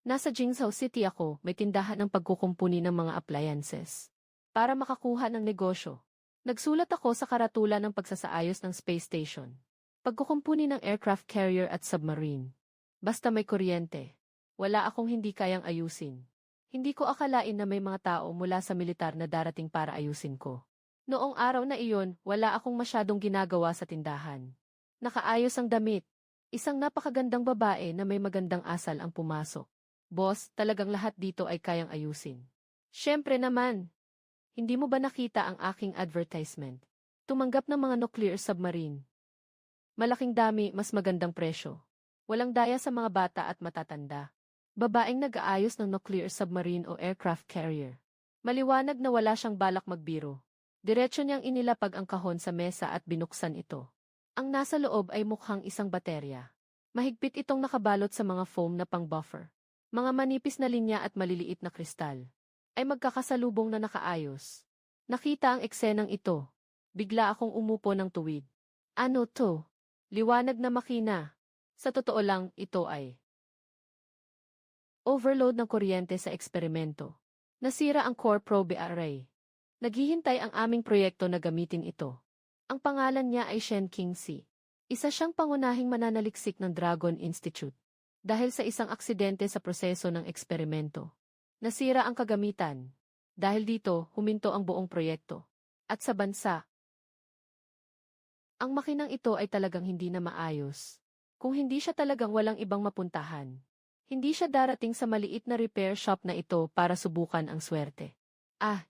Nasa Jingzhou City ako, may tindahan ng pagkukumpuni ng mga appliances. Para makakuha ng negosyo. Nagsulat ako sa karatula ng pagsasaayos ng space station. Pagkukumpuni ng aircraft carrier at submarine. Basta may kuryente. Wala akong hindi kayang ayusin. Hindi ko akalain na may mga tao mula sa militar na darating para ayusin ko. Noong araw na iyon, wala akong masyadong ginagawa sa tindahan. Nakaayos ang damit. Isang napakagandang babae na may magandang asal ang pumasok. Boss, talagang lahat dito ay kayang ayusin. Siyempre naman. Hindi mo ba nakita ang aking advertisement? Tumanggap ng mga nuclear submarine. Malaking dami, mas magandang presyo. Walang daya sa mga bata at matatanda. Babaeng nag-aayos ng nuclear submarine o aircraft carrier. Maliwanag na wala siyang balak magbiro. Diretso niyang inilapag ang kahon sa mesa at binuksan ito. Ang nasa loob ay mukhang isang baterya. Mahigpit itong nakabalot sa mga foam na pang-buffer. Mga manipis na linya at maliliit na kristal. Ay magkakasalubong na nakaayos. Nakita ang eksenang ito. Bigla akong umupo ng tuwid. Ano to? Liwanag na makina. Sa totoo lang, ito ay overload ng kuryente sa eksperimento. Nasira ang core probe array. Naghihintay ang aming proyekto na gamitin ito. Ang pangalan niya ay Shen Qingxi. Isa siyang pangunahing mananaliksik ng Dragon Institute. Dahil sa isang aksidente sa proseso ng eksperimento. Nasira ang kagamitan. Dahil dito, huminto ang buong proyekto. At sa bansa, ang makinang ito ay talagang hindi na maayos. Kung hindi siya talagang walang ibang mapuntahan. Hindi siya darating sa maliit na repair shop na ito para subukan ang swerte.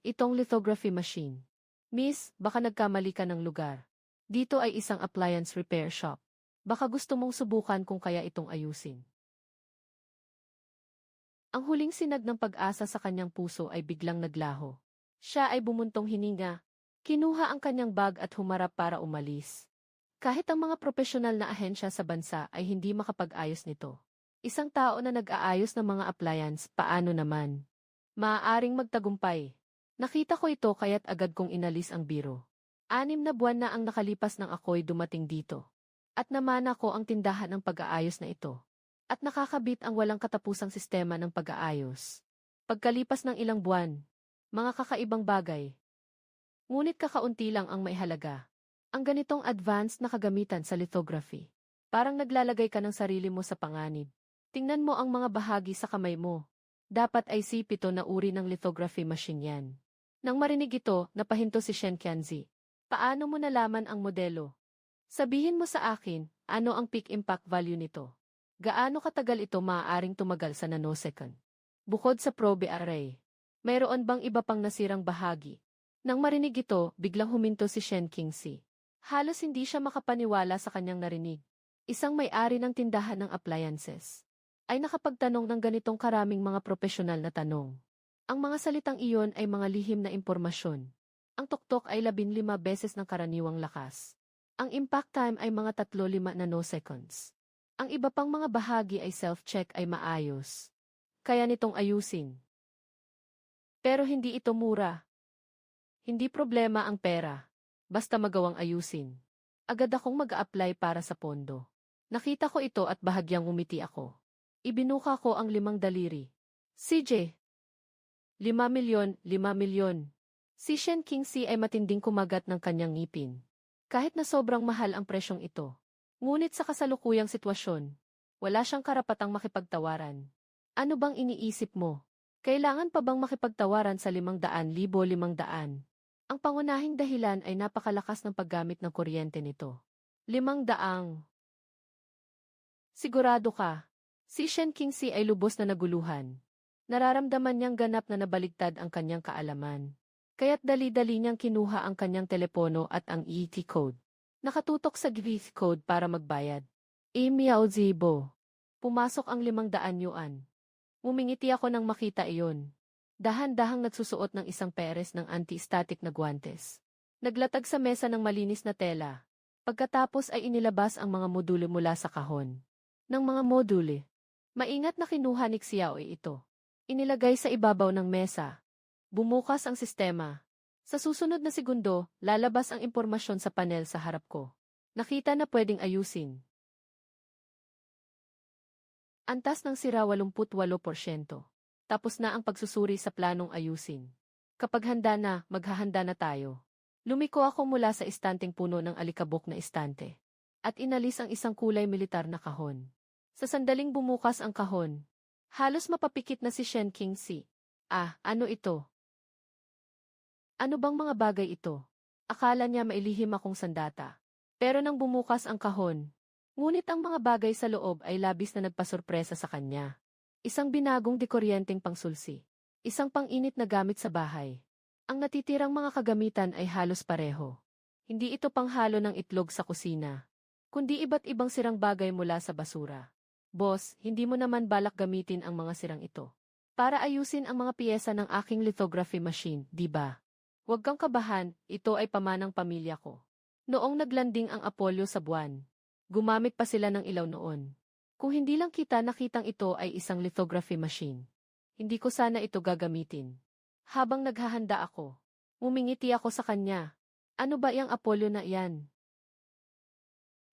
Itong lithography machine. Miss, baka nagkamali ka ng lugar. Dito ay isang appliance repair shop. Baka gusto mong subukan kung kaya itong ayusin. Ang huling sinag ng pag-asa sa kanyang puso ay biglang naglaho. Siya ay bumuntong hininga. Kinuha ang kanyang bag at humarap para umalis. Kahit ang mga profesional na ahensya sa bansa ay hindi makapag-ayos nito. Isang tao na nag-aayos ng mga appliance, paano naman? Maaaring magtagumpay. Nakita ko ito kaya't agad kong inalis ang biro. 6 na buwan na ang nakalipas nang ako'y dumating dito. At namana ko ang tindahan ng pag-aayos na ito. At nakakabit ang walang katapusang sistema ng pag-aayos. Pagkalipas ng ilang buwan, mga kakaibang bagay. Ngunit kakaunti lang ang maihalaga. Ang ganitong advanced na kagamitan sa lithography. Parang naglalagay ka ng sarili mo sa panganib. Tingnan mo ang mga bahagi sa kamay mo. Dapat ay C7 na uri ng lithography machine yan. Nang marinig ito, napahinto si Shen Qianzi. Paano mo nalaman ang modelo? Sabihin mo sa akin, ano ang peak impact value nito? Gaano katagal ito maaaring tumagal sa nanosecond? Bukod sa probe array, mayroon bang iba pang nasirang bahagi? Nang marinig ito, biglang huminto si Shen Qingxi. Halos hindi siya makapaniwala sa kanyang narinig. Isang may-ari ng tindahan ng appliances ay nakapagtanong ng ganitong karaming mga profesional na tanong. Ang mga salitang iyon ay mga lihim na impormasyon. Ang tuktok ay 15 beses ng karaniwang lakas. Ang impact time ay mga 3-5 nanoseconds. Ang iba pang mga bahagi ay self-check ay maayos. Kaya nitong ayusin. Pero hindi ito mura. Hindi problema ang pera. Basta magawang ayusin. Agad akong mag-a-apply para sa pondo. Nakita ko ito at bahagyang umiti ako. Ibinuka ko ang 5 daliri. CJ. 5 milyon, 5 milyon. Si Shen Qingxi ay matinding kumagat ng kanyang ngipin. Kahit na sobrang mahal ang presyong ito. Ngunit sa kasalukuyang sitwasyon, wala siyang karapatang makipagtawaran. Ano bang iniisip mo? Kailangan pa bang makipagtawaran sa 500,000, 500? Ang pangunahing dahilan ay napakalakas ng paggamit ng kuryente nito. 500. Sigurado ka? Si Shen Qingxi ay lubos na naguluhan. Nararamdaman niyang ganap na nabaligtad ang kanyang kaalaman. Kaya't dali-dali niyang kinuha ang kanyang telepono at ang ET code. Nakatutok sa ET code para magbayad. Miao Zibo. Pumasok ang 500 yuan. Mumingiti ako nang makita iyon. Dahan-dahang nagsusuot ng isang peres ng anti-static na guwantes. Naglatag sa mesa ng malinis na tela. Pagkatapos ay inilabas ang mga module mula sa kahon. Ng mga module. Maingat na kinuha ni Xiao ito. Inilagay sa ibabaw ng mesa. Bumukas ang sistema. Sa susunod na segundo, lalabas ang impormasyon sa panel sa harap ko. Nakita na pwedeng ayusin. Antas ng sira 88%. Tapos na ang pagsusuri sa planong ayusin. Kapag handa na, maghahanda na tayo. Lumiko ako mula sa istanteng puno ng alikabok na istante. At inalis ang isang kulay militar na kahon. Sa sandaling bumukas ang kahon, halos mapapikit na si Shen Qingxi. Ano ito? Ano bang mga bagay ito? Akala niya mailihim akong sandata. Pero nang bumukas ang kahon, ngunit ang mga bagay sa loob ay labis na nagpasurpresa sa kanya. Isang binagong dekuryenteng pangsulsi. Isang pang-init na gamit sa bahay. Ang natitirang mga kagamitan ay halos pareho. Hindi ito panghalo ng itlog sa kusina, kundi iba't ibang sirang bagay mula sa basura. Boss, hindi mo naman balak gamitin ang mga sirang ito para ayusin ang mga piyesa ng aking lithography machine, di ba? Huwag kang kabahan, ito ay pamanang pamilya ko. Noong naglanding ang Apollo sa buwan, gumamit pa sila ng ilaw noon. Kung hindi lang kita nakitang ito ay isang lithography machine, hindi ko sana ito gagamitin. Habang naghahanda ako, ngumingiti ako sa kanya. Ano ba iyang Apollo na iyan?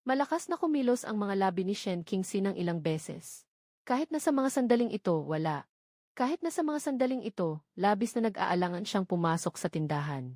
Malakas na kumilos ang mga labi ni Shen Qingxi ng ilang beses. Kahit na sa mga sandaling ito, wala. Kahit na sa mga sandaling ito, labis na nag-aalangan siyang pumasok sa tindahan.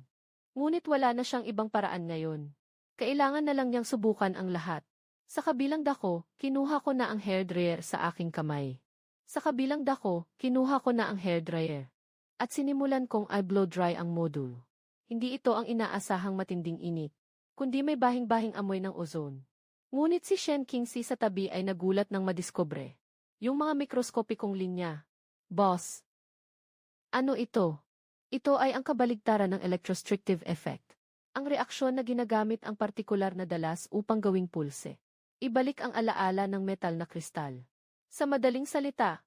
Ngunit wala na siyang ibang paraan ngayon. Kailangan na lang niyang subukan ang lahat. Sa kabilang dako, kinuha ko na ang hairdryer sa aking kamay. Sa kabilang dako, kinuha ko na ang hairdryer. At sinimulan kong i-blow dry ang module. Hindi ito ang inaasahang matinding init, kundi may bahing-bahing amoy ng ozone. Ngunit si Shen Qingxi sa tabi ay nagulat nang madiskubre yung mga mikroskopikong linya. Boss, ano ito? Ito ay ang kabaligtaran ng electrostrictive effect. Ang reaksyon na ginagamit ang partikular na dalas upang gawing pulse. Ibalik ang alaala ng metal na kristal. Sa madaling salita,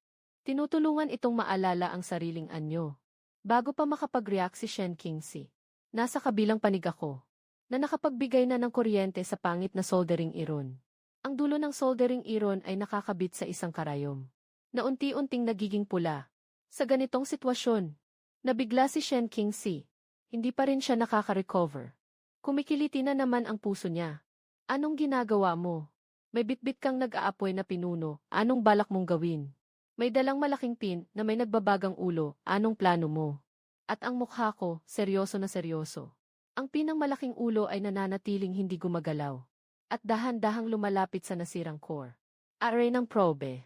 tinutulungan itong maalala ang sariling anyo. Bago pa makapag-react si Shen Qingxi, nasa kabilang panig ako, na nakapagbigay na ng kuryente sa pangit na soldering iron. Ang dulo ng soldering iron ay nakakabit sa isang karayom, na unti-unting nagiging pula. Sa ganitong sitwasyon, nabigla si Shen Qingxi. Hindi pa rin siya nakaka-recover. Kumikiliti na naman ang puso niya. Anong ginagawa mo? May bitbit kang nag-aapoy na pinuno, anong balak mong gawin? May dalang malaking pin na may nagbabagang ulo, anong plano mo? At ang mukha ko, seryoso na seryoso. Ang pinang malaking ulo ay nananatiling hindi gumagalaw. At dahan-dahang lumalapit sa nasirang core. Array ng probe.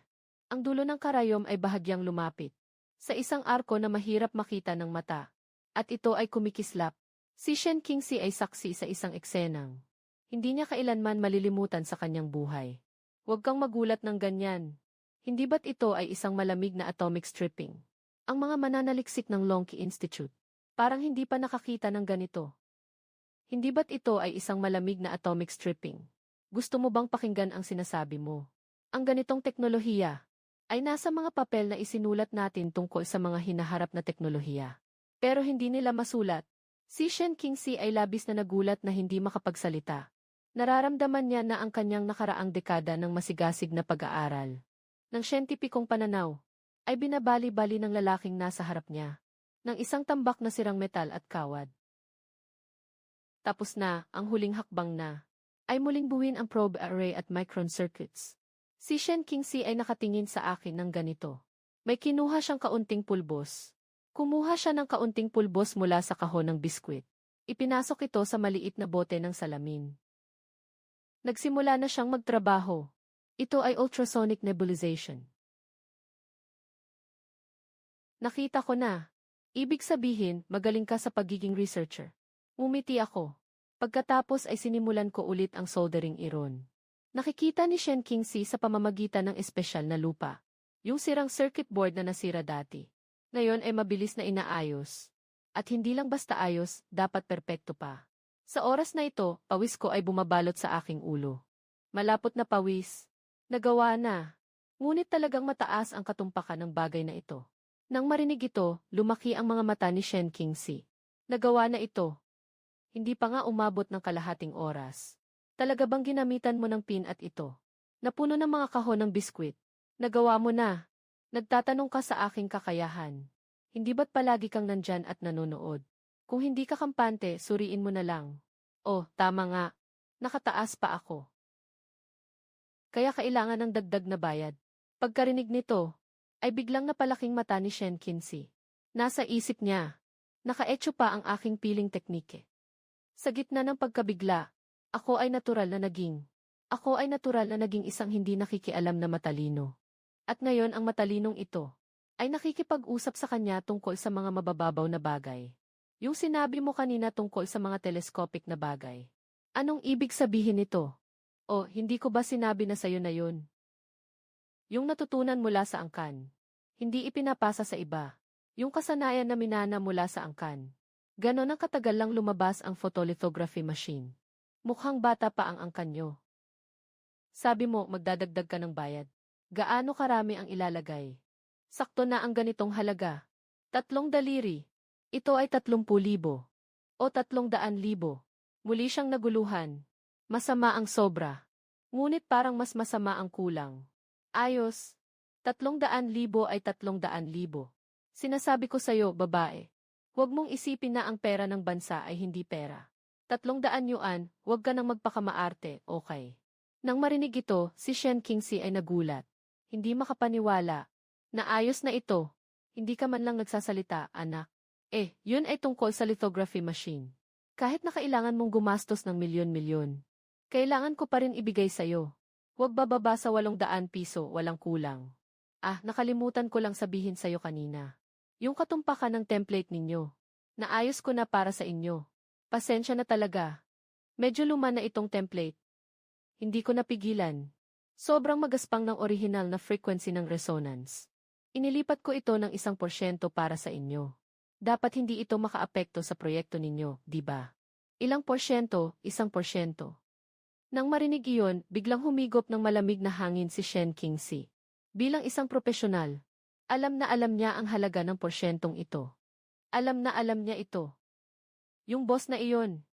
Ang dulo ng karayom ay bahagyang lumapit sa isang arko na mahirap makita ng mata. At ito ay kumikislap. Si Shen Qingxi ay saksi sa isang eksenang hindi niya kailanman malilimutan sa kanyang buhay. Huwag kang magulat ng ganyan. Hindi ba't ito ay isang malamig na atomic stripping? Ang mga mananaliksik ng Lonqi Institute parang hindi pa nakakita ng ganito. Hindi ba't ito ay isang malamig na atomic stripping? Gusto mo bang pakinggan ang sinasabi mo? Ang ganitong teknolohiya ay nasa mga papel na isinulat natin tungkol sa mga hinaharap na teknolohiya. Pero hindi nila masulat. Si Shen Qingxi ay labis na nagulat na hindi makapagsalita. Nararamdaman niya na ang kanyang nakaraang dekada ng masigasig na pag-aaral ng siyentipikong pananaw ay binabali-bali ng lalaking nasa harap niya ng isang tambak na sirang metal at kawad. Tapos na, ang huling hakbang na, ay muling buuin ang probe array at micron circuits. Si Shen Qingxi ay nakatingin sa akin ng ganito. May kinuha siyang kaunting pulbos. Kumuha siya ng kaunting pulbos mula sa kahon ng biskwit. Ipinasok ito sa maliit na bote ng salamin. Nagsimula na siyang magtrabaho. Ito ay ultrasonic nebulization. Nakita ko na. Ibig sabihin, magaling ka sa pagiging researcher. Umiti ako. Pagkatapos ay sinimulan ko ulit ang soldering iron. Nakikita ni Shen Qingxi sa pamamagitan ng espesyal na lupa. Yung sirang circuit board na nasira dati. Ngayon ay mabilis na inaayos. At hindi lang basta ayos, dapat perpekto pa. Sa oras na ito, pawis ko ay bumabalot sa aking ulo. Malapot na pawis. Nagawa na. Ngunit talagang mataas ang katumpakan ng bagay na ito. Nang marinig ito, lumaki ang mga mata ni Shen Qingxi. Nagawa na ito. Hindi pa nga umabot ng kalahating oras. Talaga bang ginamitan mo ng pin at ito? Napuno ng mga kahon ng biskwit. Nagawa mo na. Nagtatanong ka sa aking kakayahan. Hindi ba't palagi kang nandyan at nanonood? Kung hindi ka kampante, suriin mo na lang. Oh, tama nga. Nakataas pa ako. Kaya kailangan ng dagdag na bayad. Pagkarinig nito, ay biglang napalaking mata ni Shen Qingxi. Nasa isip niya, nakaetso pa ang aking piling teknike. Sa gitna ng pagkabigla, ako ay natural na naging isang hindi nakikialam na matalino. At ngayon ang matalinong ito, ay nakikipag-usap sa kanya tungkol sa mga mabababaw na bagay. Yung sinabi mo kanina tungkol sa mga telescopic na bagay. Anong ibig sabihin nito? O, hindi ko ba sinabi na sayo na yun? Yung natutunan mula sa angkan. Hindi ipinapasa sa iba. Yung kasanayan na minana mula sa angkan. Ganon ang katagal lang lumabas ang photolithography machine. Mukhang bata pa ang angkan nyo. Sabi mo, magdadagdag ka ng bayad. Gaano karami ang ilalagay? Sakto na ang ganitong halaga. 3 daliri. Ito ay 30,000. O 300,000. Muli siyang naguluhan. Masama ang sobra. Ngunit parang mas masama ang kulang. Ayos. 300,000 ay 300,000. Sinasabi ko sa'yo, babae. Huwag mong isipin na ang pera ng bansa ay hindi pera. 300 yuan, huwag ka nang magpakamaarte, okay? Nang marinig ito, si Shen Qingxi ay nagulat. Hindi makapaniwala. Naayos na ito. Hindi ka man lang nagsasalita, anak. Yun ay tungkol sa lithography machine. Kahit na kailangan mong gumastos ng milyon-milyon, kailangan ko pa rin ibigay sa'yo. Huwag bababa sa 800 piso, walang kulang. Nakalimutan ko lang sabihin sa'yo kanina. Yung katumpakan ng template ninyo. Naayos ko na para sa inyo. Pasensya na talaga. Medyo luma na itong template. Hindi ko napigilan. Sobrang magaspang ng orihinal na frequency ng resonance. Inilipat ko ito ng 1% para sa inyo. Dapat hindi ito makaapekto sa proyekto ninyo, di ba? Ilang porsyento, 1%. Nang marinig iyon, biglang humigop ng malamig na hangin si Shen Qingxi. Bilang isang propesyonal, alam na alam niya ang halaga ng porsyentong ito. Alam na alam niya ito. Yung boss na iyon.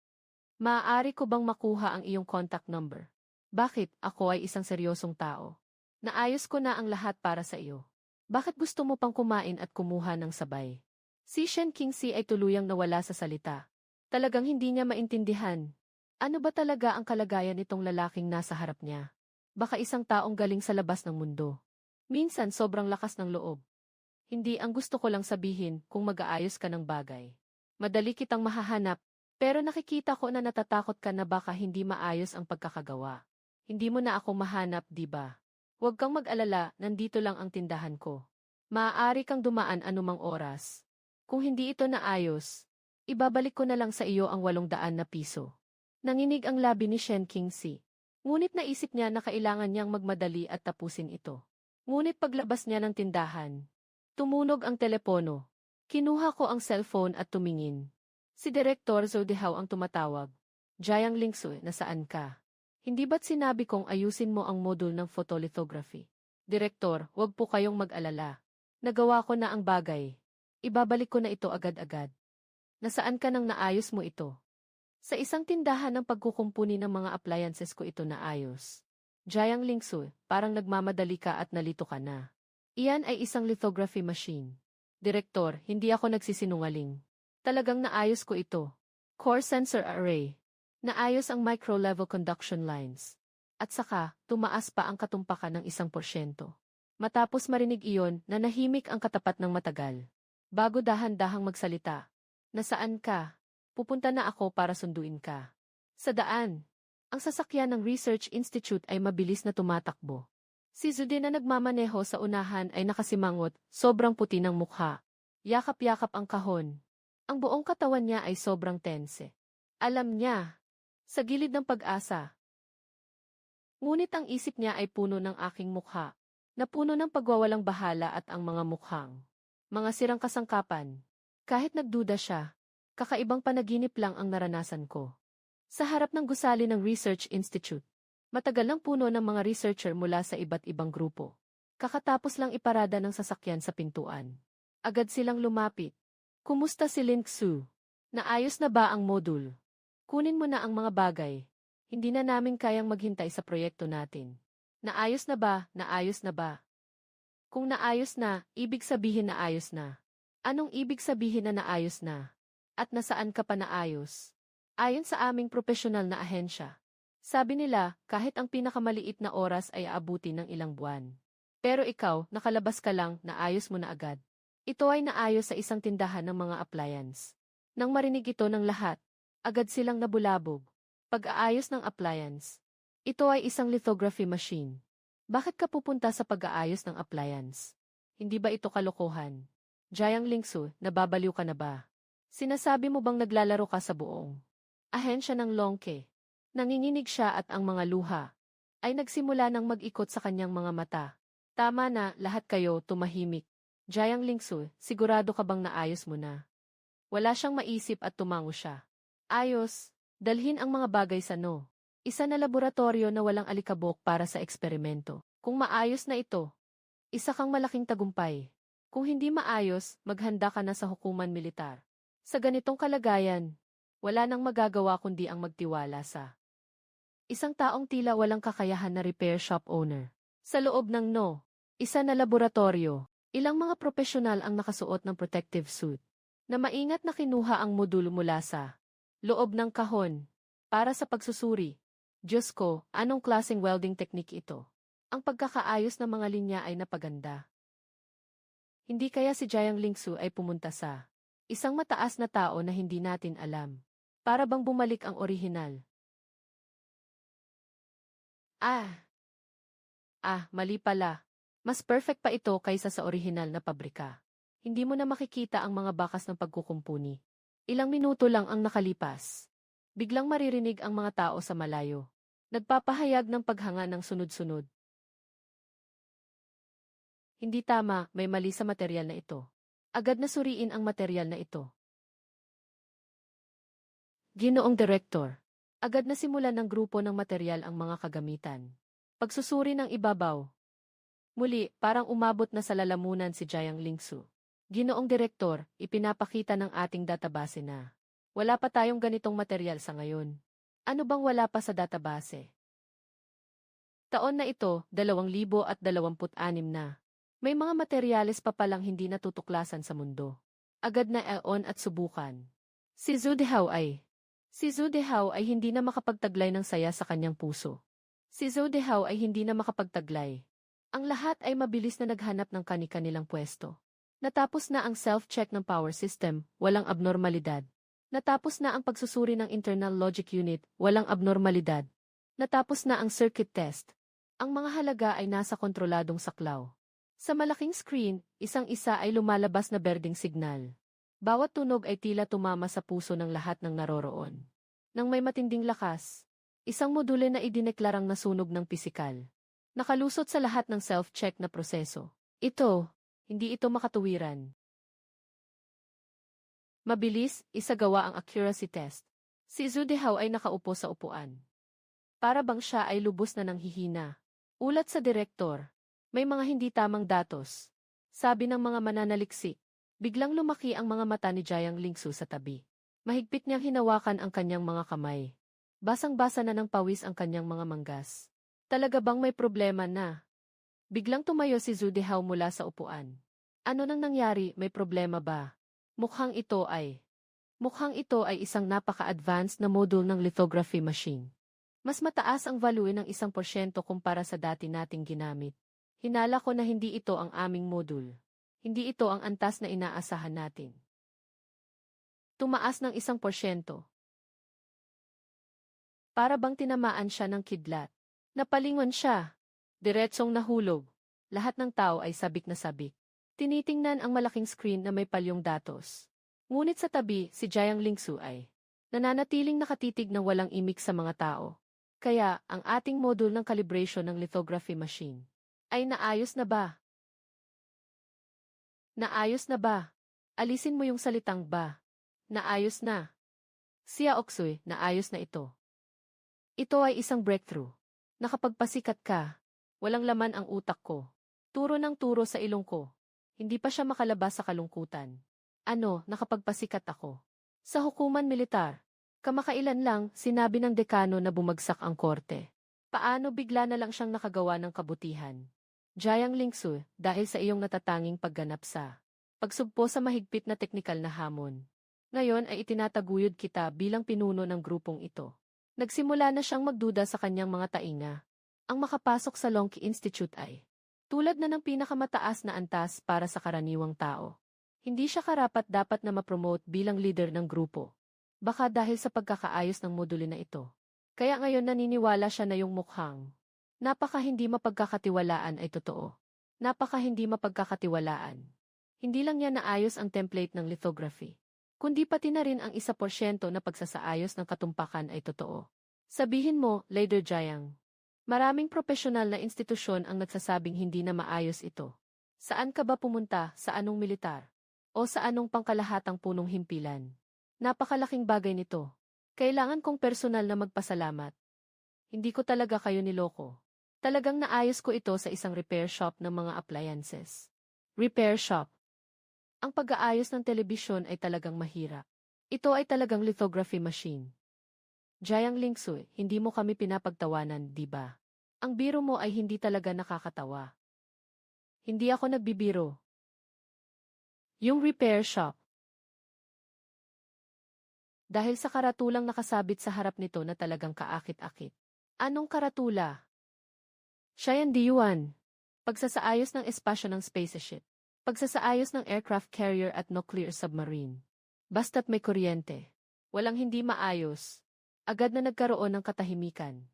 Maaari ko bang makuha ang iyong contact number? Bakit? Ako ay isang seryosong tao. Naayos ko na ang lahat para sa iyo. Bakit gusto mo pang kumain at kumuha ng sabay? Si Shen Qingxi ay tuluyang nawala sa salita. Talagang hindi niya maintindihan. Ano ba talaga ang kalagayan nitong lalaking nasa harap niya? Baka isang taong galing sa labas ng mundo. Minsan sobrang lakas ng loob. Hindi, ang gusto ko lang sabihin kung mag-aayos ka ng bagay. Madali kitang mahahanap, pero nakikita ko na natatakot ka na baka hindi maayos ang pagkakagawa. Hindi mo na ako mahanap, di ba? Huwag kang mag-alala, nandito lang ang tindahan ko. Maaari kang dumaan anumang oras. Kung hindi ito naayos, ibabalik ko na lang sa iyo ang 800 na piso. Nanginig ang labi ni Shen Qingxi. Ngunit naisip niya na kailangan niyang magmadali at tapusin ito. Ngunit paglabas niya ng tindahan, tumunog ang telepono. Kinuha ko ang cellphone at tumingin. Si Direktor Zhou Dihao ang tumatawag. Jiang Lingsu, nasaan ka? Hindi ba't sinabi kong ayusin mo ang module ng photolithography? Direktor, huwag po kayong mag-alala. Nagawa ko na ang bagay. Ibabalik ko na ito agad-agad. Nasaan ka nang naayos mo ito? Sa isang tindahan ng pagkukumpuni ng mga appliances ko ito naayos. Jiang Lingsu, parang nagmamadali ka at nalito ka na. Iyan ay isang lithography machine. Direktor, hindi ako nagsisinungaling. Talagang naayos ko ito. Core sensor array. Naayos ang micro-level conduction lines. At saka, tumaas pa ang katumpakan ng 1%. Matapos marinig iyon, nanahimik ang katapat ng matagal. Bago dahan-dahang magsalita. Nasaan ka? Pupunta na ako para sunduin ka. Sa daan. Ang sasakyan ng Research Institute ay mabilis na tumatakbo. Si Zudin na nagmamaneho sa unahan ay nakasimangot, sobrang puti ng mukha. Yakap-yakap ang kahon. Ang buong katawan niya ay sobrang tense. Alam niya. Sa gilid ng pag-asa. Ngunit ang isip niya ay puno ng aking mukha. Napuno ng pagwawalang bahala at ang mga mukhang. Mga sirang kasangkapan. Kahit nagduda siya, kakaibang panaginip lang ang naranasan ko. Sa harap ng gusali ng Research Institute, matagal ng puno ng mga researcher mula sa iba't ibang grupo. Kakatapos lang iparada ng sasakyan sa pintuan. Agad silang lumapit. Kumusta si Lin Xu? Naayos na ba ang module? Kunin mo na ang mga bagay. Hindi na namin kayang maghintay sa proyekto natin. Naayos na ba? Naayos na ba? Kung naayos na, ibig sabihin naayos na. Anong ibig sabihin na naayos na? At nasaan ka pa naayos? Ayon sa aming propesyonal na ahensya. Sabi nila, kahit ang pinakamaliit na oras ay aabuti ng ilang buwan. Pero ikaw, nakalabas ka lang, naayos mo na agad. Ito ay naayos sa isang tindahan ng mga appliance. Nang marinig ito ng lahat, agad silang nabulabog. Pag-aayos ng appliance. Ito ay isang lithography machine. Bakit ka pupunta sa pag-aayos ng appliance? Hindi ba ito kalokohan? Jiang Lingsu, nababaliw ka na ba? Sinasabi mo bang naglalaro ka sa buong ahensya ng Longke? Nanginginig siya at ang mga luha ay nagsimula ng mag-ikot sa kanyang mga mata. Tama na, lahat kayo tumahimik. Jiang Lingsu, sigurado ka bang naayos mo na? Wala siyang maisip at tumango siya. Ayos, dalhin ang mga bagay sa no. Isa na laboratorio na walang alikabok para sa eksperimento. Kung maayos na ito, isa kang malaking tagumpay. Kung hindi maayos, maghanda ka na sa hukuman militar. Sa ganitong kalagayan, wala nang magagawa kundi ang magtiwala sa isang taong tila walang kakayahan na repair shop owner. Sa loob ng no, isa na laboratorio, ilang mga profesional ang nakasuot ng protective suit na maingat na kinuha ang modulo mula sa loob ng kahon para sa pagsusuri. Diyos ko, anong klaseng welding technique ito? Ang pagkakaayos ng mga linya ay napaganda. Hindi kaya si Jiang Lingsu ay pumunta sa isang mataas na tao na hindi natin alam. Para bang bumalik ang orihinal. Mali pala. Mas perfect pa ito kaysa sa orihinal na pabrika. Hindi mo na makikita ang mga bakas ng pagkukumpuni. Ilang minuto lang ang nakalipas. Biglang maririnig ang mga tao sa malayo. Nagpapahayag ng paghanga ng sunod-sunod. Hindi tama, may mali sa material na ito. Agad na suriin ang material na ito. Ginoong Direktor. Agad na simulan ng grupo ng material ang mga kagamitan. Pagsusuri ng ibabaw. Muli, parang umabot na sa lalamunan si Jiang Lingsu. Ginoong Direktor, ipinapakita ng ating database na wala pa tayong ganitong material sa ngayon. Ano bang wala pa sa database? Taon na ito, 2026 na. May mga materyales pa palang hindi natutuklasan sa mundo. Agad na eon at subukan. Si Zhu Dehao ay hindi na makapagtaglay ng saya sa kanyang puso. Si Zhu Dehao ay hindi na makapagtaglay. Ang lahat ay mabilis na naghanap ng kani-kanilang pwesto. Natapos na ang self-check ng power system, walang abnormalidad. Natapos na ang pagsusuri ng internal logic unit, walang abnormalidad. Natapos na ang circuit test. Ang mga halaga ay nasa kontroladong saklaw. Sa malaking screen, isang-isa ay lumalabas na berdeng signal. Bawat tunog ay tila tumama sa puso ng lahat ng naroroon. Nang may matinding lakas, isang module na idineklarang nasunog ng pisikal. Nakalusot sa lahat ng self-check na proseso. Hindi ito makatuwiran. Mabilis, isagawa ang accuracy test. Si Zhu Dehao ay nakaupo sa upuan. Para bang siya ay lubos na nanghihina. Ulat sa direktor. May mga hindi tamang datos. Sabi ng mga mananaliksik. Biglang lumaki ang mga mata ni Jiang Lingsu sa tabi. Mahigpit niyang hinawakan ang kanyang mga kamay. Basang-basa na ng pawis ang kanyang mga manggas. Talaga bang may problema na? Biglang tumayo si Zhu Dehao mula sa upuan. Ano nang nangyari, may problema ba? Mukhang ito ay isang napaka-advanced na module ng lithography machine. Mas mataas ang value ng 1% kumpara sa dati nating ginamit. Hinala ko na hindi ito ang aming module. Hindi ito ang antas na inaasahan natin. Tumaas ng 1%. Para bang tinamaan siya ng kidlat. Napalingon siya. Diretsong nahulog. Lahat ng tao ay sabik na sabik. Tinitingnan ang malaking screen na may palyong datos. Ngunit sa tabi, si Jiang Lingsu ay nananatiling nakatitig ng walang imik sa mga tao. Kaya, ang ating module ng calibration ng lithography machine ay naayos na ba? Naayos na ba? Alisin mo yung salitang ba. Naayos na. Sia Oksui, naayos na ito. Ito ay isang breakthrough. Nakapagpasikat ka. Walang laman ang utak ko. Turo ng turo sa ilong ko. Hindi pa siya makalabas sa kalungkutan. Nakapagpasikat ako. Sa hukuman militar. Kamakailan lang, sinabi ng dekano na bumagsak ang korte. Paano bigla na lang siyang nakagawa ng kabutihan? Jiang Lingsu, dahil sa iyong natatanging pagganap sa pagsugpo sa mahigpit na teknikal na hamon. Ngayon ay itinataguyod kita bilang pinuno ng grupong ito. Nagsimula na siyang magduda sa kanyang mga tainga. Ang makapasok sa Longke Institute ay Tulad na ng pinakamataas na antas para sa karaniwang tao. Hindi siya karapat-dapat na ma-promote bilang leader ng grupo. Baka dahil sa pagkakaayos ng module na ito. Kaya ngayon naniniwala siya na yung mukhang napaka hindi mapagkakatiwalaan ay totoo. Napaka hindi mapagkakatiwalaan. Hindi lang niya naayos ang template ng lithography, kundi pati na rin ang 1% na pagsasaayos ng katumpakan ay totoo. Sabihin mo, Leader Jiang, maraming profesional na institusyon ang nagsasabing hindi na maayos ito. Saan ka ba pumunta, sa anong militar? O sa anong pangkalahatang punong himpilan? Napakalaking bagay nito. Kailangan kong personal na magpasalamat. Hindi ko talaga kayo niloko. Talagang naayos ko ito sa isang repair shop ng mga appliances. Repair shop. Ang pag-aayos ng telebisyon ay talagang mahirap. Ito ay talagang lithography machine. Jiang Lingsui, hindi mo kami pinapagtawanan, di ba? Ang biro mo ay hindi talaga nakakatawa. Hindi ako nagbibiro. Yung repair shop. Dahil sa karatulang nakasabit sa harap nito na talagang kaakit-akit. Anong karatula? Xian Diyuan. Pagsasaayos ng espasyo ng spaceship. Pagsasaayos ng aircraft carrier at nuclear submarine. Basta't may kuryente. Walang hindi maayos. Agad na nagkaroon ng katahimikan.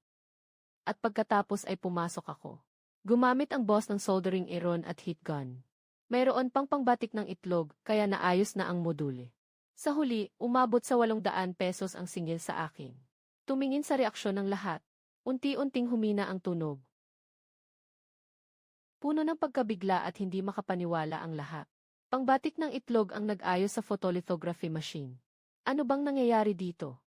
At pagkatapos ay pumasok ako. Gumamit ang boss ng soldering iron at heat gun. Mayroon pang pangbatik ng itlog, kaya naayos na ang module. Sa huli, umabot sa 800 pesos ang singil sa akin. Tumingin sa reaksyon ng lahat. Unti-unting humina ang tunog. Puno ng pagkabigla at hindi makapaniwala ang lahat. Pangbatik ng itlog ang nag-ayos sa photolithography machine. Ano bang nangyayari dito?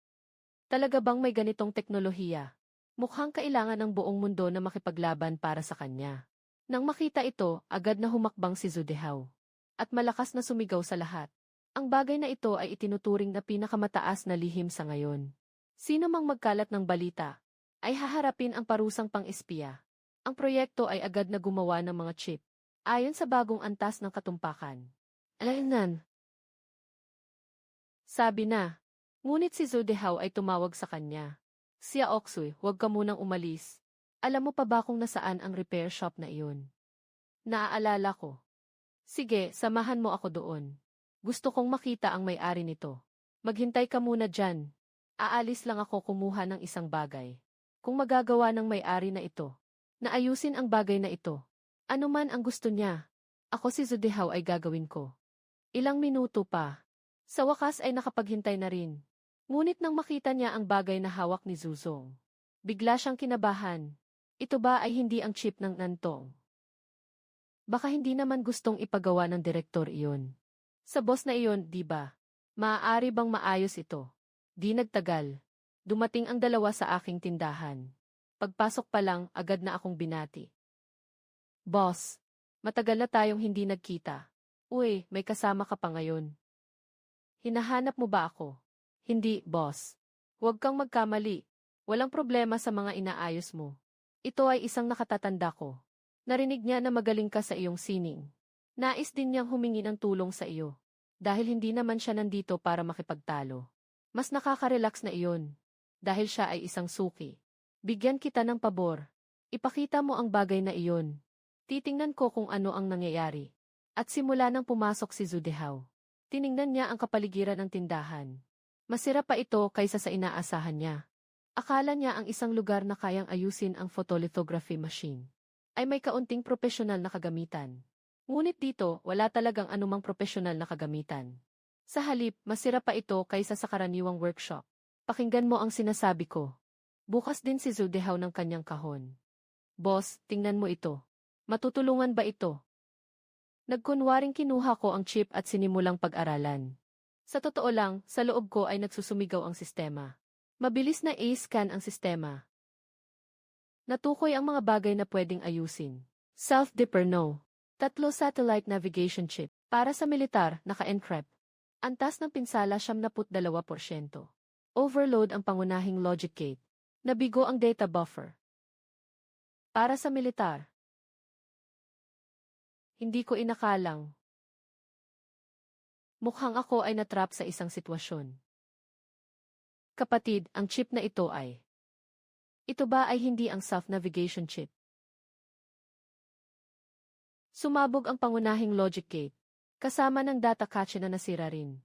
Talaga bang may ganitong teknolohiya? Mukhang kailangan ng buong mundo na makipaglaban para sa kanya. Nang makita ito, agad na humakbang si Zhu Dehao. At malakas na sumigaw sa lahat. Ang bagay na ito ay itinuturing na pinakamataas na lihim sa ngayon. Sino mang magkalat ng balita, ay haharapin ang parusang pang-espiya. Ang proyekto ay agad na gumawa ng mga chip, ayon sa bagong antas ng katumpakan. Alaynan. Sabi na. Ngunit si Zhu Dehao ay tumawag sa kanya. Xia Oxui, huwag ka munang umalis. Alam mo pa ba kung nasaan ang repair shop na iyon? Naaalala ko. Sige, samahan mo ako doon. Gusto kong makita ang may-ari nito. Maghintay ka muna dyan. Aalis lang ako kumuha ng isang bagay. Kung magagawa ng may-ari na ito, naayusin ang bagay na ito. Ano man ang gusto niya, ako si Zhu Dehao ay gagawin ko. Ilang minuto pa. Sa wakas ay nakapaghintay na rin. Ngunit nang makita niya ang bagay na hawak ni Zuzong, bigla siyang kinabahan. Ito ba ay hindi ang chip ng Nantong? Baka hindi naman gustong ipagawa ng direktor iyon. Sa boss na iyon, di ba? Maaari bang maayos ito? Di nagtagal. Dumating ang dalawa sa aking tindahan. Pagpasok pa lang, agad na akong binati. Boss, matagal na tayong hindi nagkita. Uy, may kasama ka pa ngayon. Hinahanap mo ba ako? Hindi, boss. Huwag kang magkamali. Walang problema sa mga inaayos mo. Ito ay isang nakatatanda ko. Narinig niya na magaling ka sa iyong sining. Nais din niyang humingi ng tulong sa iyo. Dahil hindi naman siya nandito para makipagtalo. Mas nakaka-relax na iyon. Dahil siya ay isang suki. Bigyan kita ng pabor. Ipakita mo ang bagay na iyon. Titingnan ko kung ano ang nangyayari. At simula nang pumasok si Zhu Dehao, tiningnan niya ang kapaligiran ng tindahan. Masira pa ito kaysa sa inaasahan niya. Akala niya ang isang lugar na kayang ayusin ang photolithography machine ay may kaunting propesyonal na kagamitan. Ngunit dito, wala talagang anumang propesyonal na kagamitan. Sa halip, masira pa ito kaysa sa karaniwang workshop. Pakinggan mo ang sinasabi ko. Bukas din si Zhu Dehao ng kanyang kahon. Boss, tingnan mo ito. Matutulungan ba ito? Nagkunwaring kinuha ko ang chip at sinimulang pag-aralan. Sa totoo lang, sa loob ko ay nagsusumigaw ang sistema. Mabilis na i-scan ang sistema. Natukoy ang mga bagay na pwedeng ayusin. Self-dipper no. 3 satellite navigation chip. Para sa militar, naka-encrypt. Antas ng pinsala 72%. Overload ang pangunahing logic gate. Nabigo ang data buffer. Para sa militar. Hindi ko inakalang. Mukhang ako ay natrap sa isang sitwasyon. Kapatid, ang chip na ito ay... Ito ba ay hindi ang self-navigation chip? Sumabog ang pangunahing logic gate, kasama ng data cache na nasira rin.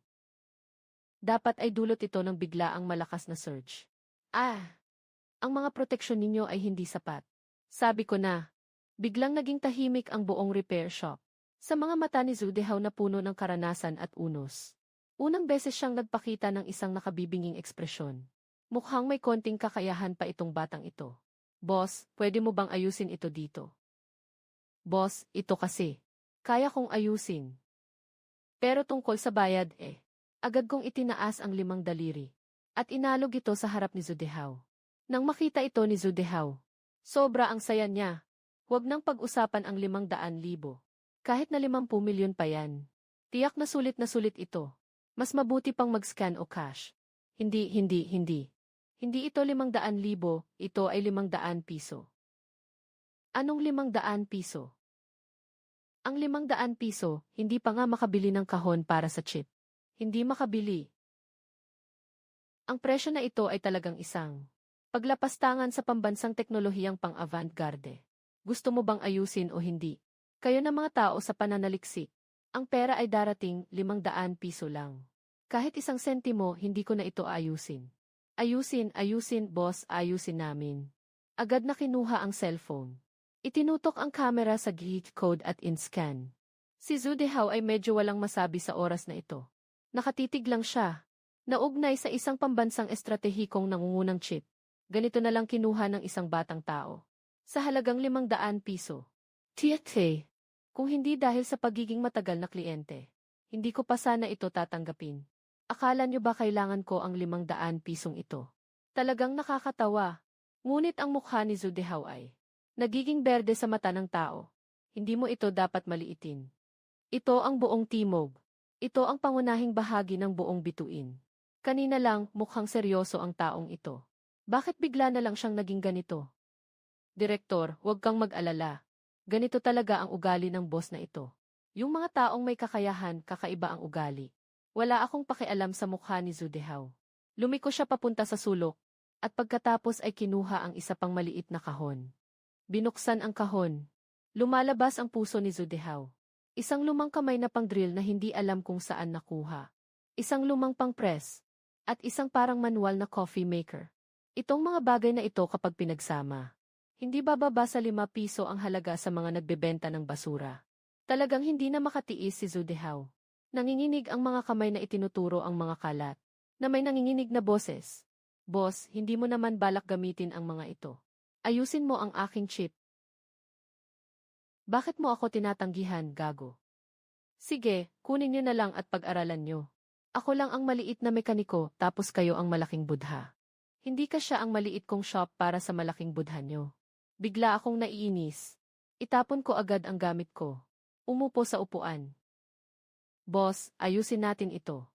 Dapat ay dulot ito ng biglaang malakas na surge. Ang mga proteksyon ninyo ay hindi sapat. Sabi ko na, biglang naging tahimik ang buong repair shop. Sa mga mata ni Zudehaw na puno ng karanasan at unos. Unang beses siyang nagpakita ng isang nakabibinging ekspresyon. Mukhang may konting kakayahan pa itong batang ito. Boss, pwede mo bang ayusin ito dito? Boss, ito kasi. Kaya kong ayusin. Pero tungkol sa bayad agad kong itinaas ang 5 daliri. At inalog ito sa harap ni Zudehaw. Nang makita ito ni Zudehaw, sobra ang saya niya. Huwag nang pag-usapan ang 500,000. Kahit na 50 milyon pa yan. Tiyak na sulit ito. Mas mabuti pang mag-scan o cash. Hindi. Hindi ito 500,000, ito ay 500 piso. Anong 500 piso? Ang 500 piso, hindi pa nga makabili ng kahon para sa chip. Hindi makabili. Ang presyo na ito ay talagang isang paglapastangan sa pambansang teknolohiyang pang-avant-garde. Gusto mo bang ayusin o hindi? Kayo na mga tao sa pananaliksik. Ang pera ay darating 500 piso lang. Kahit 1 sentimo, hindi ko na ito ayusin. Ayusin, boss, ayusin namin. Agad na kinuha ang cellphone. Itinutok ang camera sa gate code at in-scan. Si Zudehaw ay medyo walang masabi sa oras na ito. Nakatitig lang siya. Naugnay sa isang pambansang estratehikong nangungunang chip. Ganito na lang kinuha ng isang batang tao. Sa halagang 500 piso. Tiyate. Kung hindi dahil sa pagiging matagal na kliyente, hindi ko pa sana ito tatanggapin. Akala nyo ba kailangan ko ang 500 pisong ito? Talagang nakakatawa. Ngunit ang mukha ni Zudehaw ay nagiging berde sa mata ng tao. Hindi mo ito dapat maliitin. Ito ang buong timog. Ito ang pangunahing bahagi ng buong bituin. Kanina lang, mukhang seryoso ang taong ito. Bakit bigla na lang siyang naging ganito? Direktor, huwag kang mag-alala. Ganito talaga ang ugali ng boss na ito. Yung mga taong may kakayahan, kakaiba ang ugali. Wala akong pakialam sa mukha ni Zudehaw. Lumiko siya papunta sa sulok, at pagkatapos ay kinuha ang isa pang maliit na kahon. Binuksan ang kahon. Lumalabas ang puso ni Zudehaw. Isang lumang kamay na pang-drill na hindi alam kung saan nakuha. Isang lumang pang-press. At isang parang manual na coffee maker. Itong mga bagay na ito kapag pinagsama. Hindi bababa sa 5 piso ang halaga sa mga nagbebenta ng basura. Talagang hindi na makatiis si Zudehaw. Nanginginig ang mga kamay na itinuturo ang mga kalat. Na may nanginginig na boses. Boss, hindi mo naman balak gamitin ang mga ito. Ayusin mo ang aking chip. Bakit mo ako tinatanggihan, gago? Sige, kunin niyo na lang at pag-aralan niyo. Ako lang ang maliit na mekaniko, tapos kayo ang malaking budha. Hindi ka siya ang maliit kong shop para sa malaking budha niyo. Bigla akong naiinis. Itapon ko agad ang gamit ko. Umupo sa upuan. Boss, ayusin natin ito.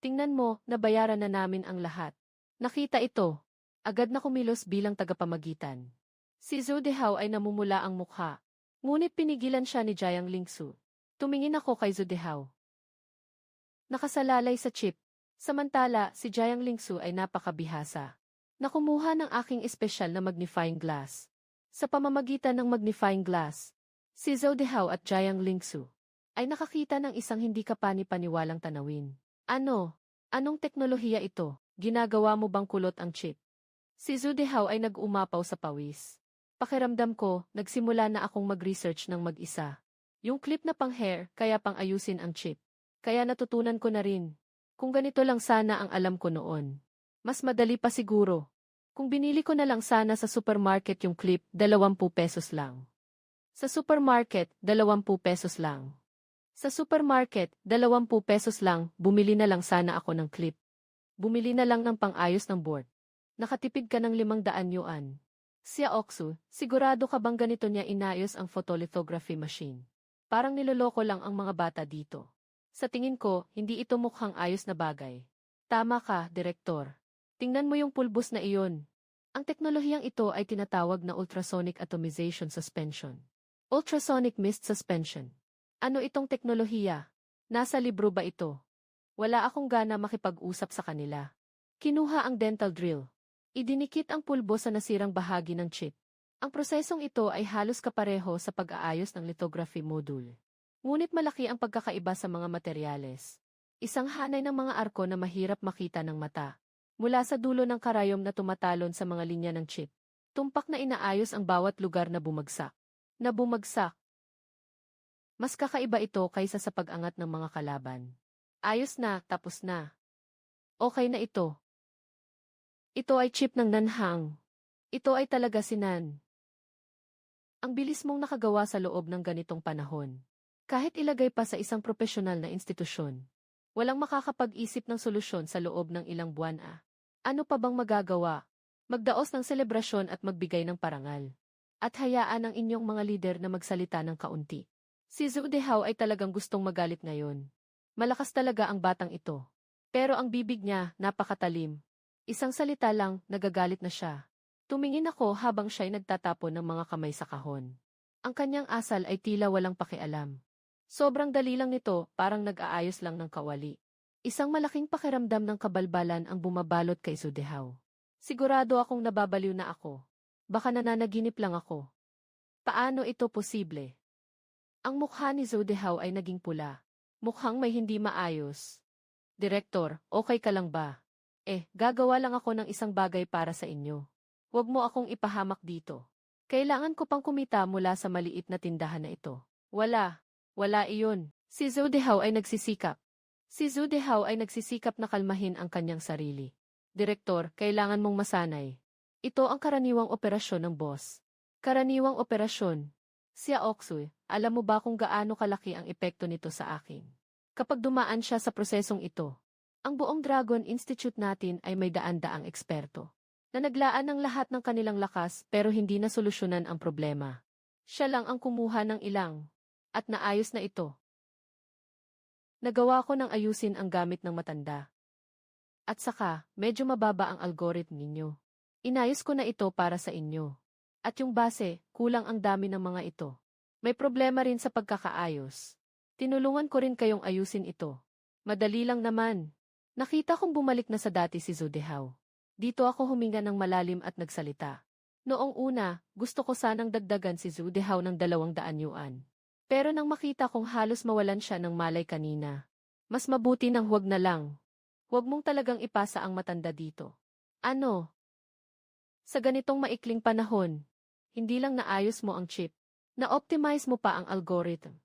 Tingnan mo, nabayaran na namin ang lahat. Nakita ito. Agad na kumilos bilang tagapamagitan. Si Zudehaw ay namumula ang mukha. Ngunit pinigilan siya ni Jiang Lingsu. Tumingin ako kay Zudehaw. Nakasalalay sa chip. Samantala, si Jiang Lingsu ay napakabihasa. Nakumuha ng aking espesyal na magnifying glass. Sa pamamagitan ng magnifying glass, si Zudehaw at Jiang Lingsu ay nakakita ng isang hindi kapani-paniwalang tanawin. Anong teknolohiya ito? Ginagawa mo bang kulot ang chip? Si Zudehaw ay nag-umapaw sa pawis. Pakiramdam ko, nagsimula na akong mag-research ng mag-isa. Yung clip na pang-hair, kaya pang-ayusin ang chip. Kaya natutunan ko na rin. Kung ganito lang sana ang alam ko noon. Mas madali pa siguro. Kung binili ko na lang sana sa supermarket yung clip, 20 pesos lang. Sa supermarket, 20 pesos lang. Sa supermarket, 20 pesos lang, bumili na lang sana ako ng clip. Bumili na lang ng pang-ayos ng board. Nakatipid ka ng 500 yuan. Siya Oksu, sigurado ka bang ganito niya inayos ang photolithography machine? Parang niloloko lang ang mga bata dito. Sa tingin ko, hindi ito mukhang ayos na bagay. Tama ka, Direktor. Tingnan mo yung pulbos na iyon. Ang teknolohiyang ito ay tinatawag na ultrasonic atomization suspension. Ultrasonic mist suspension. Ano itong teknolohiya? Nasa libro ba ito? Wala akong gana makipag-usap sa kanila. Kinuha ang dental drill. Idinikit ang pulbo sa nasirang bahagi ng chip. Ang prosesong ito ay halos kapareho sa pag-aayos ng lithography module. Ngunit malaki ang pagkakaiba sa mga materyales. Isang hanay ng mga arko na mahirap makita ng mata. Mula sa dulo ng karayom na tumatalon sa mga linya ng chip. Tumpak na inaayos ang bawat lugar na bumagsak. Na bumagsak. Mas kakaiba ito kaysa sa pag-angat ng mga kalaban. Ayos na, tapos na. Okay na ito. Ito ay chip ng Nanhang. Ito ay talaga si Nan. Ang bilis mong nakagawa sa loob ng ganitong panahon. Kahit ilagay pa sa isang propesyonal na institusyon. Walang makakapag-isip ng solusyon sa loob ng ilang buwan. Ano pa bang magagawa? Magdaos ng selebrasyon at magbigay ng parangal. At hayaan ang inyong mga lider na magsalita ng kaunti. Si Zhu Dehao ay talagang gustong magalit ngayon. Malakas talaga ang batang ito. Pero ang bibig niya, napakatalim. Isang salita lang, nagagalit na siya. Tumingin ako habang siya'y nagtatapon ng mga kamay sa kahon. Ang kanyang asal ay tila walang pakialam. Sobrang dali lang nito, parang nag-aayos lang ng kawali. Isang malaking pakiramdam ng kabalbalan ang bumabalot kay Zhu Dehao. Sigurado akong nababaliw na ako. Baka nananaginip lang ako. Paano ito posible? Ang mukha ni Zhu Dehao ay naging pula. Mukhang may hindi maayos. Direktor, okay ka lang ba? Gagawa lang ako ng isang bagay para sa inyo. Huwag mo akong ipahamak dito. Kailangan ko pang kumita mula sa maliit na tindahan na ito. Wala iyon. Si Zhu Dehao ay nagsisikap. Na kalmahin ang kanyang sarili. Direktor, kailangan mong masanay. Ito ang karaniwang operasyon ng boss. Karaniwang operasyon. Siya Oksui, alam mo ba kung gaano kalaki ang epekto nito sa akin? Kapag dumaan siya sa prosesong ito, ang buong Dragon Institute natin ay may daan-daang eksperto. Na naglaan ng lahat ng kanilang lakas pero hindi na solusyonan ang problema. Siya lang ang kumuha ng ilang. At naayos na ito. Nagawa ko ng ayusin ang gamit ng matanda. At saka, medyo mababa ang algorithm ninyo. Inayos ko na ito para sa inyo. At yung base, kulang ang dami ng mga ito. May problema rin sa pagkakaayos. Tinulungan ko rin kayong ayusin ito. Madali lang naman. Nakita kong bumalik na sa dati si Zhu Dehao. Dito ako huminga ng malalim at nagsalita. Noong una, gusto ko sanang dagdagan si Zhu Dehao ng 200 yuan. Pero nang makita kong halos mawalan siya ng malay kanina, mas mabuti nang huwag na lang. Huwag mong talagang ipasa ang matanda dito. Ano? Sa ganitong maikling panahon, hindi lang naayos mo ang chip, na-optimize mo pa ang algorithm,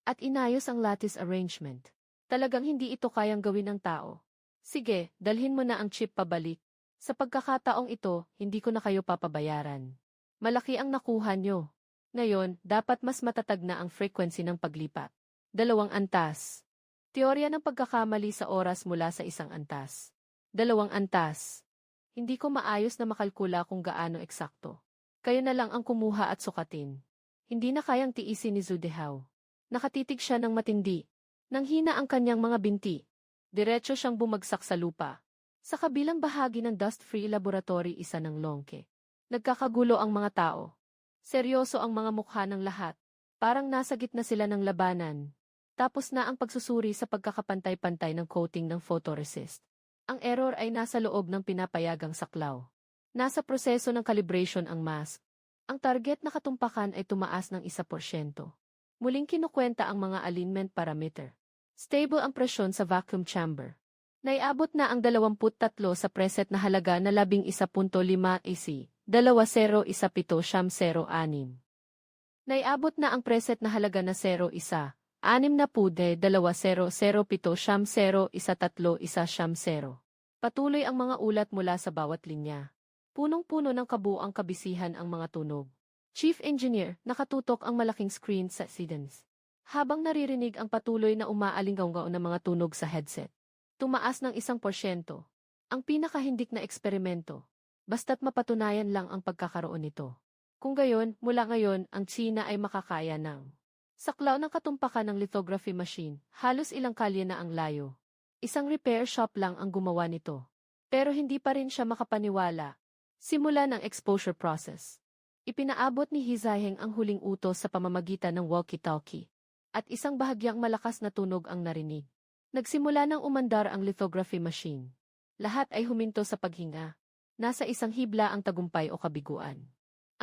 at inayos ang lattice arrangement. Talagang hindi ito kayang gawin ng tao. Sige, dalhin mo na ang chip pabalik. Sa pagkakataong ito, hindi ko na kayo papabayaran. Malaki ang nakuha nyo. Ngayon, dapat mas matatag na ang frequency ng paglipat. 2 antas. Teorya ng pagkakamali sa oras mula sa 1 antas. 2 antas. Hindi ko maayos na makalkula kung gaano eksakto. Kayo na lang ang kumuha at sukatin. Hindi na kayang tiisin ni Zhu Dehao. Nakatitig siya ng matindi. Nang hina ang kanyang mga binti. Diretso siyang bumagsak sa lupa. Sa kabilang bahagi ng dust-free laboratory isa ng longke. Nagkakagulo ang mga tao. Seryoso ang mga mukha ng lahat. Parang nasa gitna sila ng labanan. Tapos na ang pagsusuri sa pagkakapantay-pantay ng coating ng photoresist. Ang error ay nasa loob ng pinapayagang saklaw. Nasa proseso ng calibration ang mask. Ang target na katumpakan ay tumaas ng 1%. Muling kinukwenta ang mga alignment parameter. Stable ang presyon sa vacuum chamber. Naiabot na ang 23 sa preset na halaga na 11.5 AC. 201706. Naiabot na ang preset na halaga na 01, 6 na pude 2007701310. Patuloy ang mga ulat mula sa bawat linya. Punong-puno ng kabuang kabisihan ang mga tunog. Chief Engineer, nakatutok ang malaking screen sa Sidens. Habang naririnig ang patuloy na umaalinggaw na mga tunog sa headset. Tumaas ng 1%. Ang pinakahindik na eksperimento. Basta't mapatunayan lang ang pagkakaroon nito. Kung gayon, mula ngayon, ang China ay makakaya ng saklaw ng katumpakan ng lithography machine, halos ilang kalye na ang layo. Isang repair shop lang ang gumawa nito. Pero hindi pa rin siya makapaniwala. Simula ng exposure process. Ipinaabot ni Hizaheng ang huling utos sa pamamagitan ng walkie-talkie. At isang bahagyang malakas na tunog ang narinig. Nagsimula ng umandar ang lithography machine. Lahat ay huminto sa paghinga. Nasa isang hibla ang tagumpay o kabiguan.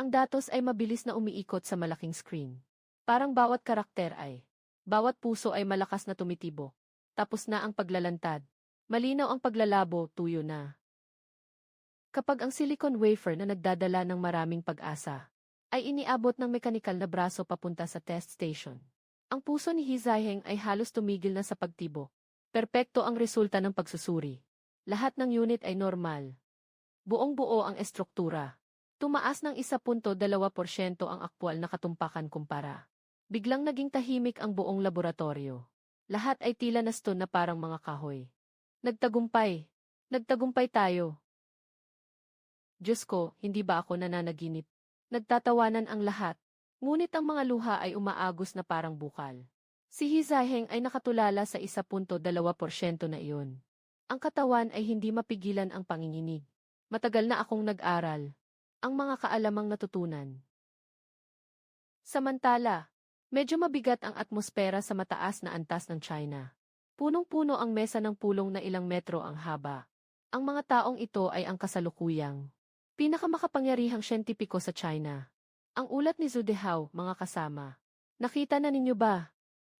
Ang datos ay mabilis na umiikot sa malaking screen. Parang bawat karakter bawat puso ay malakas na tumitibo. Tapos na ang paglalantad. Malinaw ang paglalabo, tuyo na. Kapag ang silicon wafer na nagdadala ng maraming pag-asa, ay iniabot ng mekanikal na braso papunta sa test station. Ang puso ni Hizayheng ay halos tumigil na sa pagtibo. Perpekto ang resulta ng pagsusuri. Lahat ng unit ay normal. Buong-buo ang estruktura. Tumaas ng 1.2% ang aktwal na katumpakan kumpara. Biglang naging tahimik ang buong laboratorio. Lahat ay tila naston na parang mga kahoy. Nagtagumpay. Nagtagumpay tayo. Diyos ko, hindi ba ako nananaginip? Nagtatawanan ang lahat. Ngunit ang mga luha ay umaagos na parang bukal. Si Hizayheng ay nakatulala sa 1.2% na iyon. Ang katawan ay hindi mapigilan ang panginginig. Matagal na akong nag-aral. Ang mga kaalamang natutunan. Samantala, medyo mabigat ang atmosfera sa mataas na antas ng China. Punong-puno ang mesa ng pulong na ilang metro ang haba. Ang mga taong ito ay ang kasalukuyang pinakamakapangyarihang siyentipiko sa China. Ang ulat ni Zhu Dehao, mga kasama. Nakita na ninyo ba?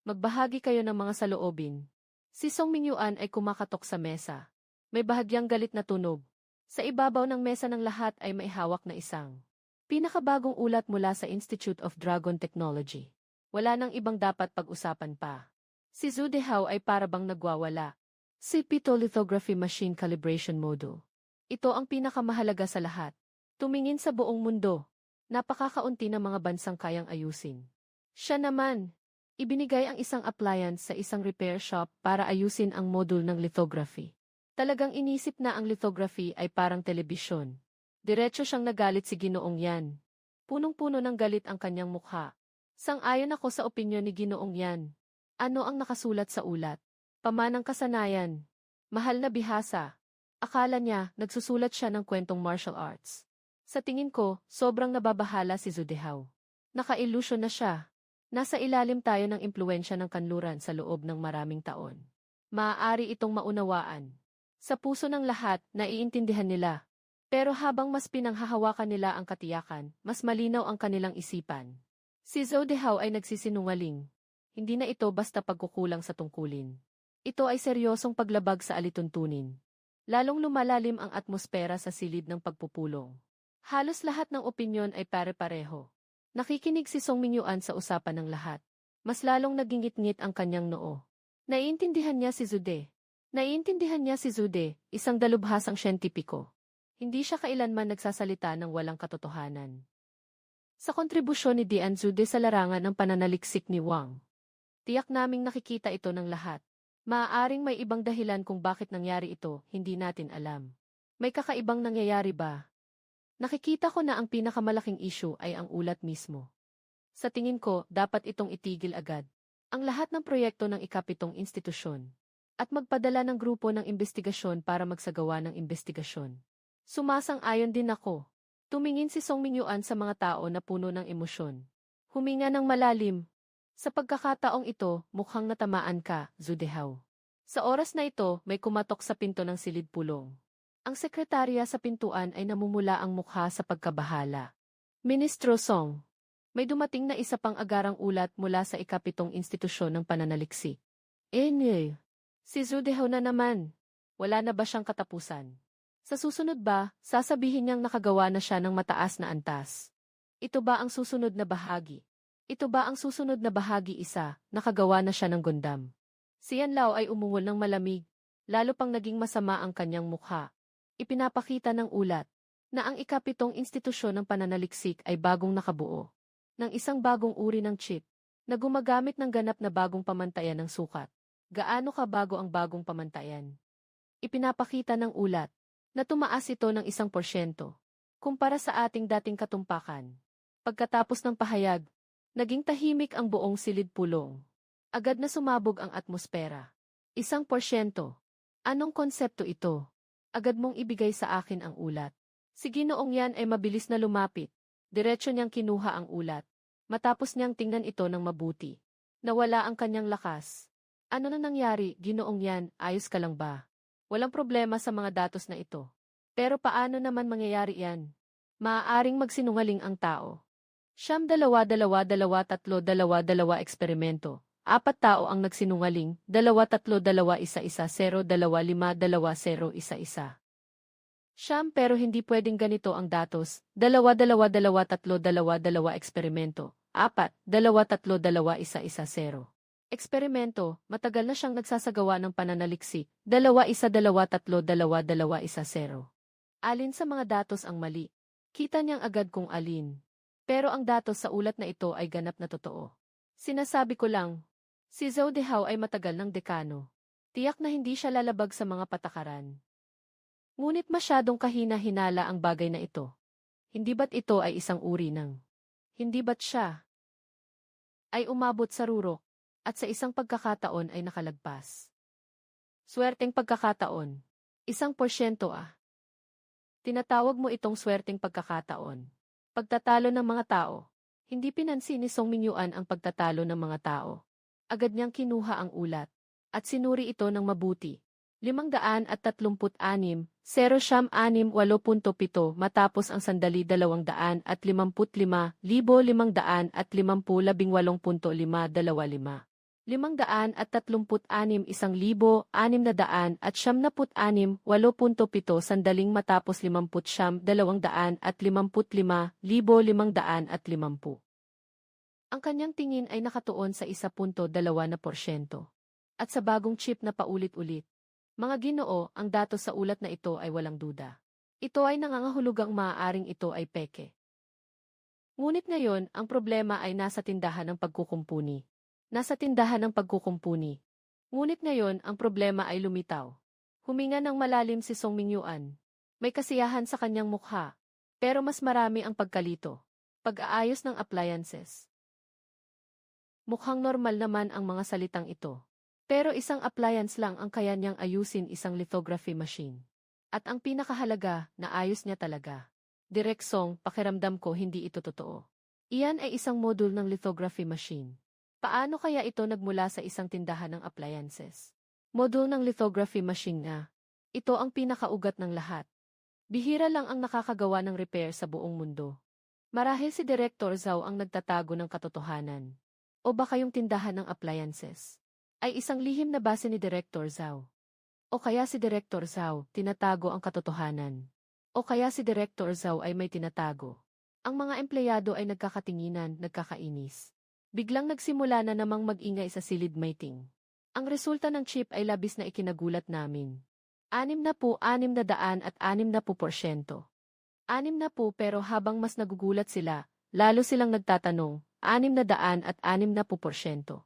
Magbahagi kayo ng mga saloobin. Si Song Mingyuan ay kumakatok sa mesa. May bahagyang galit na tunog. Sa ibabaw ng mesa ng lahat ay may hawak na isang pinakabagong ulat mula sa Institute of Dragon Technology. Wala nang ibang dapat pag-usapan pa. Si Zhu Dehao ay parabang nagwawala. Si Lithography Machine Calibration Module. Ito ang pinakamahalaga sa lahat. Tumingin sa buong mundo. Napakakaunti ng mga bansang kayang ayusin. Siya naman, ibinigay ang isang appliance sa isang repair shop para ayusin ang module ng lithography. Talagang inisip na ang lithography ay parang telebisyon. Diretso siyang nagalit si Ginoong Yan. Punong-puno ng galit ang kanyang mukha. Sang-ayon ako sa opinyon ni Ginoong Yan. Ano ang nakasulat sa ulat? Pamanang kasanayan. Mahal na bihasa. Akala niya, nagsusulat siya ng kwentong martial arts. Sa tingin ko, sobrang nababahala si Zhu Dehao. Naka-illusion na siya. Nasa ilalim tayo ng impluwensya ng kanluran sa loob ng maraming taon. Maaari itong maunawaan. Sa puso ng lahat, naiintindihan nila. Pero habang mas pinanghahawakan nila ang katiyakan, mas malinaw ang kanilang isipan. Si Zhu Dehao ay nagsisinungaling. Hindi na ito basta pagkukulang sa tungkulin. Ito ay seryosong paglabag sa alituntunin. Lalong lumalalim ang atmosfera sa silid ng pagpupulong. Halos lahat ng opinyon ay pare-pareho. Nakikinig si Song Mingyuan sa usapan ng lahat. Mas lalong nagingit-ngit ang kanyang noo. Naiintindihan niya si Zude. Naiintindihan niya si Zude, isang dalubhasang siyentipiko. Hindi siya kailanman nagsasalita ng walang katotohanan. Sa kontribusyon ni Dian Zude sa larangan ng pananaliksik ni Wang, tiyak naming nakikita ito ng lahat. Maaaring may ibang dahilan kung bakit nangyari ito, hindi natin alam. May kakaibang nangyayari ba? Nakikita ko na ang pinakamalaking issue ay ang ulat mismo. Sa tingin ko, dapat itong itigil agad. Ang lahat ng proyekto ng ikapitong institusyon. At magpadala ng grupo ng investigasyon para magsagawa ng investigasyon. Sumasang-ayon din ako. Tumingin si Song Mingyuan sa mga tao na puno ng emosyon. Huminga ng malalim. Sa pagkakataong ito, mukhang natamaan ka, Zhu Dehao. Sa oras na ito, may kumatok sa pinto ng silid pulong. Ang sekretarya sa pintuan ay namumula ang mukha sa pagkabahala. Ministro Song, may dumating na isa pang agarang ulat mula sa ikapitong institusyon ng pananaliksik. Si Zhu Dehao na naman. Wala na ba siyang katapusan? Sa susunod ba, sasabihin niyang nakagawa na siya ng mataas na antas? Ito ba ang susunod na bahagi? Ito ba ang susunod na bahagi isa, nakagawa na siya ng gundam? Si Yan Lao ay umungol ng malamig, lalo pang naging masama ang kanyang mukha. Ipinapakita ng ulat, na ang ikapitong institusyon ng pananaliksik ay bagong nakabuo, ng isang bagong uri ng chip, na gumagamit ng ganap na bagong pamantayan ng sukat. Gaano kabago ang bagong pamantayan? Ipinapakita ng ulat, na tumaas ito ng 1% kumpara sa ating dating katumpakan. Pagkatapos ng pahayag, naging tahimik ang buong silid pulong. Agad na sumabog ang atmosfera. 1%. Anong konsepto ito? Agad mong ibigay sa akin ang ulat. Si Ginoong Yan ay mabilis na lumapit. Diretso niyang kinuha ang ulat. Matapos niyang tingnan ito ng mabuti. Nawala ang kanyang lakas. Ano na nangyari, Ginoong Yan, ayos ka lang ba? Walang problema sa mga datos na ito. Pero paano naman mangyayari yan? Maaaring magsinungaling ang tao. Siyam dalawa dalawa dalawa tatlo dalawa dalawa eksperimento. Apat tao ang nagsinungaling, dalawa tatlo dalawa isa isa zero dalawa lima dalawa zero isa isa. Siyam pero hindi pwedeng ganito ang datos, dalawa dalawa dalawa tatlo dalawa dalawa eksperimento. Apat, dalawa tatlo dalawa isa isa zero. Eksperimento, matagal na siyang nagsasagawa ng pananaliksik, dalawa isa dalawa tatlo dalawa dalawa isa zero. Alin sa mga datos ang mali? Kita niyang agad kung alin. Pero ang datos sa ulat na ito ay ganap na totoo. Sinasabi ko lang, si Zhou Dehao ay matagal ng dekano. Tiyak na hindi siya lalabag sa mga patakaran. Ngunit masyadong kahina-hinala ang bagay na ito. Hindi ba't ito ay isang uri ng? Hindi ba't siya ay umabot sa rurok at sa isang pagkakataon ay nakalagpas? Swerteng pagkakataon. 1% ah. Tinatawag mo itong swerteng pagkakataon. Pagtatalo ng mga tao. Hindi pinansin ni Song Mingyuan ang pagtatalo ng mga tao. Agad niyang kinuha ang ulat at sinuri ito ng mabuti. 536, 0,6,8.7 matapos ang sandali 255,550,18.525. 536, 1,676,8.7 sandaling matapos 50,255,550. Ang kanyang tingin ay nakatuon sa 1.2%. At sa bagong chip na paulit-ulit. Mga Ginoo, ang datos sa ulat na ito ay walang duda. Ito ay nangangahulugang maaaring ito ay peke. Ngunit ngayon, ang problema ay nasa tindahan ng pagkukumpuni. Nasa tindahan ng pagkukumpuni. Ngunit ngayon, ang problema ay lumitaw. Huminga ng malalim si Song Mingyuan. May kasiyahan sa kanyang mukha. Pero mas marami ang pagkalito. Pag-aayos ng appliances. Mukhang normal naman ang mga salitang ito. Pero isang appliance lang ang kaya niyang ayusin, isang lithography machine. At ang pinakahalaga, naayos niya talaga. Direk Song, pakiramdam ko hindi ito totoo. Iyan ay isang module ng lithography machine. Paano kaya ito nagmula sa isang tindahan ng appliances? Module ng lithography machine na. Ito ang pinakaugat ng lahat. Bihira lang ang nakakagawa ng repair sa buong mundo. Marahil si Director Zhao ang nagtatago ng katotohanan. O baka yung tindahan ng appliances ay isang lihim na base ni Director Zhao. O kaya si Director Zhao, tinatago ang katotohanan. O kaya si Director Zhao ay may tinatago. Ang mga empleyado ay nagkakatinginan, nagkakainis. Biglang nagsimula na namang mag-ingay sa silid meeting. Ang resulta ng chip ay labis na ikinagulat namin. 60, 600 at 60%. 60 pero habang mas nagugulat sila, lalo silang nagtatanong, 600 at 60%.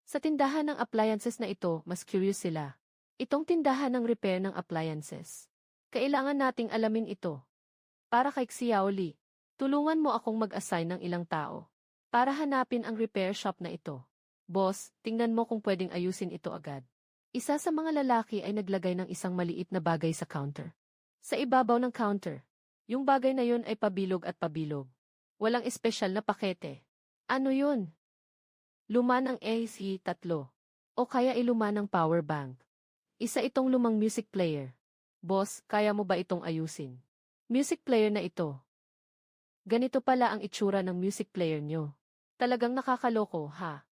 Sa tindahan ng appliances na ito, mas curious sila. Itong tindahan ng repair ng appliances. Kailangan nating alamin ito. Para kay Xiao Li, tulungan mo akong mag-assign ng ilang tao para hanapin ang repair shop na ito. Boss, tingnan mo kung pwedeng ayusin ito agad. Isa sa mga lalaki ay naglagay ng isang maliit na bagay sa counter. Sa ibabaw ng counter, yung bagay na yun ay pabilog at pabilog. Walang espesyal na pakete. Ano yun? Luma ng AC3. O kaya iluma ng power bank. Isa itong lumang music player. Boss, kaya mo ba itong ayusin? Music player na ito. Ganito pala ang itsura ng music player nyo. Talagang nakakaloko, ha?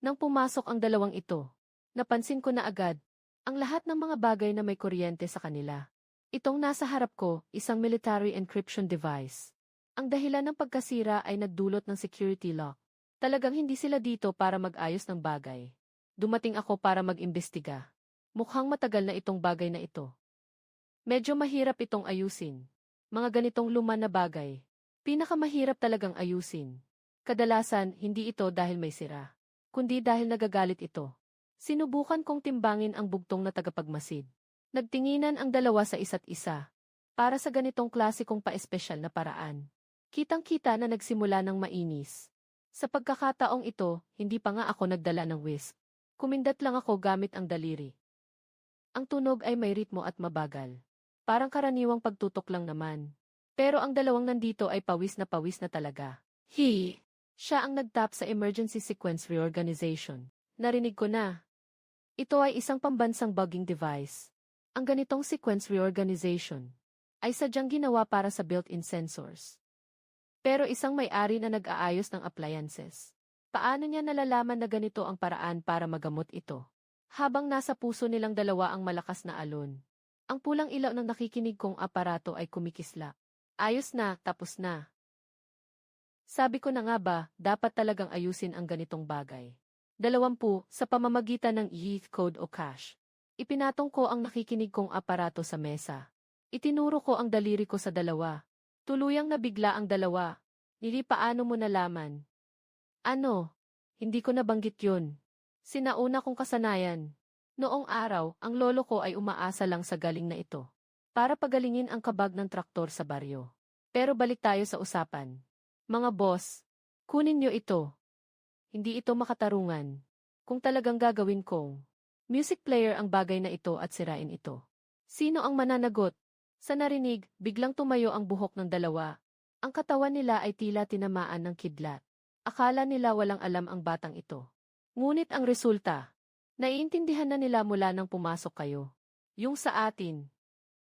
Nang pumasok ang dalawang ito, napansin ko na agad, ang lahat ng mga bagay na may kuryente sa kanila. Itong nasa harap ko, isang military encryption device. Ang dahilan ng pagkasira ay nagdulot ng security lock. Talagang hindi sila dito para mag-ayos ng bagay. Dumating ako para mag-imbestiga. Mukhang matagal na itong bagay na ito. Medyo mahirap itong ayusin. Mga ganitong luma na bagay. Pinakamahirap talagang ayusin. Kadalasan, hindi ito dahil may sira, kundi dahil nagagalit ito. Sinubukan kong timbangin ang bugtong na tagapagmasid. Nagtinginan ang dalawa sa isa't isa. Para sa ganitong klasikong pa-espesyal na paraan. Kitang-kita na nagsimula ng mainis. Sa pagkakataong ito, hindi pa nga ako nagdala ng whisk. Kumindat lang ako gamit ang daliri. Ang tunog ay may ritmo at mabagal. Parang karaniwang pagtutok lang naman. Pero ang dalawang nandito ay pawis na talaga. Siya ang nagtap sa emergency sequence reorganization. Narinig ko na. Ito ay isang pambansang bugging device. Ang ganitong sequence reorganization ay sadyang ginawa para sa built-in sensors. Pero isang may-ari na nag-aayos ng appliances. Paano niya nalalaman na ganito ang paraan para magamot ito? Habang nasa puso nilang dalawa ang malakas na alon. Ang pulang ilaw ng nakikinig kong aparato ay kumikislap. Ayos na, tapos na. Sabi ko na nga ba, dapat talagang ayusin ang ganitong bagay. 20 sa pamamagitan ng ETH code o cache. Ipinatong ko ang nakikinig kong aparato sa mesa. Itinuro ko ang daliri ko sa dalawa. Tuluyang nabigla ang dalawa. Nili paano mo nalaman? Ano? Hindi ko nabanggit yun. Sinauna kong kasanayan. Noong araw, ang lolo ko ay umaasa lang sa galing na ito. Para pagalingin ang kabag ng traktor sa baryo. Pero balik tayo sa usapan. Mga boss, kunin niyo ito. Hindi ito makatarungan. Kung talagang gagawin kong music player ang bagay na ito at sirain ito. Sino ang mananagot? Sa narinig, biglang tumayo ang buhok ng dalawa. Ang katawan nila ay tila tinamaan ng kidlat. Akala nila walang alam ang batang ito. Ngunit ang resulta, naiintindihan na nila mula nang pumasok kayo. Yung sa atin.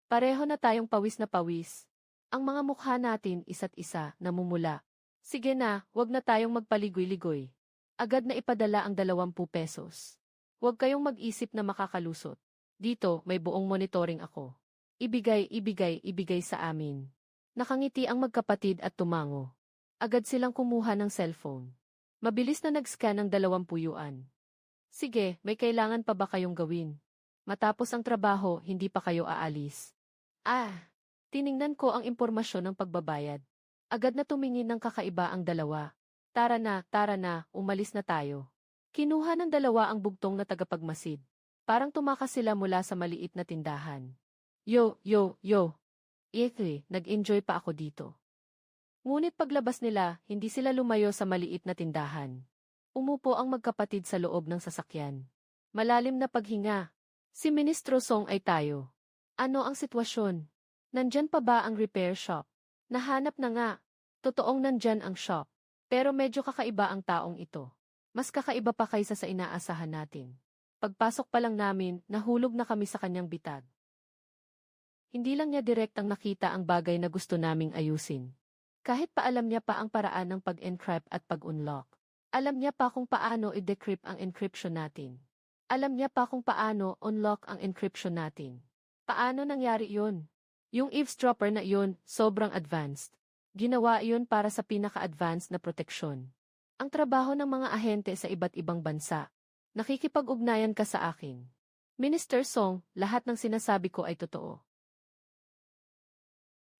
Pareho na tayong pawis na pawis. Ang mga mukha natin isa't isa namumula. Sige na, wag na tayong magpaligoy-ligoy. Agad na ipadala ang 20 pesos. Huwag kayong mag-isip na makakalusot. Dito, may buong monitoring ako. Ibigay sa amin. Nakangiti ang magkapatid at tumango. Agad silang kumuha ng cellphone. Mabilis na nag-scan ng 20 yuan. Sige, may kailangan pa ba kayong gawin? Matapos ang trabaho, hindi pa kayo aalis. Tiningnan ko ang impormasyon ng pagbabayad. Agad na tumingin ng kakaiba ang dalawa. Tara na, umalis na tayo. Kinuha ng dalawa ang bugtong na tagapagmasid. Parang tumakas sila mula sa maliit na tindahan. Yo. Nag-enjoy pa ako dito. Ngunit paglabas nila, hindi sila lumayo sa maliit na tindahan. Umupo ang magkapatid sa loob ng sasakyan. Malalim na paghinga. Si Ministro Song ay tayo. Ano ang sitwasyon? Nandyan pa ba ang repair shop? Nahanap na nga. Totoong nandyan ang shop. Pero medyo kakaiba ang taong ito. Mas kakaiba pa kaysa sa inaasahan natin. Pagpasok pa lang namin, nahulog na kami sa kanyang bitag. Hindi lang niya direktang nakita ang bagay na gusto naming ayusin. Kahit pa alam niya pa ang paraan ng pag-encrypt at pag-unlock. Alam niya pa kung paano i-decrypt ang encryption natin. Alam niya pa kung paano unlock ang encryption natin. Paano nangyari yun? Yung eavesdropper na yun, sobrang advanced. Ginawa yun para sa pinaka-advanced na proteksyon. Ang trabaho ng mga ahente sa iba't ibang bansa. Nakikipag-ugnayan ka sa akin. Minister Song, lahat ng sinasabi ko ay totoo.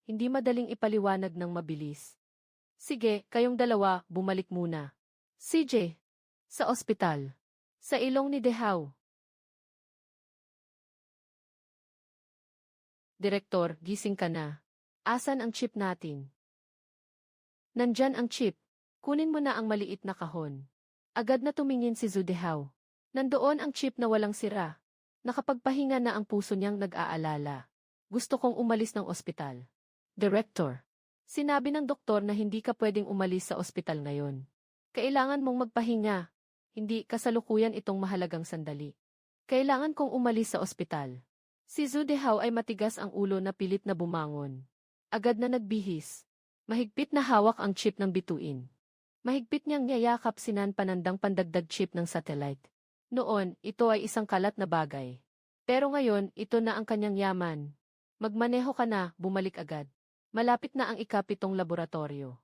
Hindi madaling ipaliwanag ng mabilis. Sige, kayong dalawa, bumalik muna. CJ. Sa ospital. Sa ilong ni Dehao. Direktor, gising ka na. Asan ang chip natin? Nandyan ang chip. Kunin mo na ang maliit na kahon. Agad na tumingin si Zudehao. Nandoon ang chip na walang sira. Nakapagpahinga na ang puso niyang nag-aalala. Gusto kong umalis ng ospital. Director. Sinabi ng doktor na hindi ka pwedeng umalis sa ospital ngayon. Kailangan mong magpahinga. Hindi kasalukuyan itong mahalagang sandali. Kailangan kong umalis sa ospital. Si Zudehao ay matigas ang ulo na pilit na bumangon. Agad na nagbihis. Mahigpit na hawak ang chip ng bituin. Mahigpit niyang niyayakap sinan panandang pandagdag chip ng satellite. Noon, ito ay isang kalat na bagay. Pero ngayon, ito na ang kanyang yaman. Magmaneho ka na, bumalik agad. Malapit na ang ikapitong laboratorio.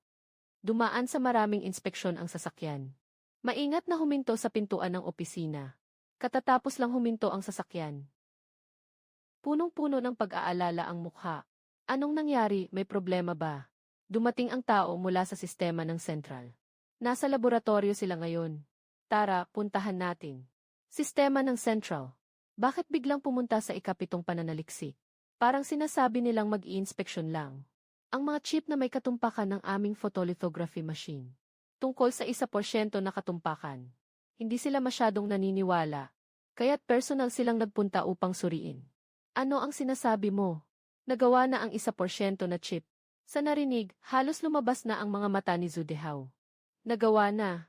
Dumaan sa maraming inspeksyon ang sasakyan. Maingat na huminto sa pintuan ng opisina. Katatapos lang huminto ang sasakyan. Punong-puno ng pag-aalala ang mukha. Anong nangyari, may problema ba? Dumating ang tao mula sa sistema ng sentral. Nasa laboratorio sila ngayon. Tara, puntahan natin. Sistema ng Central. Bakit biglang pumunta sa ikapitong pananaliksik? Parang sinasabi nilang mag-i-inspeksyon lang. Ang mga chip na may katumpakan ng aming photolithography machine. Tungkol sa 1% na katumpakan. Hindi sila masyadong naniniwala. Kaya't personal silang nagpunta upang suriin. Ano ang sinasabi mo? Nagawa na ang 1% na chip. Sa narinig, halos lumabas na ang mga mata ni Zudehao. Nagawa na.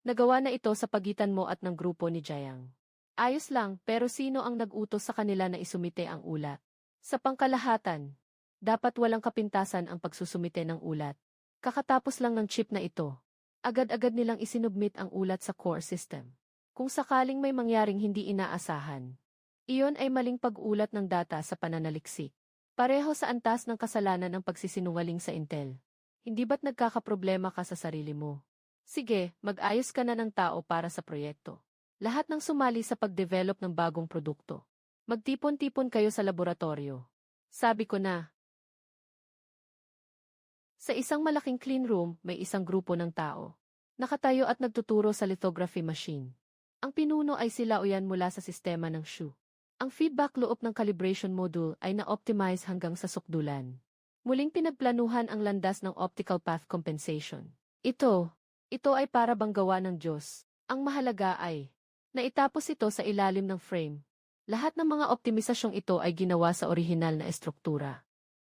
Nagawa na ito sa pagitan mo at ng grupo ni Jiang. Ayos lang, pero sino ang nag-utos sa kanila na isumite ang ulat? Sa pangkalahatan. Dapat walang kapintasan ang pagsusumite ng ulat. Kakatapos lang ng chip na ito. Agad-agad nilang isinubmit ang ulat sa core system. Kung sakaling may mangyaring hindi inaasahan, iyon ay maling pag-ulat ng data sa pananaliksik. Pareho sa antas ng kasalanan ng pagsisinungaling sa Intel. Hindi ba't nagkakaproblema ka sa sarili mo? Sige, mag-ayos ka na ng tao para sa proyekto. Lahat ng sumali sa pag-develop ng bagong produkto. Magtipon-tipon kayo sa laboratorio. Sabi ko na. Sa isang malaking clean room, may isang grupo ng tao. Nakatayo at nagtuturo sa lithography machine. Ang pinuno ay si Lao Yan mula sa sistema ng SHU. Ang feedback loop ng calibration module ay na-optimize hanggang sa sukdulan. Muling pinagplanuhan ang landas ng optical path compensation. Ito ay para bang gawa ng Diyos. Ang mahalaga ay, naitapos ito sa ilalim ng frame. Lahat ng mga optimisasyong ito ay ginawa sa orihinal na estruktura.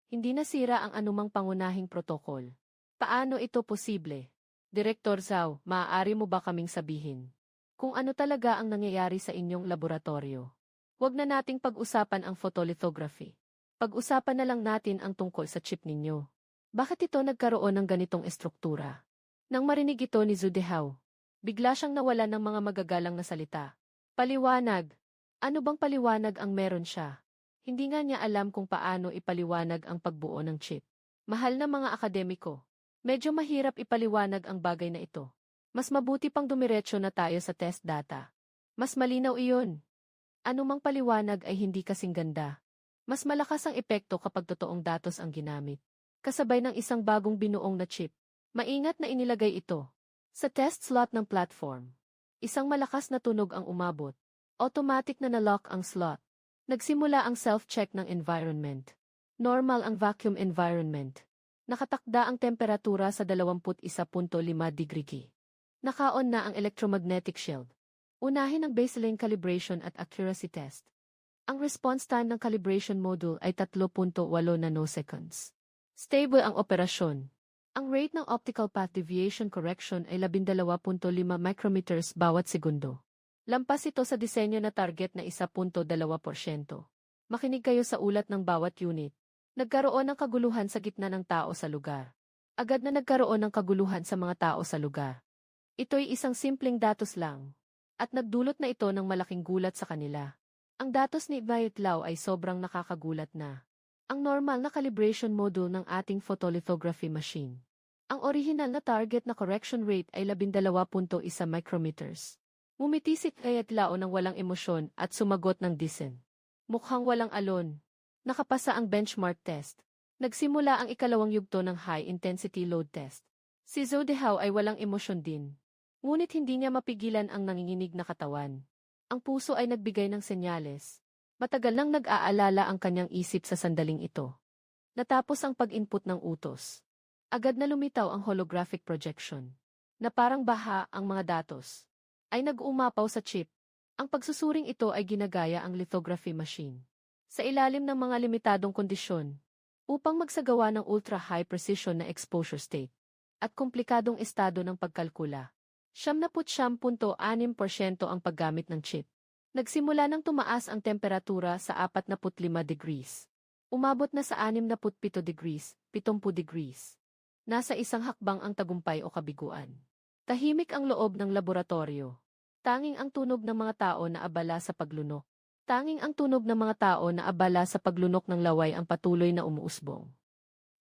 Hindi nasira ang anumang pangunahing protokol. Paano ito posible? Direktor Zhao, maaari mo ba kaming sabihin kung ano talaga ang nangyayari sa inyong laboratorio? Huwag na nating pag-usapan ang photolithography. Pag-usapan na lang natin ang tungkol sa chip ninyo. Bakit ito nagkaroon ng ganitong estruktura? Nang marinig ito ni Zhu Dehao, bigla siyang nawalan ng mga magagalang na salita. Paliwanag. Ano bang paliwanag ang meron siya? Hindi nga niya alam kung paano ipaliwanag ang pagbuo ng chip. Mahal na mga akademiko, medyo mahirap ipaliwanag ang bagay na ito. Mas mabuti pang dumiretso na tayo sa test data. Mas malinaw iyon. Anumang paliwanag ay hindi kasing ganda. Mas malakas ang epekto kapag totoong datos ang ginamit. Kasabay ng isang bagong binuong na chip. Maingat na inilagay ito sa test slot ng platform. Isang malakas na tunog ang umabot. Automatic na nalock ang slot. Nagsimula ang self-check ng environment. Normal ang vacuum environment. Nakatakda ang temperatura sa 21.5 degree. Naka-on na ang electromagnetic shield. Unahin ang baseline calibration at accuracy test. Ang response time ng calibration module ay 3.8 nanoseconds. Stable ang operasyon. Ang rate ng optical path deviation correction ay 12.5 micrometers bawat segundo. Lampas ito sa disenyo na target na 1.2%. Makinig kayo sa ulat ng bawat unit. Nagkaroon ng kaguluhan sa gitna ng tao sa lugar. Agad na nagkaroon ng kaguluhan sa mga tao sa lugar. Ito'y isang simpleng datos lang. At nagdulot na ito ng malaking gulat sa kanila. Ang datos ni Viet Lao ay sobrang nakakagulat na. Ang normal na calibration module ng ating photolithography machine. Ang original na target na correction rate ay 12.1 micrometers. Ngumiti si Viet Lao ng walang emosyon at sumagot ng disen. Mukhang walang alon. Nakapasa ang benchmark test. Nagsimula ang ikalawang yugto ng high-intensity load test. Si Zhu Dehao ay walang emosyon din. Ngunit hindi niya mapigilan ang nanginginig na katawan. Ang puso ay nagbigay ng senyales. Matagal nang nag-aalala ang kanyang isip sa sandaling ito. Natapos ang pag-input ng utos. Agad na lumitaw ang holographic projection. Na parang baha ang mga datos. Ay nag-umapaw sa chip. Ang pagsusuring ito ay ginagaya ang lithography machine. Sa ilalim ng mga limitadong kondisyon. Upang magsagawa ng ultra-high precision na exposure state. At komplikadong estado ng pagkalkula. 79.6% ang paggamit ng chip. Nagsimula nang tumaas ang temperatura sa 45 degrees. Umabot na sa 67 degrees, 70 degrees. Nasa isang hakbang ang tagumpay o kabiguan. Tahimik ang loob ng laboratorio. Tanging ang tunog ng mga tao na abala sa paglunok. Tanging ang tunog ng mga tao na abala sa paglunok ng laway ang patuloy na umuusbong.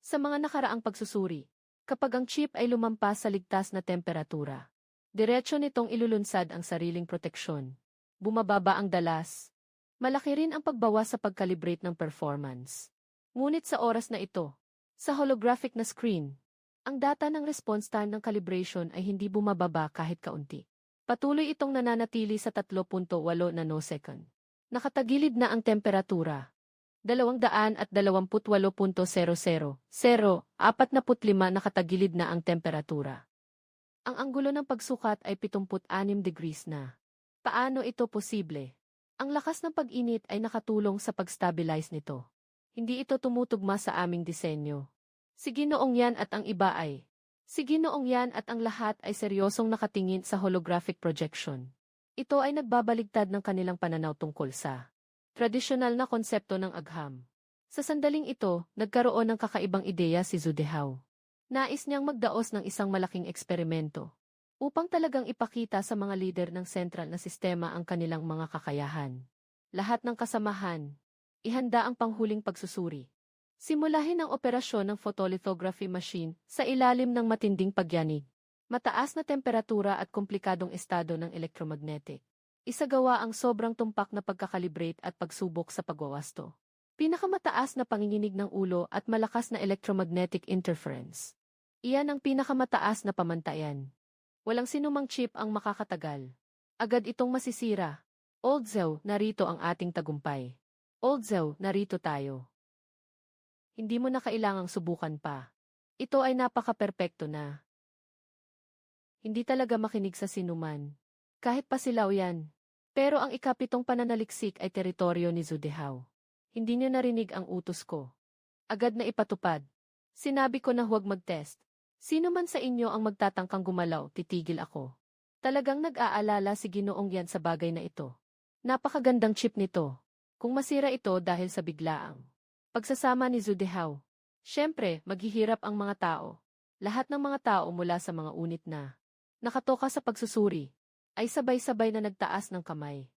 Sa mga nakaraang pagsusuri, kapag ang chip ay lumampas sa ligtas na temperatura, diretso nitong ilulunsad ang sariling proteksyon. Bumababa ang dalas. Malaki rin ang pagbawas sa pagkalibrate ng performance. Ngunit sa oras na ito, sa holographic na screen, ang data ng response time ng calibration ay hindi bumababa kahit kaunti. Patuloy itong nananatili sa 3.8 nanosecond. Nakatagilid na ang temperatura. 228.00, 45 nakatagilid na ang temperatura. Ang anggulo ng pagsukat ay 76 degrees na. Paano ito posible? Ang lakas ng pag-init ay nakatulong sa pag-stabilize nito. Hindi ito tumutugma sa aming disenyo. Si Ginoong Yan at ang iba ay. Si Ginoong Yan at ang lahat ay seryosong nakatingin sa holographic projection. Ito ay nagbabaligtad ng kanilang pananaw tungkol sa tradisyonal na konsepto ng agham. Sa sandaling ito, nagkaroon ng kakaibang ideya si Zhu Dehao. Nais niyang magdaos ng isang malaking eksperimento upang talagang ipakita sa mga lider ng sentral na sistema ang kanilang mga kakayahan. Lahat ng kasamahan, ihanda ang panghuling pagsusuri. Simulahin ang operasyon ng photolithography machine sa ilalim ng matinding pagyanig, mataas na temperatura at komplikadong estado ng electromagnetic. Isagawa ang sobrang tumpak na pagkakalibrate at pagsubok sa pagwawasto. Pinakamataas na panginginig ng ulo at malakas na electromagnetic interference. Iyan ang pinakamataas na pamantayan. Walang sinumang chip ang makakatagal. Agad itong masisira. Old Zhou, narito ang ating tagumpay. Old Zhou, narito tayo. Hindi mo na kailangang subukan pa. Ito ay napaka-perpekto na. Hindi talaga makinig sa sinuman. Kahit pa silaw yan. Pero ang ikapitong pananaliksik ay teritoryo ni Zhu Dehao. Hindi niya narinig ang utos ko. Agad na ipatupad. Sinabi ko na huwag mag-test. Sino man sa inyo ang magtatangkang gumalaw, titigil ako. Talagang nag-aalala si Ginoong yan sa bagay na ito. Napakagandang chip nito. Kung masira ito dahil sa biglaang pagsasama ni Zhu Dehao, syempre, maghihirap ang mga tao. Lahat ng mga tao mula sa mga unit na nakatoka sa pagsusuri, ay sabay-sabay na nagtaas ng kamay.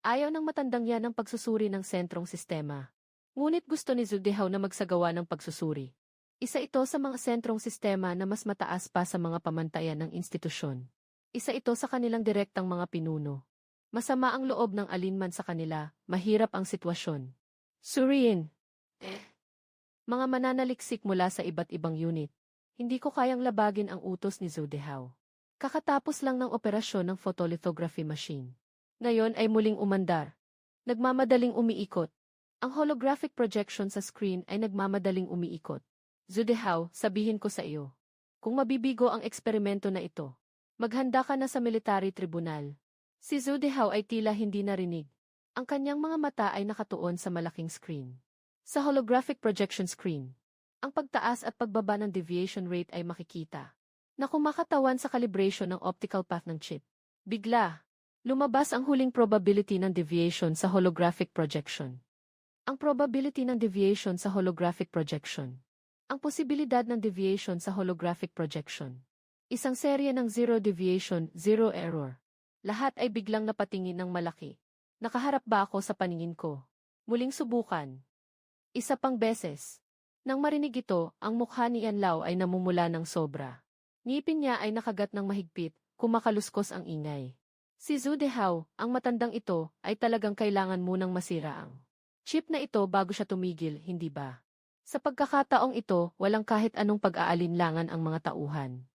Ayaw ng matandang yan ang pagsusuri ng sentrong sistema. Ngunit gusto ni Zhu Dehao na magsagawa ng pagsusuri. Isa ito sa mga sentrong sistema na mas mataas pa sa mga pamantayan ng institusyon. Isa ito sa kanilang direktang mga pinuno. Masama ang loob ng alinman sa kanila, mahirap ang sitwasyon. Suriin. Mga mananaliksik mula sa iba't ibang unit. Hindi ko kayang labagin ang utos ni Zhu Dehao. Kakatapos lang ng operasyon ng photolithography machine. Ngayon ay muling umandar. Nagmamadaling umiikot. Ang holographic projection sa screen ay nagmamadaling umiikot. Zhu Dehao, sabihin ko sa iyo. Kung mabibigo ang eksperimento na ito, maghanda ka na sa military tribunal. Si Zhu Dehao ay tila hindi narinig. Ang kanyang mga mata ay nakatuon sa malaking screen. Sa holographic projection screen, ang pagtaas at pagbaba ng deviation rate ay makikita na kumakatawan sa calibration ng optical path ng chip. Bigla, lumabas ang huling probability ng deviation sa holographic projection. Ang probability ng deviation sa holographic projection. Ang posibilidad ng deviation sa holographic projection. Isang serye ng zero deviation, zero error. Lahat ay biglang napatingin ng malaki. Nakaharap ba ako sa paningin ko? Muling subukan. Isa pang beses. Nang marinig ito, ang mukha ni Yanlao ay namumula ng sobra. Ngipin niya ay nakagat ng mahigpit, kumakaluskos ang ingay. Si Zhu Dehao, ang matandang ito, ay talagang kailangan munang masira ang chip na ito bago siya tumigil, hindi ba? Sa pagkakataong ito, walang kahit anong pag-aalinlangan ang mga tauhan.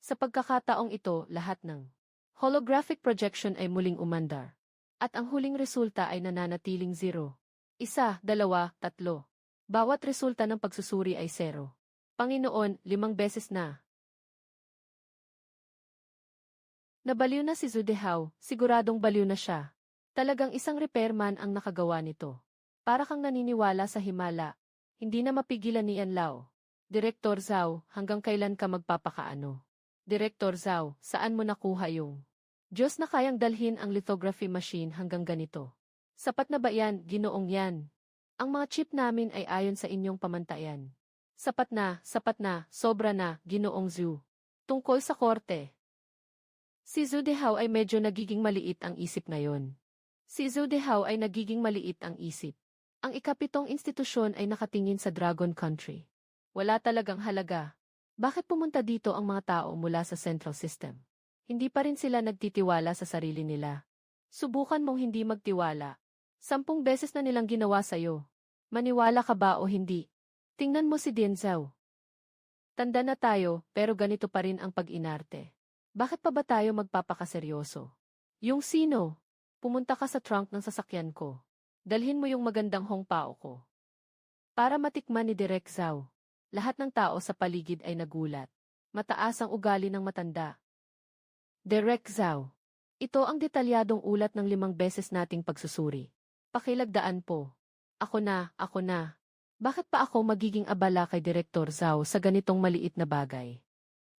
Sa pagkakataong ito, lahat ng holographic projection ay muling umandar. At ang huling resulta ay nananatiling 0. 1, 2, 3. Bawat resulta ng pagsusuri ay 0. Panginoon, 5 beses na. Nabaliw na si Zhu Dehao, siguradong baliw na siya. Talagang isang repairman ang nakagawa nito. Para kang naniniwala sa himala. Hindi na mapigilan ni Yanlao. Direktor Zhao, hanggang kailan ka magpapakaano? Direktor Zhao, saan mo nakuha yung Diyos na kayang dalhin ang lithography machine hanggang ganito? Sapat na ba yan, Ginoong yan? Ang mga chip namin ay ayon sa inyong pamantayan. Sapat na, sobra na, Ginoong Zhu. Tungkol sa korte. Si Zhu Dehao ay medyo nagiging maliit ang isip ngayon. Si Zhu Dehao ay nagiging maliit ang isip. Ang ikapitong institusyon ay nakatingin sa Dragon Country. Wala talagang halaga. Bakit pumunta dito ang mga tao mula sa Central System? Hindi pa rin sila nagtitiwala sa sarili nila. Subukan mong hindi magtiwala. 10 beses na nilang ginawa sa'yo. Maniwala ka ba o hindi? Tingnan mo si Dian Zhao. Tanda na tayo, pero ganito pa rin ang pag-inarte. Bakit pa ba tayo magpapakaseryoso? Yung sino? Pumunta ka sa trunk ng sasakyan ko. Dalhin mo yung magandang hongpao ko. Para matikman ni Direk Zhao. Lahat ng tao sa paligid ay nagulat. Mataas ang ugali ng matanda. Direk Zhao. Ito ang detalyadong ulat ng 5 beses nating pagsusuri. Pakilagdaan po. Ako na. Bakit pa ako magiging abala kay Direktor Zhao sa ganitong maliit na bagay?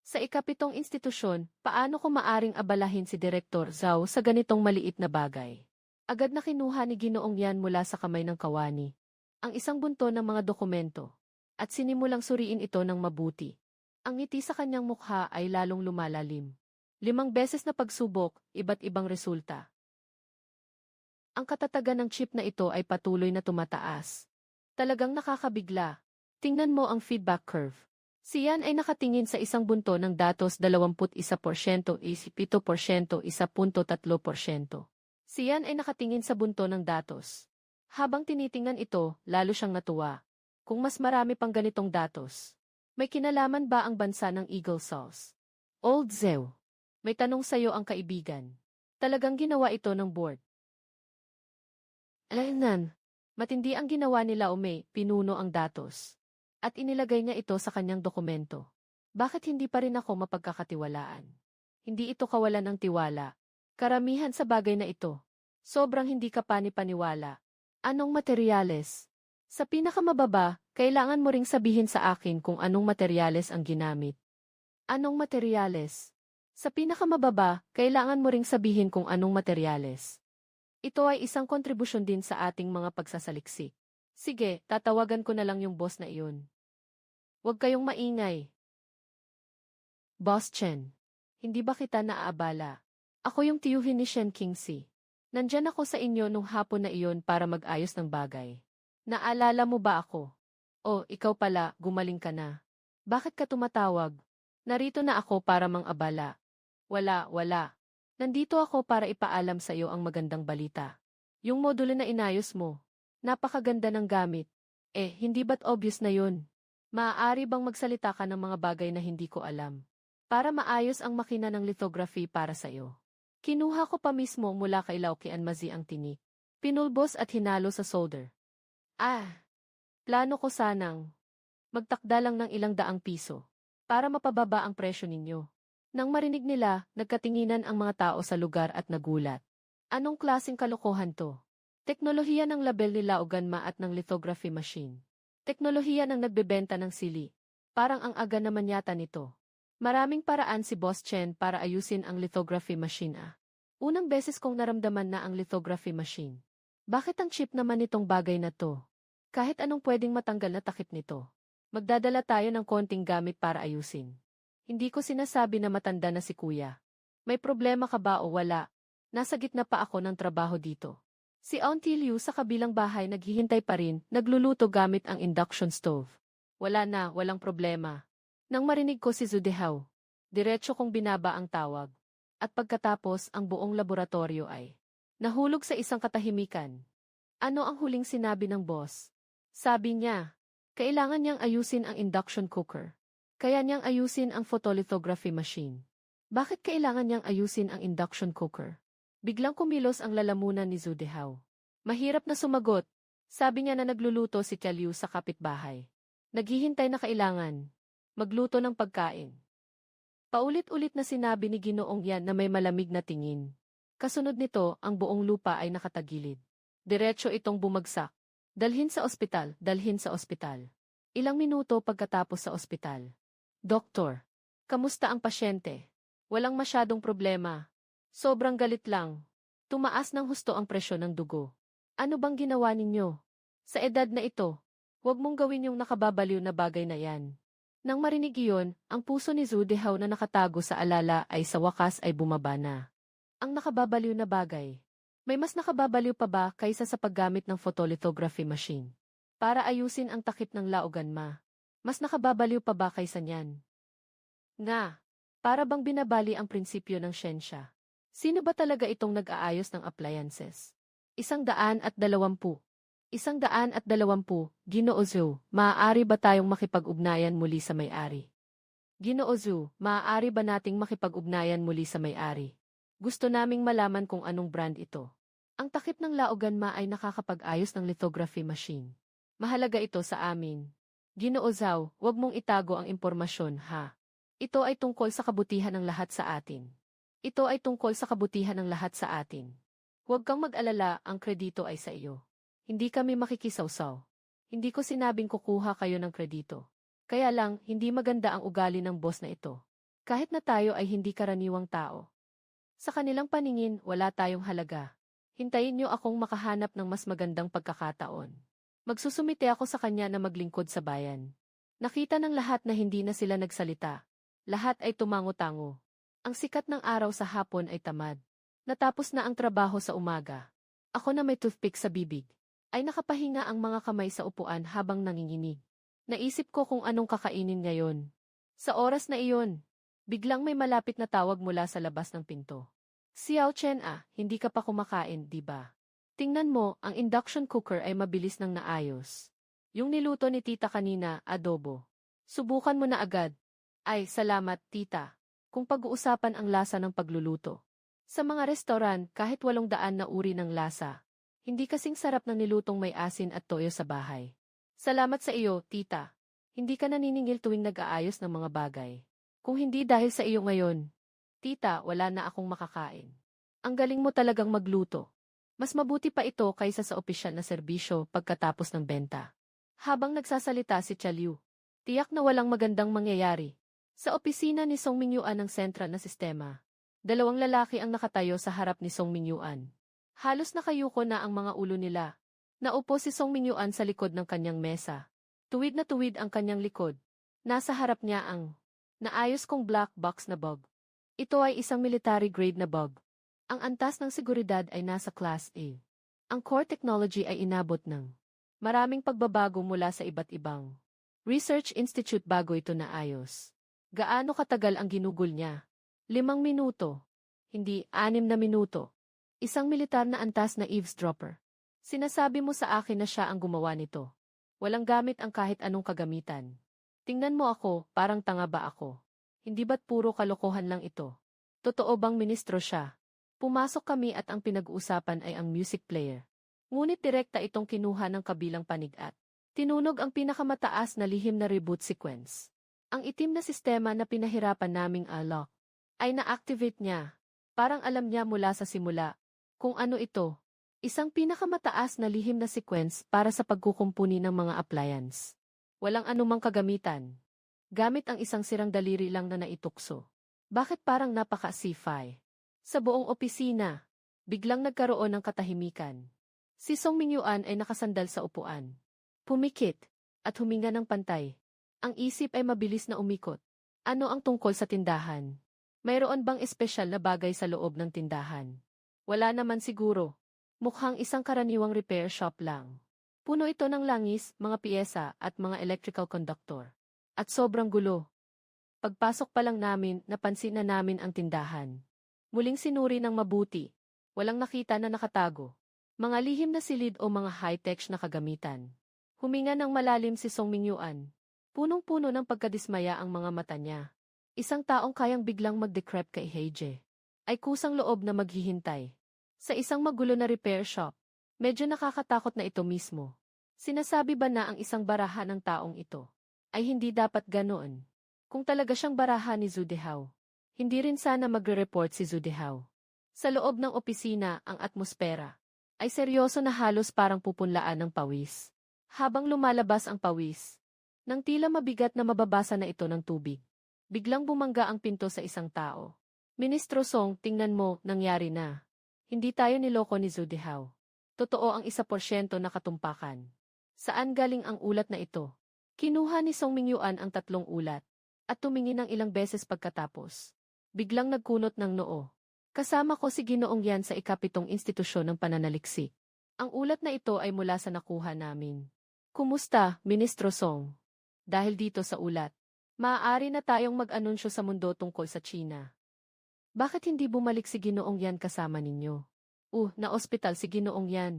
Sa ikapitong institusyon, paano ko maaring abalahin si Direktor Zhao sa ganitong maliit na bagay? Agad na kinuha ni Ginoong yan mula sa kamay ng kawani. ang isang bunto ng mga dokumento, at sinimulang suriin ito ng mabuti. Ang ngiti sa kanyang mukha ay lalong lumalalim. 5 beses na pagsubok, iba't ibang resulta. Ang katatagan ng chip na ito ay patuloy na tumataas. Talagang nakakabigla. Tingnan mo ang feedback curve. Siyan ay nakatingin sa isang bunto ng datos 21%, 7%, 1.3%. Siyan ay nakatingin sa bunto ng datos. Habang tinitingnan ito, lalo siyang natuwa. Kung mas marami pang ganitong datos. May kinalaman ba ang bansa ng Eagle Sauce? Old Zew. May tanong sa'yo ang kaibigan. Talagang ginawa ito ng board. Alaynan. Matindi ang ginawa nila pinuno ang datos. At inilagay niya ito sa kanyang dokumento. Bakit hindi pa rin ako mapagkakatiwalaan? Hindi ito kawalan ng tiwala. Karamihan sa bagay na ito. Sobrang hindi ka pani-paniwala. Anong materyales? Sa pinakamababa, kailangan mo ring sabihin sa akin kung anong materyales ang ginamit. Anong materyales? Sa pinakamababa, kailangan mo ring sabihin kung anong materyales. Ito ay isang kontribusyon din sa ating mga pagsasaliksik. Sige, tatawagan ko na lang yung boss na iyon. Huwag kayong maingay. Boss Chen, hindi ba kita naaabala? Ako yung tiyuhin ni Shen Qingxi. Nandyan ako sa inyo nung hapon na iyon para mag-ayos ng bagay. Naalala mo ba ako? Oh, ikaw pala, gumaling ka na. Bakit ka tumatawag? Narito na ako para mang-abala. Wala. Nandito ako para ipaalam sa iyo ang magandang balita. Yung modulo na inayos mo. Napakaganda ng gamit. Hindi ba't obvious na yun? Maaari bang magsalita ka ng mga bagay na hindi ko alam? Para maayos ang makina ng lithography para sa iyo. Kinuha ko pa mismo mula kay Lao Qianmazi ang tinik. Pinulbos at hinalo sa solder. Plano ko sanang magtakda lang ng ilang daang piso para mapababa ang presyo ninyo. Nang marinig nila, nagkatinginan ang mga tao sa lugar at nagulat. Anong klaseng kalokohan to? Teknolohiya ng label ni Lao Ganma at ng lithography machine. Teknolohiya ng nagbebenta ng sili. Parang ang aga naman yata nito. Maraming paraan si Boss Chen para ayusin ang lithography machine. Unang beses kong naramdaman na ang lithography machine. Bakit ang cheap naman nitong bagay na to? Kahit anong pwedeng matanggal na takip nito. Magdadala tayo ng konting gamit para ayusin. Hindi ko sinasabi na matanda na si kuya. May problema ka ba o wala? Nasa gitna pa ako ng trabaho dito. Si Auntie Liu sa kabilang bahay naghihintay pa rin, nagluluto gamit ang induction stove. Walang problema. Nang marinig ko si Zudehao, diretso kong binaba ang tawag. At pagkatapos ang buong laboratorio ay nahulog sa isang katahimikan. Ano ang huling sinabi ng boss? Sabi niya, kailangan niyang ayusin ang induction cooker. Kaya niyang ayusin ang photolithography machine. Bakit kailangan niyang ayusin ang induction cooker? Biglang kumilos ang lalamunan ni Zudehao. Mahirap na sumagot. Sabi niya na nagluluto si Tia Liu sa kapitbahay. Naghihintay na kailangan magluto ng pagkain. Paulit-ulit na sinabi ni Ginoong yan na may malamig na tingin. Kasunod nito, ang buong lupa ay nakatagilid. Diretso itong bumagsak. Dalhin sa ospital. Ilang minuto pagkatapos sa ospital. Doktor, kamusta ang pasyente? Walang masyadong problema. Sobrang galit lang. Tumaas ng husto ang presyon ng dugo. Ano bang ginawa ninyo? Sa edad na ito, huwag mong gawin yung nakababaliw na bagay na yan. Nang marinig iyon, ang puso ni Zudehao na nakatago sa alala ay sa wakas ay bumaba na. Ang nakababaliw na bagay. May mas nakababaliw pa ba kaysa sa paggamit ng photolithography machine? Para ayusin ang takip ng Lao Ganma. Mas nakababaliw pa ba kaysa niyan? Nga, para bang binabali ang prinsipyo ng siyensya? Sino ba talaga itong nag-aayos ng appliances? 120. 120, Ginoo Zhu, maaari ba tayong makipag-ugnayan muli sa may-ari? Ginoo Zhu, maaari ba nating makipag-ugnayan muli sa may-ari? Gusto naming malaman kung anong brand ito. Ang takip ng Lao Ganma ay nakakapag-ayos ng lithography machine. Mahalaga ito sa amin. Ginoo Zhao, huwag mong itago ang impormasyon, ha? Ito ay tungkol sa kabutihan ng lahat sa atin. Huwag kang mag-alala, ang kredito ay sa iyo. Hindi kami makikisawsaw. Hindi ko sinabing kukuha kayo ng kredito. Kaya lang, hindi maganda ang ugali ng boss na ito. Kahit na tayo ay hindi karaniwang tao. Sa kanilang paningin, wala tayong halaga. Hintayin niyo akong makahanap ng mas magandang pagkakataon. Magsusumite ako sa kanya na maglingkod sa bayan. Nakita ng lahat na hindi na sila nagsalita. Lahat ay tumango-tango. Ang sikat ng araw sa hapon ay tamad. Natapos na ang trabaho sa umaga. Ako na may toothpick sa bibig. Ay nakapahinga ang mga kamay sa upuan habang nanginginig. Naisip ko kung anong kakainin ngayon. Sa oras na iyon, biglang may malapit na tawag mula sa labas ng pinto. Xiao Chen hindi ka pa kumakain, di ba? Tingnan mo, ang induction cooker ay mabilis nang naayos. Yung niluto ni tita kanina, adobo. Subukan mo na agad. Ay, salamat, tita. Kung pag-uusapan ang lasa ng pagluluto. Sa mga restoran, kahit 800 na uri ng lasa, hindi kasing sarap ng nilutong may asin at toyo sa bahay. Salamat sa iyo, tita. Hindi ka naniningil tuwing nag-aayos ng mga bagay. Kung hindi dahil sa iyo ngayon, tita, wala na akong makakain. Ang galing mo talagang magluto. Mas mabuti pa ito kaysa sa opisyal na serbisyo pagkatapos ng benta. Habang nagsasalita si Chaliu, tiyak na walang magandang mangyayari. Sa opisina ni Song Mingyuan ng sentral na sistema, 2 lalaki ang nakatayo sa harap ni Song Mingyuan. Halos nakayuko na ang mga ulo nila. Naupo si Song Mingyuan sa likod ng kanyang mesa. Tuwid na tuwid ang kanyang likod. Nasa harap niya ang naayos kong black box na bug. Ito ay isang military grade na bug. Ang antas ng seguridad ay nasa Class A. Ang core technology ay inabot ng maraming pagbabago mula sa iba't ibang research institute bago ito naayos. Gaano katagal ang ginugol niya? 5 minuto. Hindi, 6 na minuto. Isang militar na antas na eavesdropper. Sinasabi mo sa akin na siya ang gumawa nito. Walang gamit ang kahit anong kagamitan. Tingnan mo ako, parang tanga ba ako? Hindi ba't puro kalokohan lang ito? Totoo bang ministro siya? Pumasok kami at ang pinag-uusapan ay ang music player. Ngunit direkta itong kinuha ng kabilang panig at tinunog ang pinakamataas na lihim na reboot sequence. Ang itim na sistema na pinahirapan naming alok ay na-activate niya. Parang alam niya mula sa simula kung ano ito. Isang pinakamataas na lihim na sequence para sa pagkukumpuni ng mga appliance. Walang anumang kagamitan. Gamit ang isang sirang daliri lang na naitukso. Bakit parang napaka-sci-fi? Sa buong opisina, biglang nagkaroon ng katahimikan. Si Song Mingyuan ay nakasandal sa upuan. Pumikit, at huminga ng pantay. Ang isip ay mabilis na umikot. Ano ang tungkol sa tindahan? Mayroon bang espesyal na bagay sa loob ng tindahan? Wala naman siguro. Mukhang isang karaniwang repair shop lang. Puno ito ng langis, mga piyesa, at mga electrical conductor. At sobrang gulo. Pagpasok pa lang namin, napansin na namin ang tindahan. Muling sinuri ng mabuti. Walang nakita na nakatago. Mga lihim na silid o mga high-tech na kagamitan. Huminga ng malalim si Song Mingyuan. Punong-puno ng pagkadismaya ang mga mata niya. Isang taong kayang biglang mag-decrep kay Heije ay kusang loob na maghihintay. Sa isang magulo na repair shop, medyo nakakatakot na ito mismo. Sinasabi ba na ang isang baraha ng taong ito ay hindi dapat ganoon? Kung talaga siyang baraha ni Zhu Dehao, hindi rin sana magre-report si Zhu Dehao. Sa loob ng opisina, ang atmosfera ay seryoso na halos parang pupunlaan ng pawis. Habang lumalabas ang pawis, nang tila mabigat na mababasa na ito ng tubig, biglang bumangga ang pinto sa isang tao. Ministro Song, tingnan mo, nangyari na. Hindi tayo niloko ni Zhu Dehao. Totoo ang 1% na katumpakan. Saan galing ang ulat na ito? Kinuha ni Song Mingyuan ang 3 ulat at tumingin ng ilang beses pagkatapos. Biglang nagkunot ng noo. Kasama ko si Ginoong Yan sa ika-7 institusyon ng pananaliksik. Ang ulat na ito ay mula sa nakuha namin. Kumusta, Ministro Song? Dahil dito sa ulat, maaari na tayong mag-anunsyo sa mundo tungkol sa China. Bakit hindi bumalik si Ginoong Yan kasama ninyo? Na-ospital si Ginoong Yan.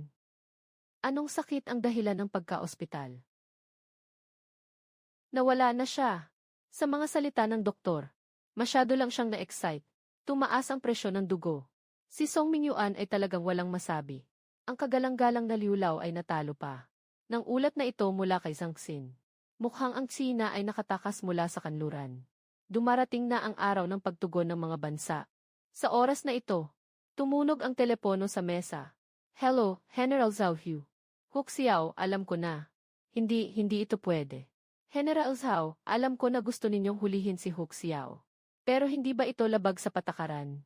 Anong sakit ang dahilan ng pagka-ospital? Nawala na siya. Sa mga salita ng doktor, masyado lang siyang na-excite. Tumaas ang presyon ng dugo. Si Song Mingyuan ay talagang walang masabi. Ang kagalang-galang na liulaw ay natalo pa. Nang ulat na ito mula kay Zhang Xin. Mukhang ang China ay nakatakas mula sa kanluran. Dumarating na ang araw ng pagtugon ng mga bansa. Sa oras na ito, tumunog ang telepono sa mesa. Hello, General Zhao Hu. Hu Xiao, alam ko na. Hindi ito pwede. General Zhao, alam ko na gusto ninyong hulihin si Hu Xiao. Pero hindi ba ito labag sa patakaran?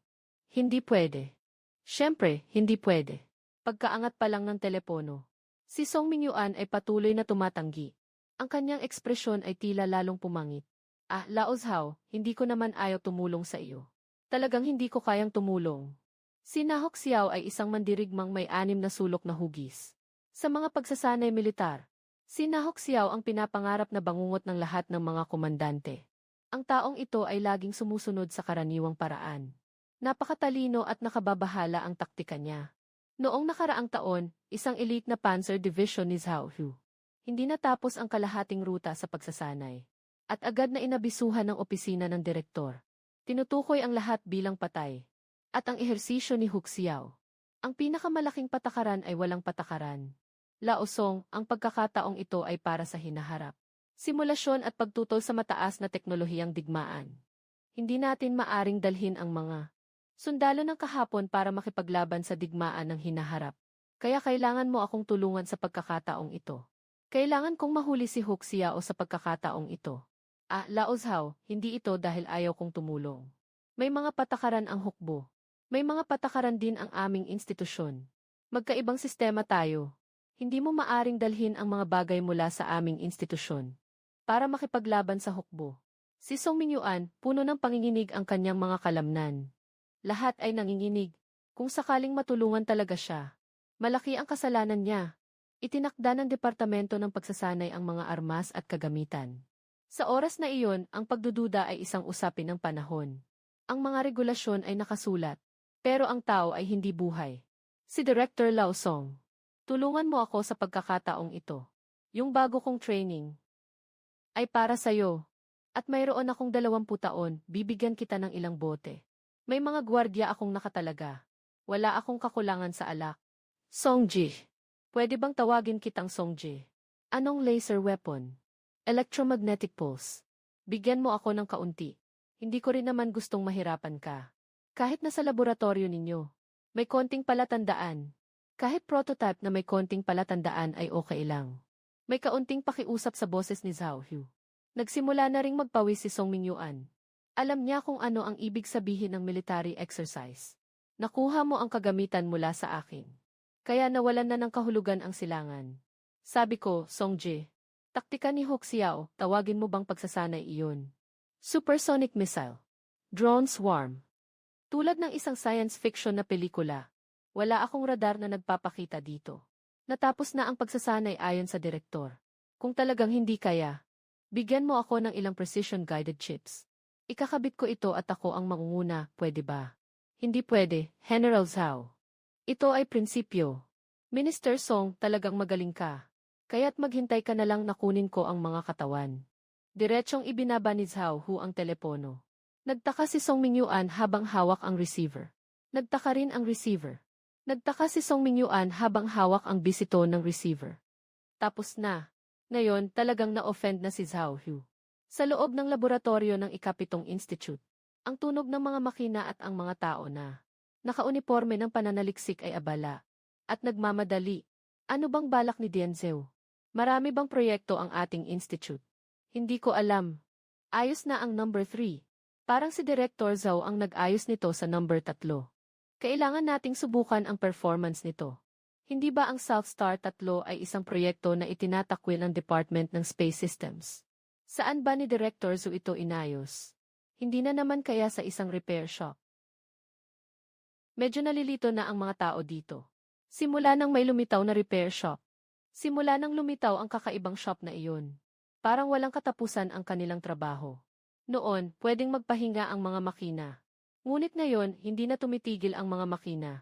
Hindi pwede. Siyempre, hindi pwede. Pagkaangat pa lang ng telepono, Si Song Mingyuan ay patuloy na tumatanggi. Ang kanyang ekspresyon ay tila lalong pumangit. Lao Zhao, hindi ko naman ayaw tumulong sa iyo. Talagang hindi ko kayang tumulong. Si Nahok Xiao ay isang mandirigmang may 6 na sulok na hugis. Sa mga pagsasanay militar, si Nahok Xiao ang pinapangarap na bangungot ng lahat ng mga komandante. Ang taong ito ay laging sumusunod sa karaniwang paraan. Napakatalino at nakababahala ang taktika niya. Noong nakaraang taon, isang elite na Panzer Division ni Zhao Hu. Hindi natapos ang kalahating ruta sa pagsasanay. At agad na inabisuhan ng opisina ng direktor. Tinutukoy ang lahat bilang patay. At ang ehersisyo ni Hu Xiao. Ang pinakamalaking patakaran ay walang patakaran. Lao Song, ang pagkakataong ito ay para sa hinaharap. Simulasyon at pagtutol sa mataas na teknolohiyang digmaan. Hindi natin maaring dalhin ang mga sundalo ng kahapon para makipaglaban sa digmaan ng hinaharap. Kaya kailangan mo akong tulungan sa pagkakataong ito. Kailangan kong mahuli si Hu Xiao sa pagkakataong ito. Lao Zhao, hindi ito dahil ayaw kong tumulong. May mga patakaran ang hukbo. May mga patakaran din ang aming institusyon. Magkaibang sistema tayo. Hindi mo maaring dalhin ang mga bagay mula sa aming institusyon para makipaglaban sa hukbo. Si Song Mingyuan, puno ng panginginig ang kanyang mga kalamnan. Lahat ay nanginginig. Kung sakaling matulungan talaga siya, malaki ang kasalanan niya. Itinakda ng Departamento ng Pagsasanay ang mga armas at kagamitan. Sa oras na iyon, ang pagdududa ay isang usapin ng panahon. Ang mga regulasyon ay nakasulat, pero ang tao ay hindi buhay. Si Director Lao Song, tulungan mo ako sa pagkakataong ito. Yung bago kong training ay para sa'yo. At mayroon akong 20 taon, bibigyan kita ng ilang bote. May mga gwardya akong nakatalaga. Wala akong kakulangan sa alak. Songji. Pwede bang tawagin kitang Songji? Anong laser weapon? Electromagnetic pulse. Bigyan mo ako ng kaunti. Hindi ko rin naman gustong mahirapan ka. Kahit nasa laboratorio ninyo, may konting palatandaan. Kahit prototype na may konting palatandaan ay okay lang. May kaunting pakiusap sa boses ni Zhao Hu. Nagsimula na ring magpawis si Song Mingyuan. Alam niya kung ano ang ibig sabihin ng military exercise. Nakuha mo ang kagamitan mula sa akin. Kaya nawalan na ng kahulugan ang silangan. Sabi ko, Songji, taktika ni Hu Xiao, tawagin mo bang pagsasanay iyon? Supersonic missile. Drone swarm. Tulad ng isang science fiction na pelikula, wala akong radar na nagpapakita dito. Natapos na ang pagsasanay ayon sa direktor. Kung talagang hindi kaya, bigyan mo ako ng ilang precision-guided chips. Ikakabit ko ito at ako ang mangunguna, pwede ba? Hindi pwede, General Zhao. Ito ay prinsipyo. Minister Song, talagang magaling ka. Kaya't maghintay ka na lang na kunin ko ang mga katawan. Diretsong ibinaba ni Zhao Hu ang telepono. Nagtaka si Song Mingyuan habang hawak ang receiver. Nagtaka rin ang receiver. Nagtaka si Song Mingyuan habang hawak ang bisito ng receiver. Tapos na. Ngayon, talagang na-offend na si Zhao Hu. Sa loob ng laboratorio ng Ikapitong Institute, ang tunog ng mga makina at ang mga tao na nakauniporme ng pananaliksik ay abala at nagmamadali. Ano bang balak ni Dianzhou? Marami bang proyekto ang ating institute? Hindi ko alam. Ayos na ang number 3. Parang si Director Zhao ang nag-ayos nito sa number 3. Kailangan nating subukan ang performance nito. Hindi ba ang South Star 3 ay isang proyekto na itinatakwil ng Department ng Space Systems? Saan ba ni Director Zhao ito inayos? Hindi na naman kaya sa isang repair shop? Medyo nalilito na ang mga tao dito. Simula nang may lumitaw na repair shop. Simula nang lumitaw ang kakaibang shop na iyon. Parang walang katapusan ang kanilang trabaho. Noon, pwedeng magpahinga ang mga makina. Ngunit ngayon, hindi na tumitigil ang mga makina.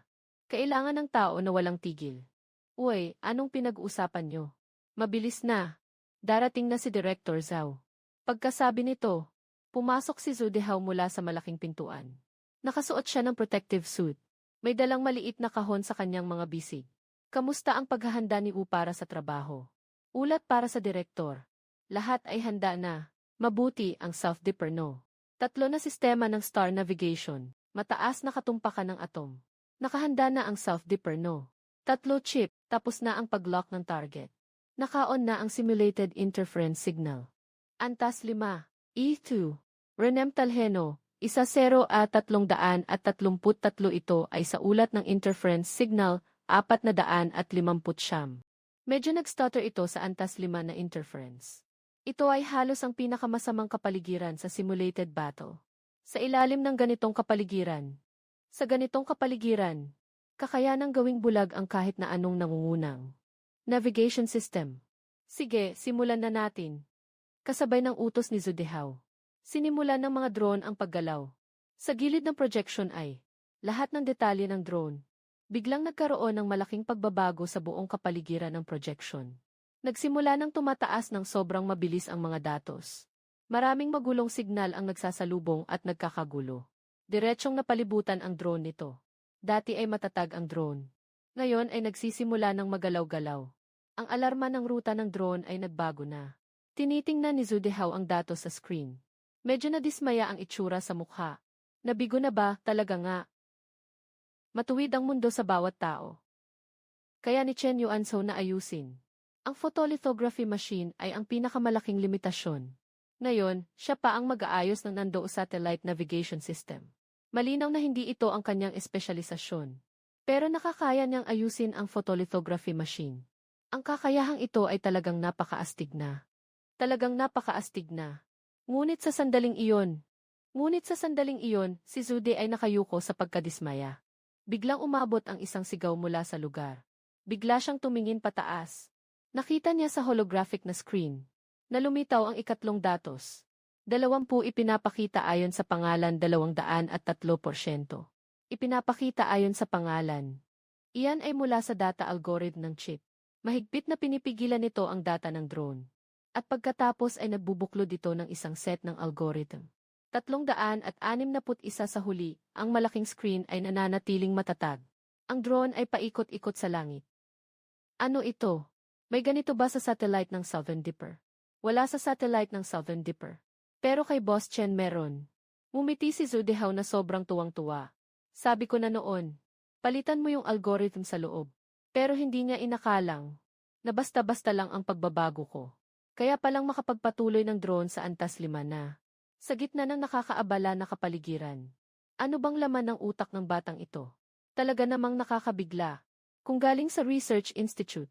Kailangan ng tao na walang tigil. Uy, anong pinag-uusapan nyo? Mabilis na. Darating na si Director Zhao. Pagkasabi nito, pumasok si Zhu Dehao mula sa malaking pintuan. Nakasuot siya ng protective suit. May dalang maliit na kahon sa kanyang mga bisig. Kamusta ang paghahanda ni Wu para sa trabaho? Ulat para sa direktor. Lahat ay handa na. Mabuti ang South Dipper no. 3 na sistema ng Star Navigation. Mataas na katumpakan ng atom. Nakahanda na ang South Dipper no. 3 chip, tapos na ang pag-lock ng target. Naka-on na ang Simulated Interference Signal. Antas 5, E2, Renem Talheno, 10 at 333 ito ay sa ulat ng interference signal, 450. Medyo nag-stutter ito sa antas 5 na interference. Ito ay halos ang pinakamasamang kapaligiran sa simulated battle. Sa ilalim ng ganitong kapaligiran, kakayanang gawing bulag ang kahit na anong nangungunang navigation system. Sige, simulan na natin. Kasabay ng utos ni Zudihao. Sinimulan ng mga drone ang paggalaw. Sa gilid ng projection ay lahat ng detalye ng drone. Biglang nagkaroon ng malaking pagbabago sa buong kapaligiran ng projection. Nagsimula ng tumataas ng sobrang mabilis ang mga datos. Maraming magulong signal ang nagsasalubong at nagkakagulo. Diretsyong napalibutan ang drone nito. Dati ay matatag ang drone. Ngayon ay nagsisimula ng magalaw-galaw. Ang alarma ng ruta ng drone ay nagbago na. Tinitingnan ni Zudihao ang datos sa screen. Medyo nadismaya ang itsura sa mukha. Nabigo na ba, talaga nga? Matuwid ang mundo sa bawat tao. Kaya ni Chen Yuanzhou na ayusin. Ang photolithography machine ay ang pinakamalaking limitasyon. Ngayon, siya pa ang mag-aayos ng Nando Satellite Navigation System. Malinaw na hindi ito ang kanyang espesyalisasyon. Pero nakakaya niyang ayusin ang photolithography machine. Ang kakayahang ito ay talagang napakaastig na. Ngunit sa sandaling iyon, si Zude ay nakayuko sa pagkadismaya. Biglang umabot ang isang sigaw mula sa lugar. Bigla siyang tumingin pataas. Nakita niya sa holographic na screen na lumitaw ang ikatlong datos. 20 ipinapakita ayon sa pangalan 203%. Ipinapakita ayon sa pangalan. Iyan ay mula sa data algorithm ng chip. Mahigpit na pinipigilan nito ang data ng drone. At pagkatapos ay nagbubuklod ito ng isang set ng algorithm. 361 sa huli, ang malaking screen ay nananatiling matatag. Ang drone ay paikot-ikot sa langit. Ano ito? May ganito ba sa satellite ng Southern Dipper? Wala sa satellite ng Southern Dipper. Pero kay Boss Chen meron. Ngumiti si Zudihao na sobrang tuwang-tuwa. Sabi ko na noon, palitan mo yung algorithm sa loob. Pero hindi niya inakalang na basta-basta lang ang pagbabago ko. Kaya palang makapagpatuloy ng drone sa antas 5 na. Sa gitna ng nakakaabala na kapaligiran. Ano bang laman ng utak ng batang ito? Talaga namang nakakabigla. Kung galing sa Research Institute.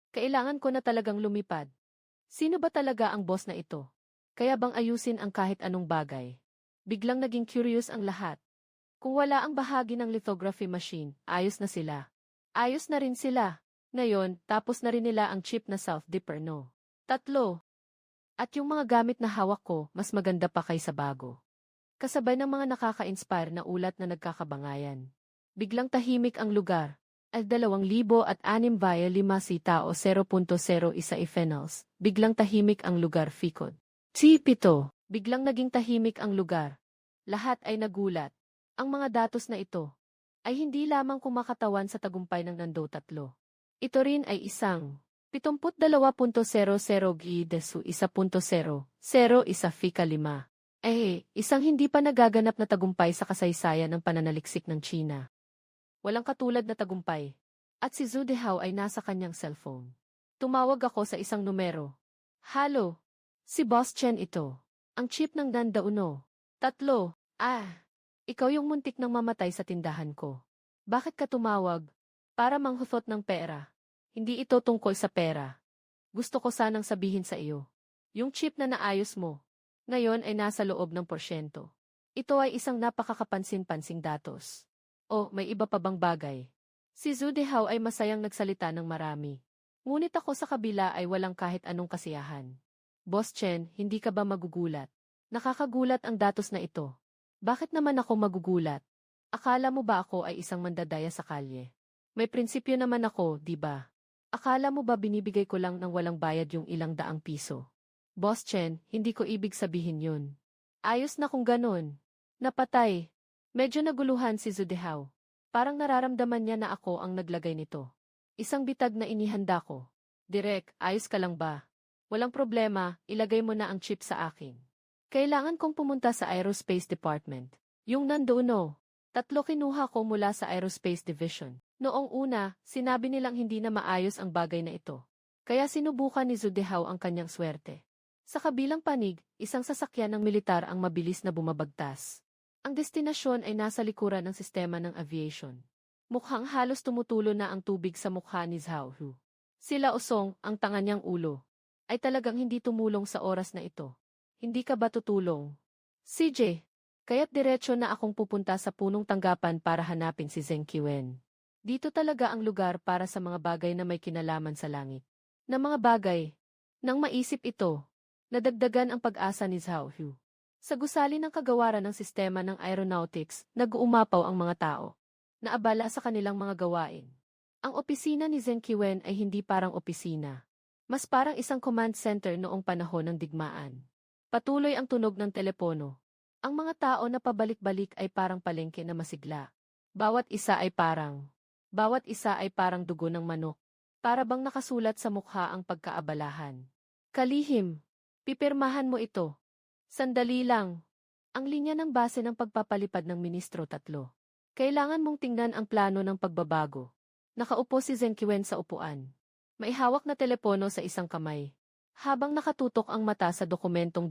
Kailangan ko na talagang lumipad. Sino ba talaga ang boss na ito? Kaya bang ayusin ang kahit anong bagay? Biglang naging curious ang lahat. Kung wala ang bahagi ng lithography machine, ayos na sila. Ayos na rin sila. Ngayon, tapos na rin nila ang chip na self-dipper, no? 3. At yung mga gamit na hawak ko, mas maganda pa kaysa bago. Kasabay ng mga nakaka-inspire na ulat na nagkakabangayan. Biglang tahimik ang lugar. Al 2006 via 5 si tao 0.01 ephenals. Biglang tahimik ang lugar fikod. T7. Biglang naging tahimik ang lugar. Lahat ay nagulat. Ang mga datos na ito ay hindi lamang kumakatawan sa tagumpay ng Nando 3. Ito rin ay isang 72.00 G-desu 1.0, 0 isa fika 5. Isang hindi pa nagaganap na tagumpay sa kasaysayan ng pananaliksik ng China. Walang katulad na tagumpay. At si Zudihao ay nasa kanyang cellphone. Tumawag ako sa isang numero. Halo, si Boss Chen ito. Ang chip ng Nanda 1. 3. Ikaw yung muntik nang mamatay sa tindahan ko. Bakit ka tumawag? Para manghuthot ng pera. Hindi ito tungkol sa pera. Gusto ko sanang sabihin sa iyo. Yung chip na naayos mo, ngayon ay nasa loob ng porsyento. Ito ay isang napakakapansin-pansing datos. O, may iba pa bang bagay? Si Zudihao ay masayang nagsalita ng marami. Ngunit ako sa kabila ay walang kahit anong kasiyahan. Boss Chen, hindi ka ba magugulat? Nakakagulat ang datos na ito. Bakit naman ako magugulat? Akala mo ba ako ay isang mandadaya sa kalye? May prinsipyo naman ako, di ba? Akala mo ba binibigay ko lang ng walang bayad yung ilang daang piso? Boss Chen, hindi ko ibig sabihin yun. Ayos na kung ganun. Napatay. Medyo naguluhan si Zudihao. Parang nararamdaman niya na ako ang naglagay nito. Isang bitag na inihanda ko. Direk, ayos ka lang ba? Walang problema, ilagay mo na ang chip sa akin. Kailangan kong pumunta sa Aerospace Department. Yung nandoon. 3 kinuha ko mula sa Aerospace Division. Noong una, sinabi nilang hindi na maayos ang bagay na ito. Kaya sinubukan ni Zudihao ang kanyang swerte. Sa kabilang panig, isang sasakyan ng militar ang mabilis na bumabagtas. Ang destinasyon ay nasa likuran ng sistema ng aviation. Mukhang halos tumutulo na ang tubig sa mukha ni Zhao Hu. Sila Osong, ang tanga niyang ulo, ay talagang hindi tumulong sa oras na ito. Hindi ka ba tutulong? CJ, kaya't diretso na akong pupunta sa punong tanggapan para hanapin si Zheng Qiwen. Dito talaga ang lugar para sa mga bagay na may kinalaman sa langit. Na mga bagay. Nang maisip ito, nadagdagan ang pag-asa ni Zhao Hu. Sa gusali ng kagawaran ng sistema ng aeronautics, nag-uumapaw ang mga tao. Naabala sa kanilang mga gawain. Ang opisina ni Zheng Qiwen ay hindi parang opisina. Mas parang isang command center noong panahon ng digmaan. Patuloy ang tunog ng telepono. Ang mga tao na pabalik-balik ay parang palengke na masigla. Bawat isa ay parang dugo ng manok. Para bang nakasulat sa mukha ang pagkaabalahan. Kalihim, pipirmahan mo ito. Sandali lang. Ang linya ng base ng pagpapalipad ng Ministro 3. Kailangan mong tingnan ang plano ng pagbabago. Nakaupo si Zheng Qiwen sa upuan. May hawak na telepono sa isang kamay. Habang nakatutok ang mata sa dokumentong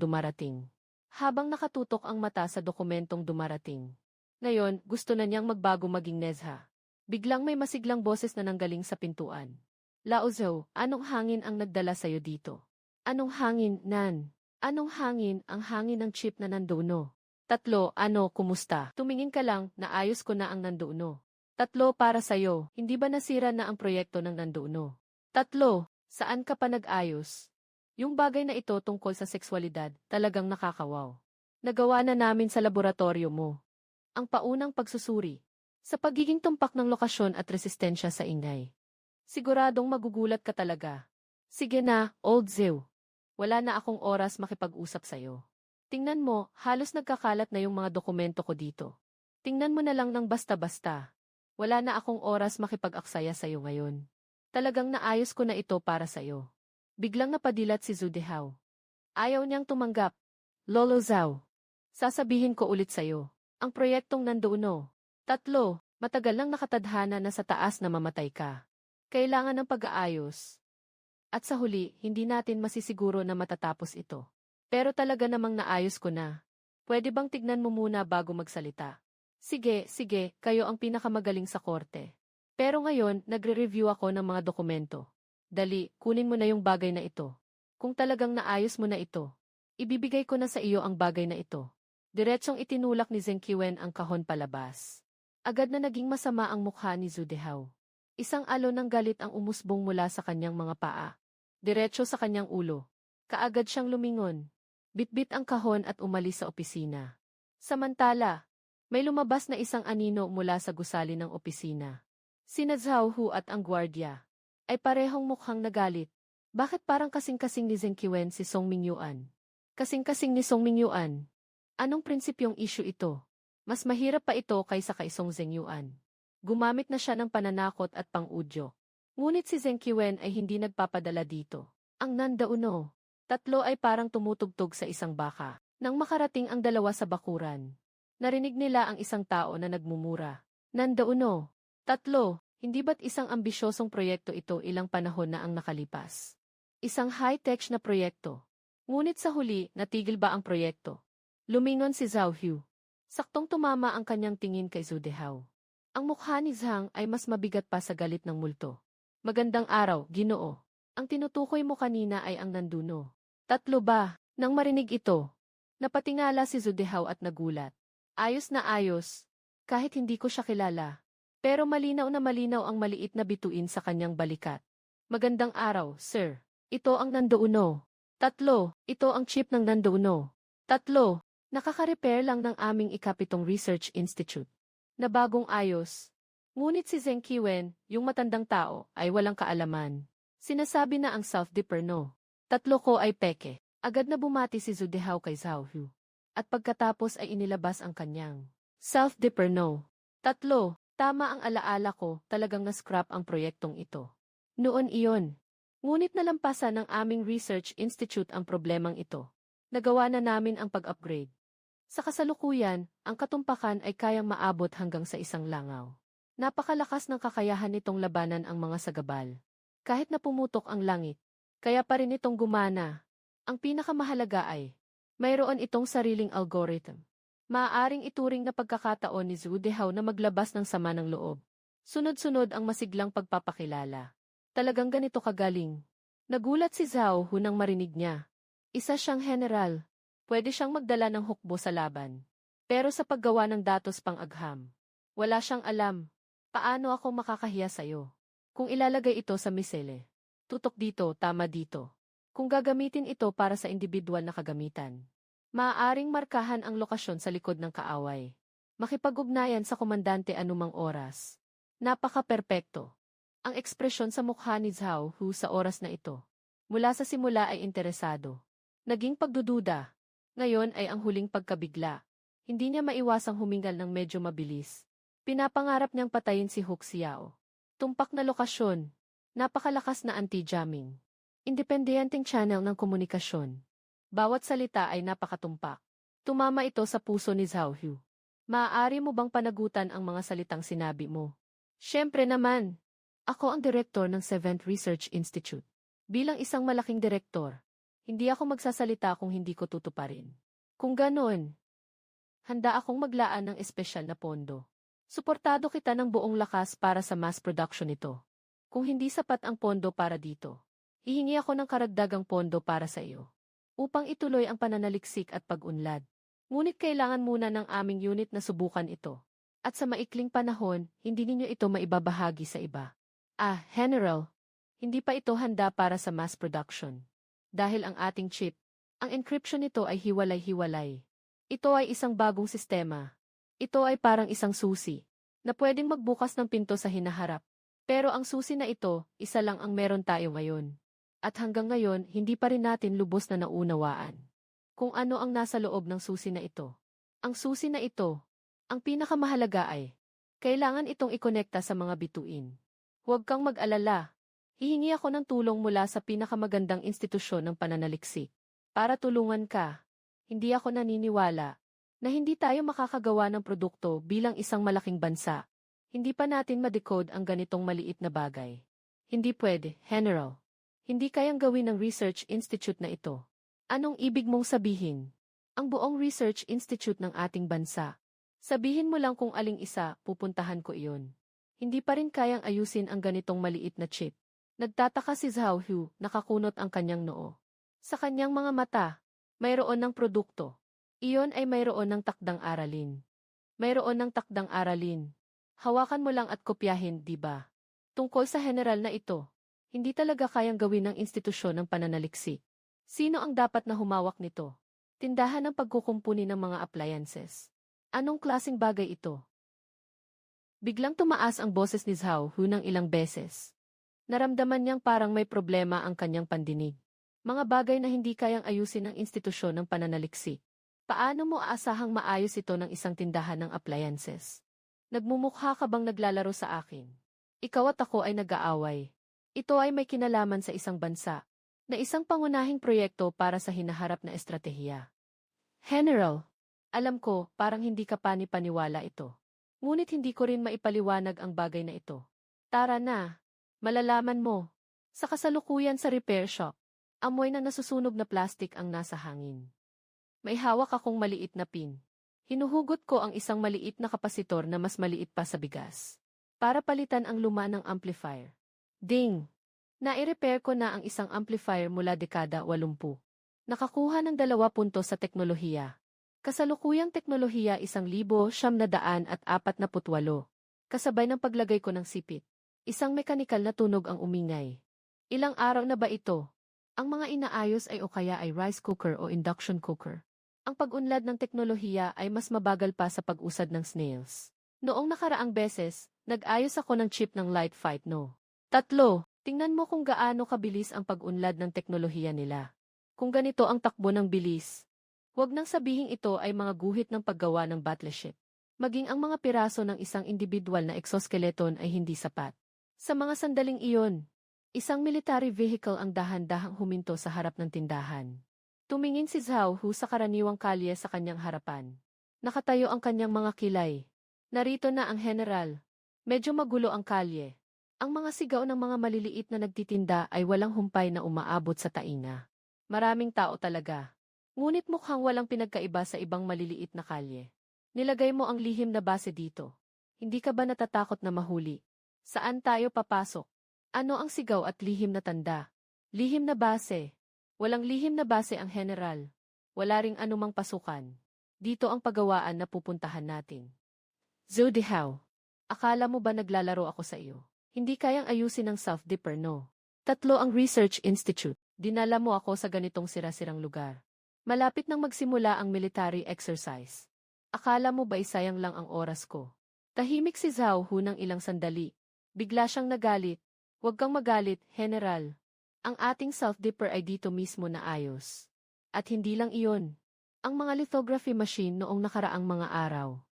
dumarating. Ngayon, gusto na niyang magbago maging Nezha. Biglang may masiglang boses na nanggaling sa pintuan. Lao Zhou, anong hangin ang nagdala sa'yo dito? Anong hangin, Nan? Anong hangin, ang hangin ng chip na nandoon? 3, kumusta? Tumingin ka lang, naayos ko na ang nandoon. 3, para sa'yo, hindi ba nasira na ang proyekto ng nandoon? 3, saan ka pa nag-ayos? Yung bagay na ito tungkol sa sexualidad, talagang nakakawaw. Nagawa na namin sa laboratorio mo. Ang paunang pagsusuri. Sa pagiging tumpak ng lokasyon at resistensya sa ingay. Siguradong magugulat ka talaga. Sige na, Old Zhou. Wala na akong oras makipag-usap sa'yo. Tingnan mo, halos nagkakalat na yung mga dokumento ko dito. Tingnan mo na lang ng basta-basta. Wala na akong oras makipag-aksaya sa'yo ngayon. Talagang naayos ko na ito para sa'yo. Biglang napadilat si Zhu Dehao. Ayaw niyang tumanggap. Lolo Zhao. Sasabihin ko ulit sa'yo. Ang proyektong nandoon. 3, matagal nang nakatadhana na sa taas na mamatay ka. Kailangan ng pag-aayos. At sa huli, hindi natin masisiguro na matatapos ito. Pero talaga namang naayos ko na. Pwede bang tignan mo muna bago magsalita? Sige, kayo ang pinakamagaling sa korte. Pero ngayon, nagre-review ako ng mga dokumento. Dali, kunin mo na yung bagay na ito. Kung talagang naayos mo na ito, ibibigay ko na sa iyo ang bagay na ito. Diretsong itinulak ni Zheng Qiwen ang kahon palabas. Agad na naging masama ang mukha ni Zhu Dehao. Isang alon ng galit ang umusbong mula sa kanyang mga paa. Diretso sa kanyang ulo. Kaagad siyang lumingon. Bitbit ang kahon at umalis sa opisina. Samantala, may lumabas na isang anino mula sa gusali ng opisina. Sina Zhao Hu at ang gwardiya ay parehong mukhang nagalit. Bakit parang kasing-kasing ni Zheng Qiwen si Song Mingyuan? Kasing-kasing ni Song Mingyuan. Anong prinsipyong issue ito? Mas mahirap pa ito kaysa kay Song Zhengyuan. Gumamit na siya ng pananakot at pang-udyo. Ngunit si Zheng Qiwen ay hindi nagpapadala dito. Ang nandauno. 3 ay parang tumutugtog sa isang baka. Nang makarating ang dalawa sa bakuran, narinig nila ang isang tao na nagmumura. Nandauno. 3, hindi ba't isang ambisyosong proyekto ito ilang panahon na ang nakalipas? Isang high-tech na proyekto. Ngunit sa huli, natigil ba ang proyekto? Lumingon si Zhao Hu. Saktong tumama ang kanyang tingin kay Zhu Dehao. Ang mukha ni Zhang ay mas mabigat pa sa galit ng multo. Magandang araw, Ginoo. Ang tinutukoy mo kanina ay ang nanduno. 3 ba? Nang marinig ito, napatingala si Zhu Dehao at nagulat. Ayos na ayos. Kahit hindi ko siya kilala. Pero malinaw na malinaw ang maliit na bituin sa kanyang balikat. Magandang araw, sir. Ito ang nanduno. 3, ito ang chip ng nanduno. 3, nakaka-repair lang ng aming ikapitong research institute. Na bagong ayos. Ngunit si Zheng Qiwen, yung matandang tao, ay walang kaalaman. Sinasabi na ang self-dipper no. 3 ko ay peke. Agad na bumati si Zhu Dehao kay Zhao Hu. At pagkatapos ay inilabas ang kanyang self-dipper no. 3, tama ang alaala ko, talagang na-scrap ang proyektong ito. Noon iyon. Ngunit nalampasan ng aming research institute ang problemang ito. Nagawa na namin ang pag-upgrade. Sa kasalukuyan, ang katumpakan ay kayang maabot hanggang sa isang langaw. Napakalakas ng kakayahan nitong labanan ang mga sagabal. Kahit na pumutok ang langit, kaya pa rin itong gumana. Ang pinakamahalaga ay, mayroon itong sariling algorithm. Maaaring ituring na pagkakataon ni Zhu Dehao na maglabas ng sama ng loob. Sunod-sunod ang masiglang pagpapakilala. Talagang ganito kagaling. Nagulat si Zhao Hu nang marinig niya. Isa siyang general. Pwede siyang magdala ng hukbo sa laban. Pero sa paggawa ng datos pang-agham, wala siyang alam. Paano ako makakahiya sa'yo? Kung ilalagay ito sa misele. Tutok dito, tama dito. Kung gagamitin ito para sa individual na kagamitan. Maaaring markahan ang lokasyon sa likod ng kaaway. Makipag-ugnayan sa komandante anumang oras. Napaka-perpekto. Ang ekspresyon sa mukha ni Zhao Hu sa oras na ito. Mula sa simula ay interesado. Naging pagdududa. Ngayon ay ang huling pagkabigla. Hindi niya maiwasang humingal ng medyo mabilis. Pinapangarap niyang patayin si Hu Xiao. Tumpak na lokasyon. Napakalakas na anti-jamming. Independenteng channel ng komunikasyon. Bawat salita ay napakatumpak. Tumama ito sa puso ni Zhao Hu. Maaari mo bang panagutan ang mga salitang sinabi mo? Siyempre naman. Ako ang direktor ng 7th Research Institute. Bilang isang malaking direktor, hindi ako magsasalita kung hindi ko tutuparin. Kung ganoon, handa akong maglaan ng espesyal na pondo. Suportado kita ng buong lakas para sa mass production nito. Kung hindi sapat ang pondo para dito, hihingi ako ng karagdagang pondo para sa iyo. Upang ituloy ang pananaliksik at pag-unlad. Ngunit kailangan muna ng aming unit na subukan ito. At sa maikling panahon, hindi ninyo ito maibabahagi sa iba. General, hindi pa ito handa para sa mass production. Dahil ang ating chip, ang encryption nito ay hiwalay-hiwalay. Ito ay isang bagong sistema. Ito ay parang isang susi, na pwedeng magbukas ng pinto sa hinaharap. Pero ang susi na ito, isa lang ang meron tayo ngayon. At hanggang ngayon, hindi pa rin natin lubos na naunawaan. Kung ano ang nasa loob ng susi na ito. Ang susi na ito, ang pinakamahalaga ay, kailangan itong ikonekta sa mga bituin. Huwag kang mag-alala. Hihingi ako ng tulong mula sa pinakamagandang institusyon ng pananaliksik. Para tulungan ka. Hindi ako naniniwala na hindi tayo makakagawa ng produkto bilang isang malaking bansa. Hindi pa natin ma-decode ang ganitong maliit na bagay. Hindi pwede, General. Hindi kayang gawin ng research institute na ito. Anong ibig mong sabihin? Ang buong research institute ng ating bansa. Sabihin mo lang kung aling isa, pupuntahan ko iyon. Hindi pa rin kayang ayusin ang ganitong maliit na chip. Nagtataka si Zhao Hu, nakakunot ang kanyang noo. Sa kanyang mga mata, mayroon ng produkto. Iyon ay mayroon ng takdang aralin. Mayroon ng takdang aralin. Hawakan mo lang at kopyahin, di ba? Tungkol sa general na ito, hindi talaga kayang gawin ng institusyon ng pananaliksik. Sino ang dapat na humawak nito? Tindahan ng pagkukumpuni ng mga appliances. Anong klaseng bagay ito? Biglang tumaas ang boses ni Zhao Hu ng ilang beses. Naramdaman niyang parang may problema ang kanyang pandinig. Mga bagay na hindi kayang ayusin ng institusyon ng pananaliksik. Paano mo aasahang maayos ito ng isang tindahan ng appliances? Nagmumukha ka bang naglalaro sa akin? Ikaw at ako ay nag-aaway. Ito ay may kinalaman sa isang bansa, na isang pangunahing proyekto para sa hinaharap na estratehiya. General, alam ko, parang hindi ka panipaniwala ito. Ngunit hindi ko rin maipaliwanag ang bagay na ito. Tara na, malalaman mo. Sa kasalukuyan sa repair shop, amoy ng nasusunog na plastik ang nasa hangin. May hawak akong maliit na pin. Hinuhugot ko ang isang maliit na kapasitor na mas maliit pa sa bigas. Para palitan ang luma ng amplifier. Ding! Nai-repair ko na ang isang amplifier mula dekada 80. Nakakuha ng 2 puntos sa teknolohiya. Kasalukuyang teknolohiya 1,948. Kasabay ng paglagay ko ng sipit. Isang mekanikal na tunog ang umingay. Ilang araw na ba ito? Ang mga inaayos ay o kaya ay rice cooker o induction cooker. Ang pag-unlad ng teknolohiya ay mas mabagal pa sa pag-usad ng snails. Noong nakaraang beses, nag-ayos ako ng chip ng light fight no. 3. Tingnan mo kung gaano kabilis ang pag-unlad ng teknolohiya nila. Kung ganito ang takbo ng bilis, huwag nang sabihing ito ay mga guhit ng paggawa ng battleship. Maging ang mga piraso ng isang individual na exoskeleton ay hindi sapat. Sa mga sandaling iyon, isang military vehicle ang dahan-dahang huminto sa harap ng tindahan. Tumingin si Zhao Hu sa karaniwang kalye sa kanyang harapan. Nakatayo ang kanyang mga kilay. Narito na ang general. Medyo magulo ang kalye. Ang mga sigaw ng mga maliliit na nagtitinda ay walang humpay na umaabot sa tainga. Maraming tao talaga. Ngunit mukhang walang pinagkaiba sa ibang maliliit na kalye. Nilagay mo ang lihim na base dito. Hindi ka ba natatakot na mahuli? Saan tayo papasok? Ano ang sigaw at lihim na tanda? Lihim na base. Walang lihim na base ang general. Wala ring anumang pasukan. Dito ang pagawaan na pupuntahan natin. Zhou Dihao. Akala mo ba naglalaro ako sa iyo? Hindi kayang ayusin ng self-dipper, no? 3 ang Research Institute. Dinala mo ako sa ganitong sira-sirang lugar. Malapit nang magsimula ang military exercise. Akala mo ba sayang lang ang oras ko? Tahimik si Zhao Hu ng ilang sandali. Bigla siyang nagalit. Huwag kang magalit, General. Ang ating self-dipper ay dito mismo na ayos. At hindi lang iyon. Ang mga lithography machine noong nakaraang mga araw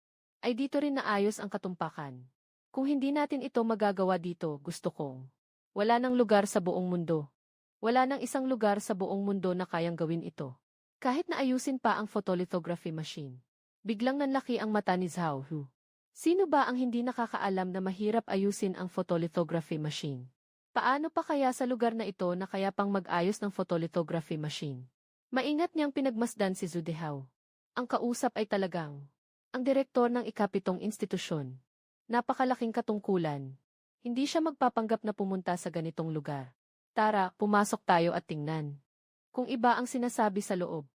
ay dito rin naayos ang katumpakan. Kung hindi natin ito magagawa dito, gusto kong. Wala nang lugar sa buong mundo. Wala nang isang lugar sa buong mundo na kayang gawin ito. Kahit na ayusin pa ang photolithography machine. Biglang nanlaki ang mata ni Zhao Hu. Sino ba ang hindi nakakaalam na mahirap ayusin ang photolithography machine? Paano pa kaya sa lugar na ito na kaya pang mag-ayos ng photolithography machine? Maingat niyang pinagmasdan si Zhou Dihao. Ang kausap ay talagang ang direktor ng ikapitong institusyon. Napakalaking katungkulan. Hindi siya magpapanggap na pumunta sa ganitong lugar. Tara, pumasok tayo at tingnan. Kung iba ang sinasabi sa loob.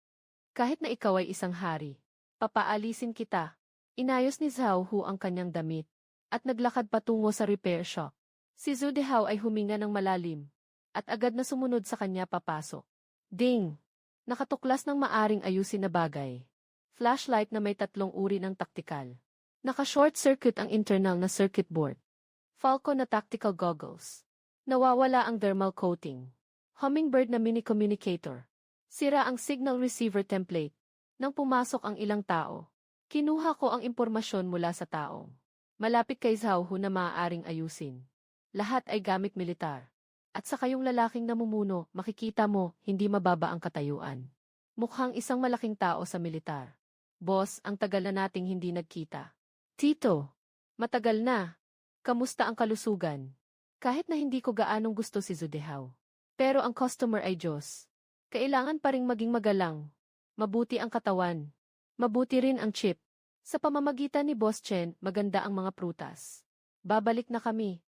Kahit na ikaw ay isang hari, papaalisin kita. Inayos ni Zhao Hu ang kanyang damit at naglakad patungo sa repair shop. Si Zhou Dihao ay huminga ng malalim at agad na sumunod sa kanya papasok. Ding! Nakatuklas ng maaring ayusin na bagay. Flashlight na may 3 uri ng taktikal. Naka-short circuit ang internal na circuit board. Falcon na tactical goggles. Nawawala ang thermal coating. Hummingbird na mini communicator. Sira ang signal receiver template. Nang pumasok ang ilang tao, kinuha ko ang impormasyon mula sa taong malapit kay Zhao Hu na maaaring ayusin. Lahat ay gamit militar. At sa kayong lalaking namumuno, makikita mo, hindi mababa ang katayuan. Mukhang isang malaking tao sa militar. Boss, ang tagal na nating hindi nagkita. Tito, matagal na. Kamusta ang kalusugan? Kahit na hindi ko gaanong gusto si Zhou Dihao. Pero ang customer ay Diyos. Kailangan pa ring maging magalang. Mabuti ang katawan. Mabuti rin ang chip. Sa pamamagitan ni Boss Chen, maganda ang mga prutas. Babalik na kami.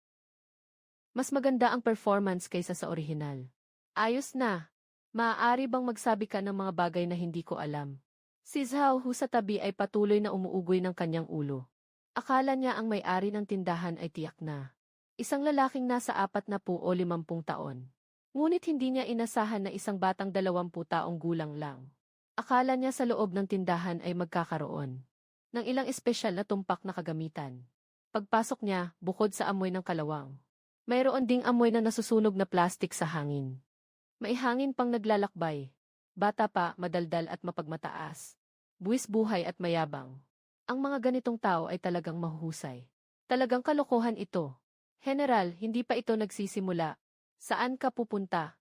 Mas maganda ang performance kaysa sa orihinal. Ayos na. Maaari bang magsabi ka ng mga bagay na hindi ko alam? Si Zhao Hu sa tabi ay patuloy na umuugoy ng kanyang ulo. Akala niya ang may-ari ng tindahan ay tiyak na. Isang lalaking nasa 40 o 50 taon. Ngunit hindi niya inasahan na isang batang 20 taong gulang lang. Akala niya sa loob ng tindahan ay magkakaroon ng ilang espesyal na tumpak na kagamitan. Pagpasok niya, bukod sa amoy ng kalawang, mayroon ding amoy na nasusunog na plastik sa hangin. May hangin pang naglalakbay. Bata pa, madaldal at mapagmataas. Buwis buhay at mayabang. Ang mga ganitong tao ay talagang mahuhusay. Talagang kalokohan ito. General, hindi pa ito nagsisimula. Saan ka pupunta?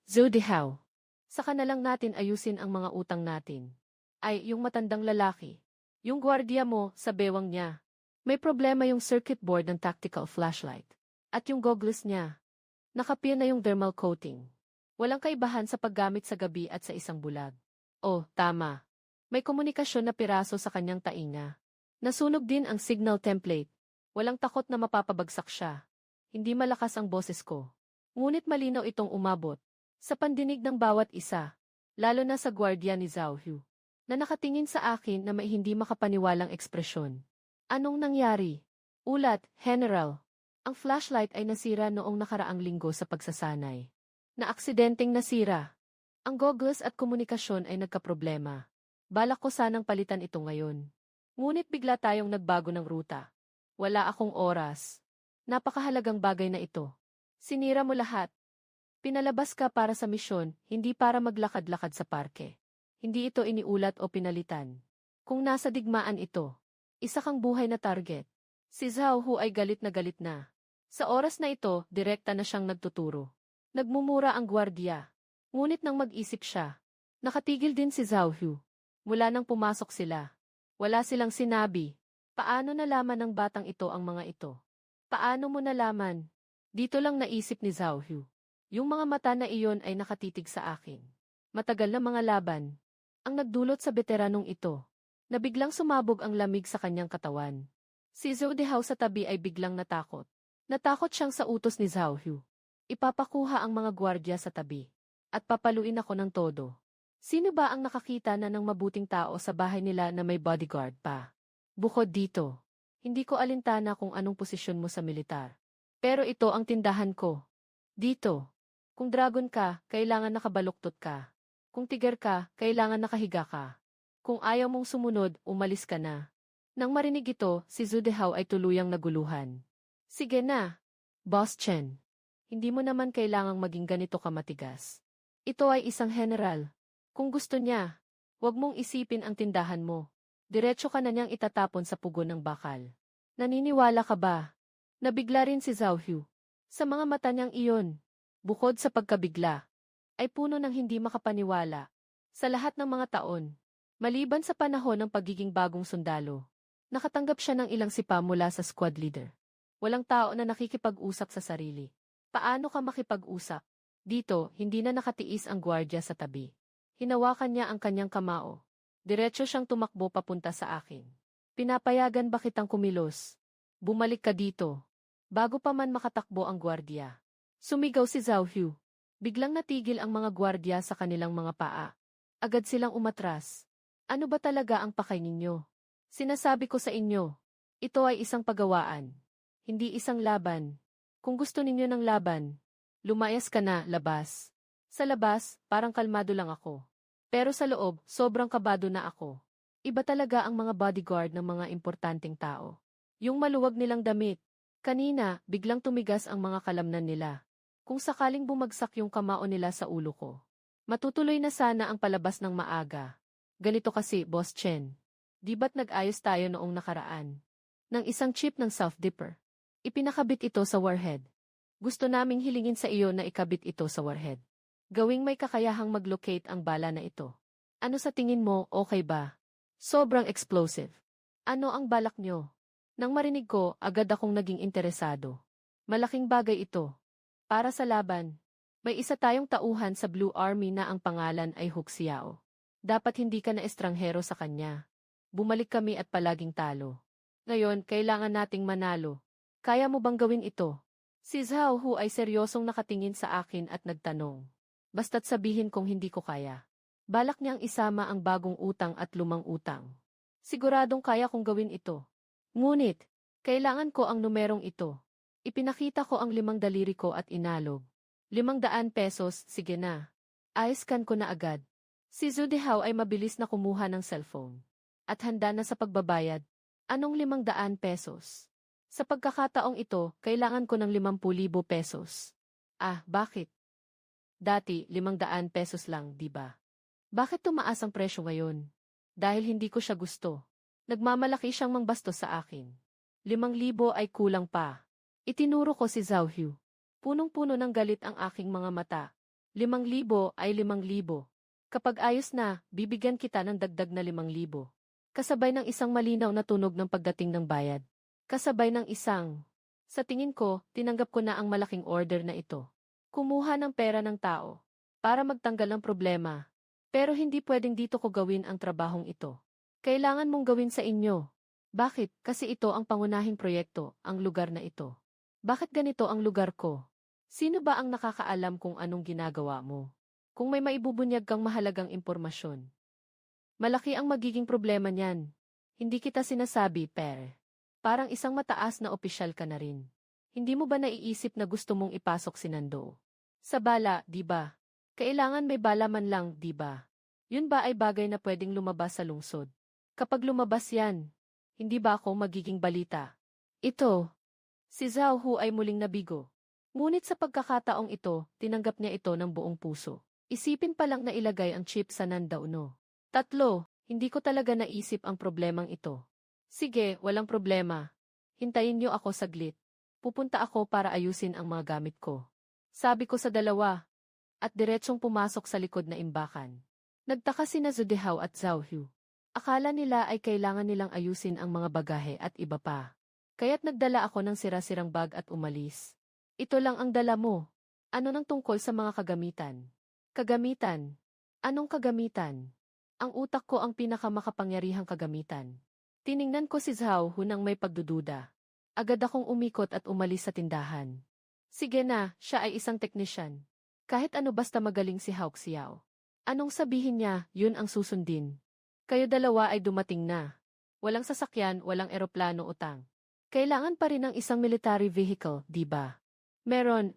Zhou Dihao. Saka na lang natin ayusin ang mga utang natin. Ay, yung matandang lalaki. Yung gwardiya mo, sa bewang niya. May problema yung circuit board ng tactical flashlight. At yung goggles niya. Nakapir na yung thermal coating. Walang kaibahan sa paggamit sa gabi at sa isang bulag. Oh, tama. May komunikasyon na piraso sa kanyang tainga. Nasunog din ang signal template. Walang takot na mapapabagsak siya. Hindi malakas ang boses ko. Ngunit malinaw itong umabot sa pandinig ng bawat isa, lalo na sa gwardiya ni Zhao Hu, na nakatingin sa akin na may hindi makapaniwalang ekspresyon. Anong nangyari? Ulat, General. Ang flashlight ay nasira noong nakaraang linggo sa pagsasanay. Na aksidenteng nasira. Ang goggles at komunikasyon ay nagkaproblema. Balak ko sanang palitan ito ngayon. Ngunit bigla tayong nagbago ng ruta. Wala akong oras. Napakahalagang bagay na ito. Sinira mo lahat. Pinalabas ka para sa misyon, hindi para maglakad-lakad sa parke. Hindi ito iniulat o pinalitan. Kung nasa digmaan ito, isa kang buhay na target. Si Zhao Hu ay galit na. Sa oras na ito, direkta na siyang nagtuturo. Nagmumura ang gwardiya. Ngunit nang mag-isip siya, nakatigil din si Zhao Hu. Mula nang pumasok sila, wala silang sinabi. Paano nalaman ng batang ito ang mga ito? Paano mo nalaman? Dito lang naisip ni Zhao Hu. Yung mga mata na iyon ay nakatitig sa akin. Matagal na mga laban. Ang nagdulot sa veteranong ito, na biglang sumabog ang lamig sa kanyang katawan. Si Zhou Dihao sa tabi ay biglang natakot. Natakot siyang sa utos ni Zhao Hu. Ipapakuha ang mga gwardya sa tabi. At papaluin ako ng todo. Sino ba ang nakakita na ng mabuting tao sa bahay nila na may bodyguard pa? Bukod dito, hindi ko alintana kung anong posisyon mo sa militar. Pero ito ang tindahan ko. Dito. Kung dragon ka, kailangan nakabaluktot ka. Kung tiger ka, kailangan nakahiga ka. Kung ayaw mong sumunod, umalis ka na. Nang marinig ito, si Zhu Dehao ay tuluyang naguluhan. Sige na, Boss Chen. Hindi mo naman kailangang maging ganito kamatigas. Ito ay isang general. Kung gusto niya, huwag mong isipin ang tindahan mo. Diretso ka na niyang itatapon sa pugon ng bakal. Naniniwala ka ba? Nabigla rin si Zhao Hu. Sa mga mata niyang iyon, bukod sa pagkabigla, ay puno ng hindi makapaniwala. Sa lahat ng mga taon, maliban sa panahon ng pagiging bagong sundalo, nakatanggap siya ng ilang sipa mula sa squad leader. Walang tao na nakikipag-usap sa sarili. Paano ka makipag-usap? Dito, hindi na nakatiis ang gwardya sa tabi. Hinawakan niya ang kanyang kamao. Diretso siyang tumakbo papunta sa akin. Pinapayagan ba kitang kumilos? Bumalik ka dito. Bago pa man makatakbo ang gwardya. Sumigaw si Zhao Hu. Biglang natigil ang mga gwardya sa kanilang mga paa. Agad silang umatras. Ano ba talaga ang pakay ninyo? Sinasabi ko sa inyo, ito ay isang pagawaan. Hindi isang laban. Kung gusto ninyo ng laban, lumayas ka na, labas. Sa labas, parang kalmado lang ako. Pero sa loob, sobrang kabado na ako. Iba talaga ang mga bodyguard ng mga importanteng tao. Yung maluwag nilang damit. Kanina, biglang tumigas ang mga kalamnan nila. Kung sakaling bumagsak yung kamao nila sa ulo ko. Matutuloy na sana ang palabas ng maaga. Ganito kasi, Boss Chen. Di ba't nag-ayos tayo noong nakaraan? Ng isang chip ng self-dipper. Ipinakabit ito sa warhead. Gusto naming hilingin sa iyo na ikabit ito sa warhead. Gawing may kakayahang mag-locate ang bala na ito. Ano sa tingin mo, okay ba? Sobrang explosive. Ano ang balak nyo? Nang marinig ko, agad akong naging interesado. Malaking bagay ito. Para sa laban, may isa tayong tauhan sa Blue Army na ang pangalan ay Hu Xiao. Dapat hindi ka na estranghero sa kanya. Bumalik kami at palaging talo. Ngayon, kailangan nating manalo. Kaya mo bang gawin ito? Si Zhao Hu ay seryosong nakatingin sa akin at nagtanong. Basta't sabihin kung hindi ko kaya. Balak niyang isama ang bagong utang at lumang utang. Siguradong kaya kong gawin ito. Ngunit, kailangan ko ang numerong ito. Ipinakita ko ang 5 daliri ko at inalog. 500 pesos, sige na. Ayoskan ko na agad. Si Zhu Dehao ay mabilis na kumuha ng cellphone. At handa na sa pagbabayad. Anong 500 pesos? Sa pagkakataong ito, kailangan ko ng 50,000 pesos. Ah, bakit? Dati, 500 pesos lang, di ba? Bakit tumaas ang presyo ngayon? Dahil hindi ko siya gusto. Nagmamalaki siyang mangbastos sa akin. 5,000 ay kulang pa. Itinuro ko si Zhao Hu. Punong-puno ng galit ang aking mga mata. 5,000 ay 5,000. Kapag ayos na, bibigyan kita ng dagdag na 5,000. Kasabay ng isang malinaw na tunog ng pagdating ng bayad. Kasabay ng isang. Sa tingin ko, tinanggap ko na ang malaking order na ito. Kumuha ng pera ng tao. Para magtanggal ng problema. Pero hindi pwedeng dito ko gawin ang trabahong ito. Kailangan mong gawin sa inyo. Bakit? Kasi ito ang pangunahing proyekto, ang lugar na ito. Bakit ganito ang lugar ko? Sino ba ang nakakaalam kung anong ginagawa mo? Kung may maibubunyag kang mahalagang impormasyon. Malaki ang magiging problema niyan. Hindi kita sinasabi, pere. Parang isang mataas na opisyal ka na rin. Hindi mo ba naiisip na gusto mong ipasok si Nando? Sa bala, di ba? Kailangan may bala man lang, di ba? Yun ba ay bagay na pwedeng lumabas sa lungsod? Kapag lumabas yan, hindi ba ako magiging balita? Ito. Si Zhao Hu ay muling nabigo. Ngunit sa pagkakataong ito, tinanggap niya ito ng buong puso. Isipin pa lang na ilagay ang chip sa Nando, no? 3, hindi ko talaga naisip ang problemang ito. Sige, walang problema. Hintayin niyo ako saglit. Pupunta ako para ayusin ang mga gamit ko. Sabi ko sa dalawa. At diretsong pumasok sa likod na imbakan. Nagtaka sina Zhu Dehao at Zhao Hu. Akala nila ay kailangan nilang ayusin ang mga bagahe at iba pa. Kaya't nagdala ako ng sira-sirang bag at umalis. Ito lang ang dala mo. Ano nang tungkol sa mga kagamitan? Kagamitan? Anong kagamitan? Ang utak ko ang pinakamakapangyarihang kagamitan. Tiningnan ko si Zhao Hu nang may pagdududa. Agad akong umikot at umalis sa tindahan. Sige na, siya ay isang teknisyan. Kahit ano basta magaling si Hawk Xiao. Anong sabihin niya, yun ang susundin. Kayo dalawa ay dumating na. Walang sasakyan, walang eroplano utang. Kailangan pa rin ng isang military vehicle, di ba? Meron.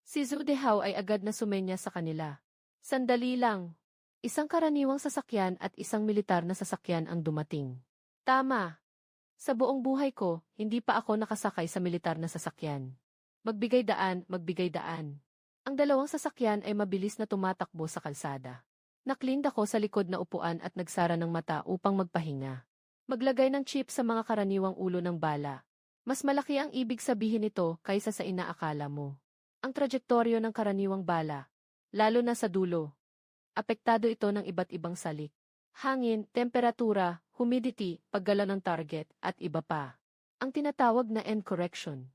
Si Zhu Dehao ay agad na sumenya sa kanila. Sandali lang. Isang karaniwang sasakyan at isang militar na sasakyan ang dumating. Tama. Sa buong buhay ko, hindi pa ako nakasakay sa militar na sasakyan. Magbigay daan. Ang dalawang sasakyan ay mabilis na tumatakbo sa kalsada. Naklind ako sa likod na upuan at nagsara ng mata upang magpahinga. Maglagay ng chip sa mga karaniwang ulo ng bala. Mas malaki ang ibig sabihin nito kaysa sa inaakala mo. Ang trajektoryo ng karaniwang bala, lalo na sa dulo. Apektado ito ng iba't ibang salik. Hangin, temperatura, humidity, paggalaw ng target, at iba pa. Ang tinatawag na end correction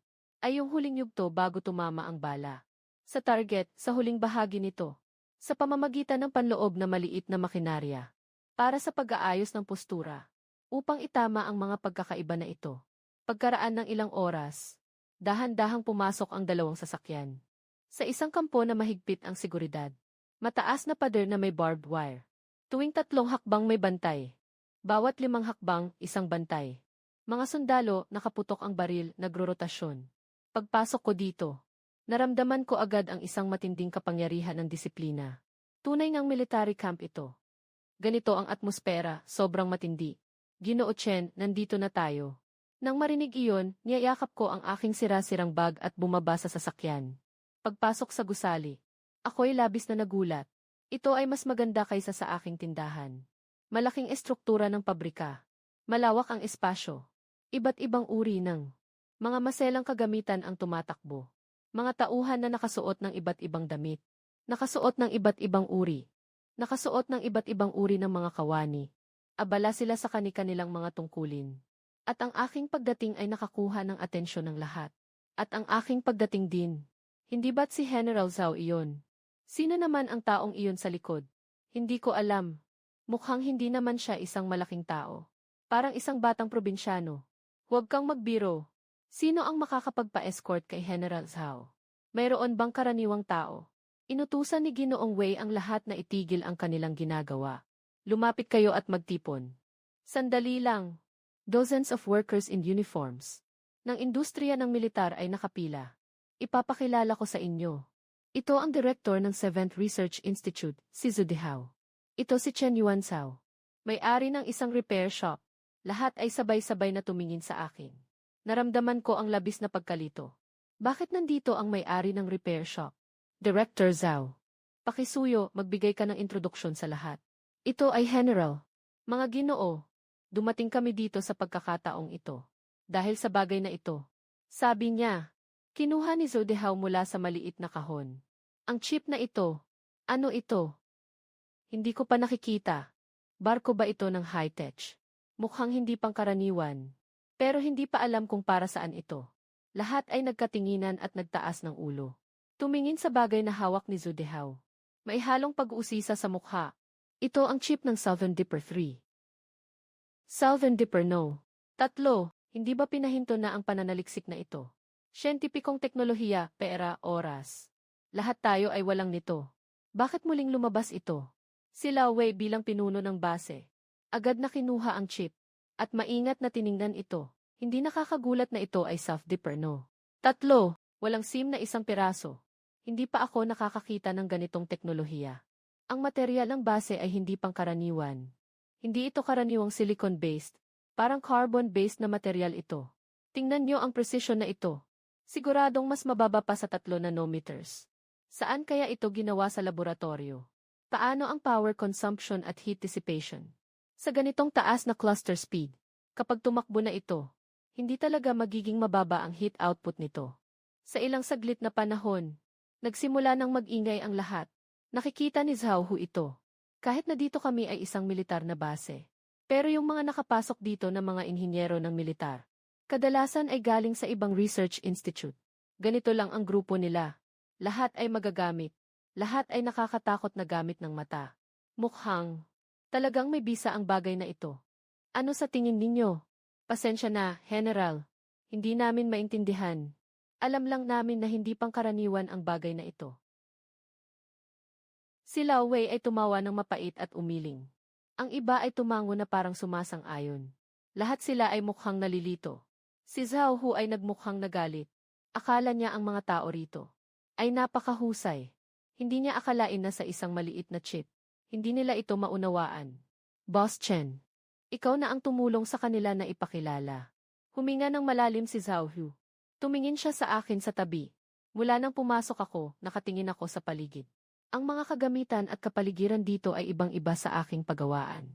ay yung huling yugto bago tumama ang bala. Sa target, sa huling bahagi nito. Sa pamamagitan ng panloob na maliit na makinarya. Para sa pag-aayos ng postura. Upang itama ang mga pagkakaiba na ito. Pagkaraan ng ilang oras, dahan-dahang pumasok ang dalawang sasakyan. Sa isang kampo na mahigpit ang seguridad. Mataas na pader na may barbed wire. Tuwing 3 hakbang may bantay. Bawat 5 hakbang, isang bantay. Mga sundalo, nakaputok ang baril, nagrorotasyon. Pagpasok ko dito, naramdaman ko agad ang isang matinding kapangyarihan ng disiplina. Tunay ngang military camp ito. Ganito ang atmosfera, sobrang matindi. Ginoo Chen, nandito na tayo. Nang marinig iyon, niyayakap ko ang aking sira-sirang bag at bumaba sa sasakyan. Pagpasok sa gusali, ako'y labis na nagulat. Ito ay mas maganda kaysa sa aking tindahan. Malaking estruktura ng pabrika. Malawak ang espasyo. Iba't ibang uri ng mga maselang kagamitan ang tumatakbo. Mga tauhan na nakasuot ng iba't ibang damit. Nakasuot ng iba't ibang uri. Nakasuot ng iba't ibang uri ng mga kawani. Abala sila sa kani-kanilang mga tungkulin. At ang aking pagdating ay nakakuha ng atensyon ng lahat. At ang aking pagdating din. Hindi ba't si General Zhao iyon? Sino naman ang taong iyon sa likod? Hindi ko alam. Mukhang hindi naman siya isang malaking tao. Parang isang batang probinsyano. Huwag kang magbiro. Sino ang makakapagpa-escort kay General Zhao? Mayroon bang karaniwang tao? Inutusan ni Ginoong Wei ang lahat na itigil ang kanilang ginagawa. Lumapit kayo at magtipon. Sandali lang. Dozens of workers in uniforms ng industriya ng militar ay nakapila. Ipapakilala ko sa inyo. Ito ang director ng 7th Research Institute, si Zhu Dehao. Ito si Chen Yuanzhao. May-ari ng isang repair shop. Lahat ay sabay-sabay na tumingin sa akin. Naramdaman ko ang labis na pagkalito. Bakit nandito ang may-ari ng repair shop? Director Zhao. Pakisuyo, magbigay ka ng introduksyon sa lahat. Ito ay General. Mga Ginoo, dumating kami dito sa pagkakataong ito. Dahil sa bagay na ito. Sabi niya, kinuha ni Zhu Dehao mula sa maliit na kahon. Ang chip na ito. Ano ito? Hindi ko pa nakikita. Barko ba ito ng high-tech? Mukhang hindi pangkaraniwan. Pero hindi pa alam kung para saan ito. Lahat ay nagkatinginan at nagtaas ng ulo. Tumingin sa bagay na hawak ni Zhu Dehao. May halong pag-uusisa sa mukha. Ito ang chip ng Southern Dipper 3. Southern Dipper no. 3. Hindi ba pinahinto na ang pananaliksik na ito? Siyentipikong teknolohiya, pera, oras. Lahat tayo ay walang nito. Bakit muling lumabas ito? Si Lao Wei bilang pinuno ng base. Agad na kinuha ang chip. At maingat na tiningnan ito. Hindi nakakagulat na ito ay self-dipper no. 3. Walang SIM na isang piraso. Hindi pa ako nakakakita ng ganitong teknolohiya. Ang material ng base ay hindi pangkaraniwan. Hindi ito karaniwang silicon-based. Parang carbon-based na material ito. Tingnan niyo ang precision na ito. Siguradong mas mababa pa sa 3 nanometers. Saan kaya ito ginawa sa laboratorio? Paano ang power consumption at heat dissipation? Sa ganitong taas na cluster speed, kapag tumakbo na ito, hindi talaga magiging mababa ang heat output nito. Sa ilang saglit na panahon, nagsimula ng mag-ingay ang lahat. Nakikita ni Zhao Hu ito. Kahit na dito kami ay isang militar na base. Pero yung mga nakapasok dito na mga inhinyero ng militar, kadalasan ay galing sa ibang research institute. Ganito lang ang grupo nila. Lahat ay magagamit. Lahat ay nakakatakot na gamit ng mata. Mukhang talagang may bisa ang bagay na ito. Ano sa tingin ninyo? Pasensya na, General. Hindi namin maintindihan. Alam lang namin na hindi pangkaraniwan ang bagay na ito. Si Lao Wei ay tumawa ng mapait at umiling. Ang iba ay tumango na parang sumasang-ayon. Lahat sila ay mukhang nalilito. Si Zhao Hu ay nagmukhang nagalit. Akala niya ang mga tao rito ay napakahusay. Hindi niya akalain na sa isang maliit na chip, hindi nila ito maunawaan. Boss Chen, ikaw na ang tumulong sa kanila na ipakilala. Huminga ng malalim si Zhao Hu. Tumingin siya sa akin sa tabi. Mula nang pumasok ako, nakatingin ako sa paligid. Ang mga kagamitan at kapaligiran dito ay ibang-iba sa aking pagawaan.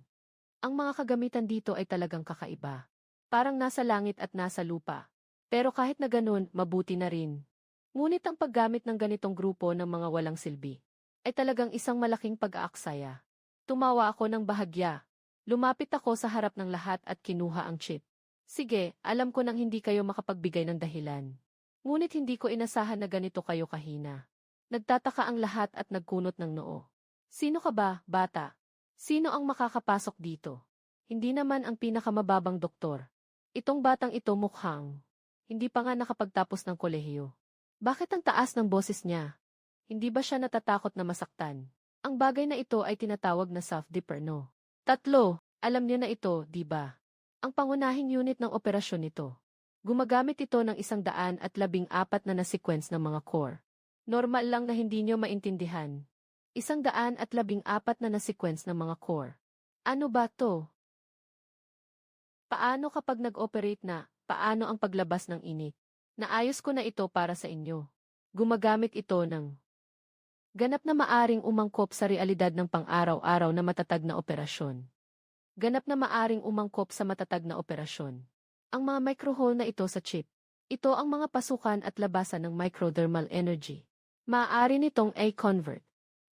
Ang mga kagamitan dito ay talagang kakaiba. Parang nasa langit at nasa lupa. Pero kahit na ganun, mabuti na rin. Ngunit ang paggamit ng ganitong grupo ng mga walang silbi ay talagang isang malaking pag-aaksaya. Tumawa ako ng bahagya. Lumapit ako sa harap ng lahat at kinuha ang chip. Sige, alam ko nang hindi kayo makapagbigay ng dahilan. Ngunit hindi ko inasahan na ganito kayo kahina. Nagtataka ang lahat at nagkunot ng noo. Sino ka ba, bata? Sino ang makakapasok dito? Hindi naman ang pinakamababang doktor. Itong batang ito mukhang hindi pa nga nakapagtapos ng kolehiyo. Bakit ang taas ng boses niya? Hindi ba siya natatakot na masaktan? Ang bagay na ito ay tinatawag na self-deferno. 3, alam niyo na ito, di ba? Ang pangunahing unit ng operasyon nito. Gumagamit ito ng 114 na sequence ng mga core. Normal lang na hindi niyo maintindihan. 114 na sequence ng mga core. Ano ba to? Paano kapag nag-operate na? Paano ang paglabas ng init? Naayos ko na ito para sa inyo. Gumagamit ito ng ganap na maaring umangkop sa realidad ng pang-araw-araw na matatag na operasyon. Ganap na maaring umangkop sa matatag na operasyon. Ang mga microhole na ito sa chip. Ito ang mga pasukan at labasan ng microthermal energy. Maaari nitong i-convert.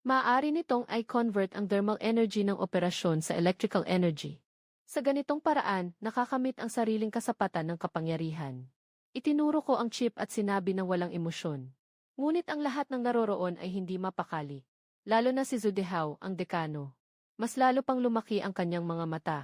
Maaari nitong i-convert ang thermal energy ng operasyon sa electrical energy. Sa ganitong paraan, nakakamit ang sariling kasapatan ng kapangyarihan. Itinuro ko ang chip at sinabi ng walang emosyon. Ngunit ang lahat ng naroroon ay hindi mapakali. Lalo na si Zhu Dehao, ang dekano. Mas lalo pang lumaki ang kanyang mga mata.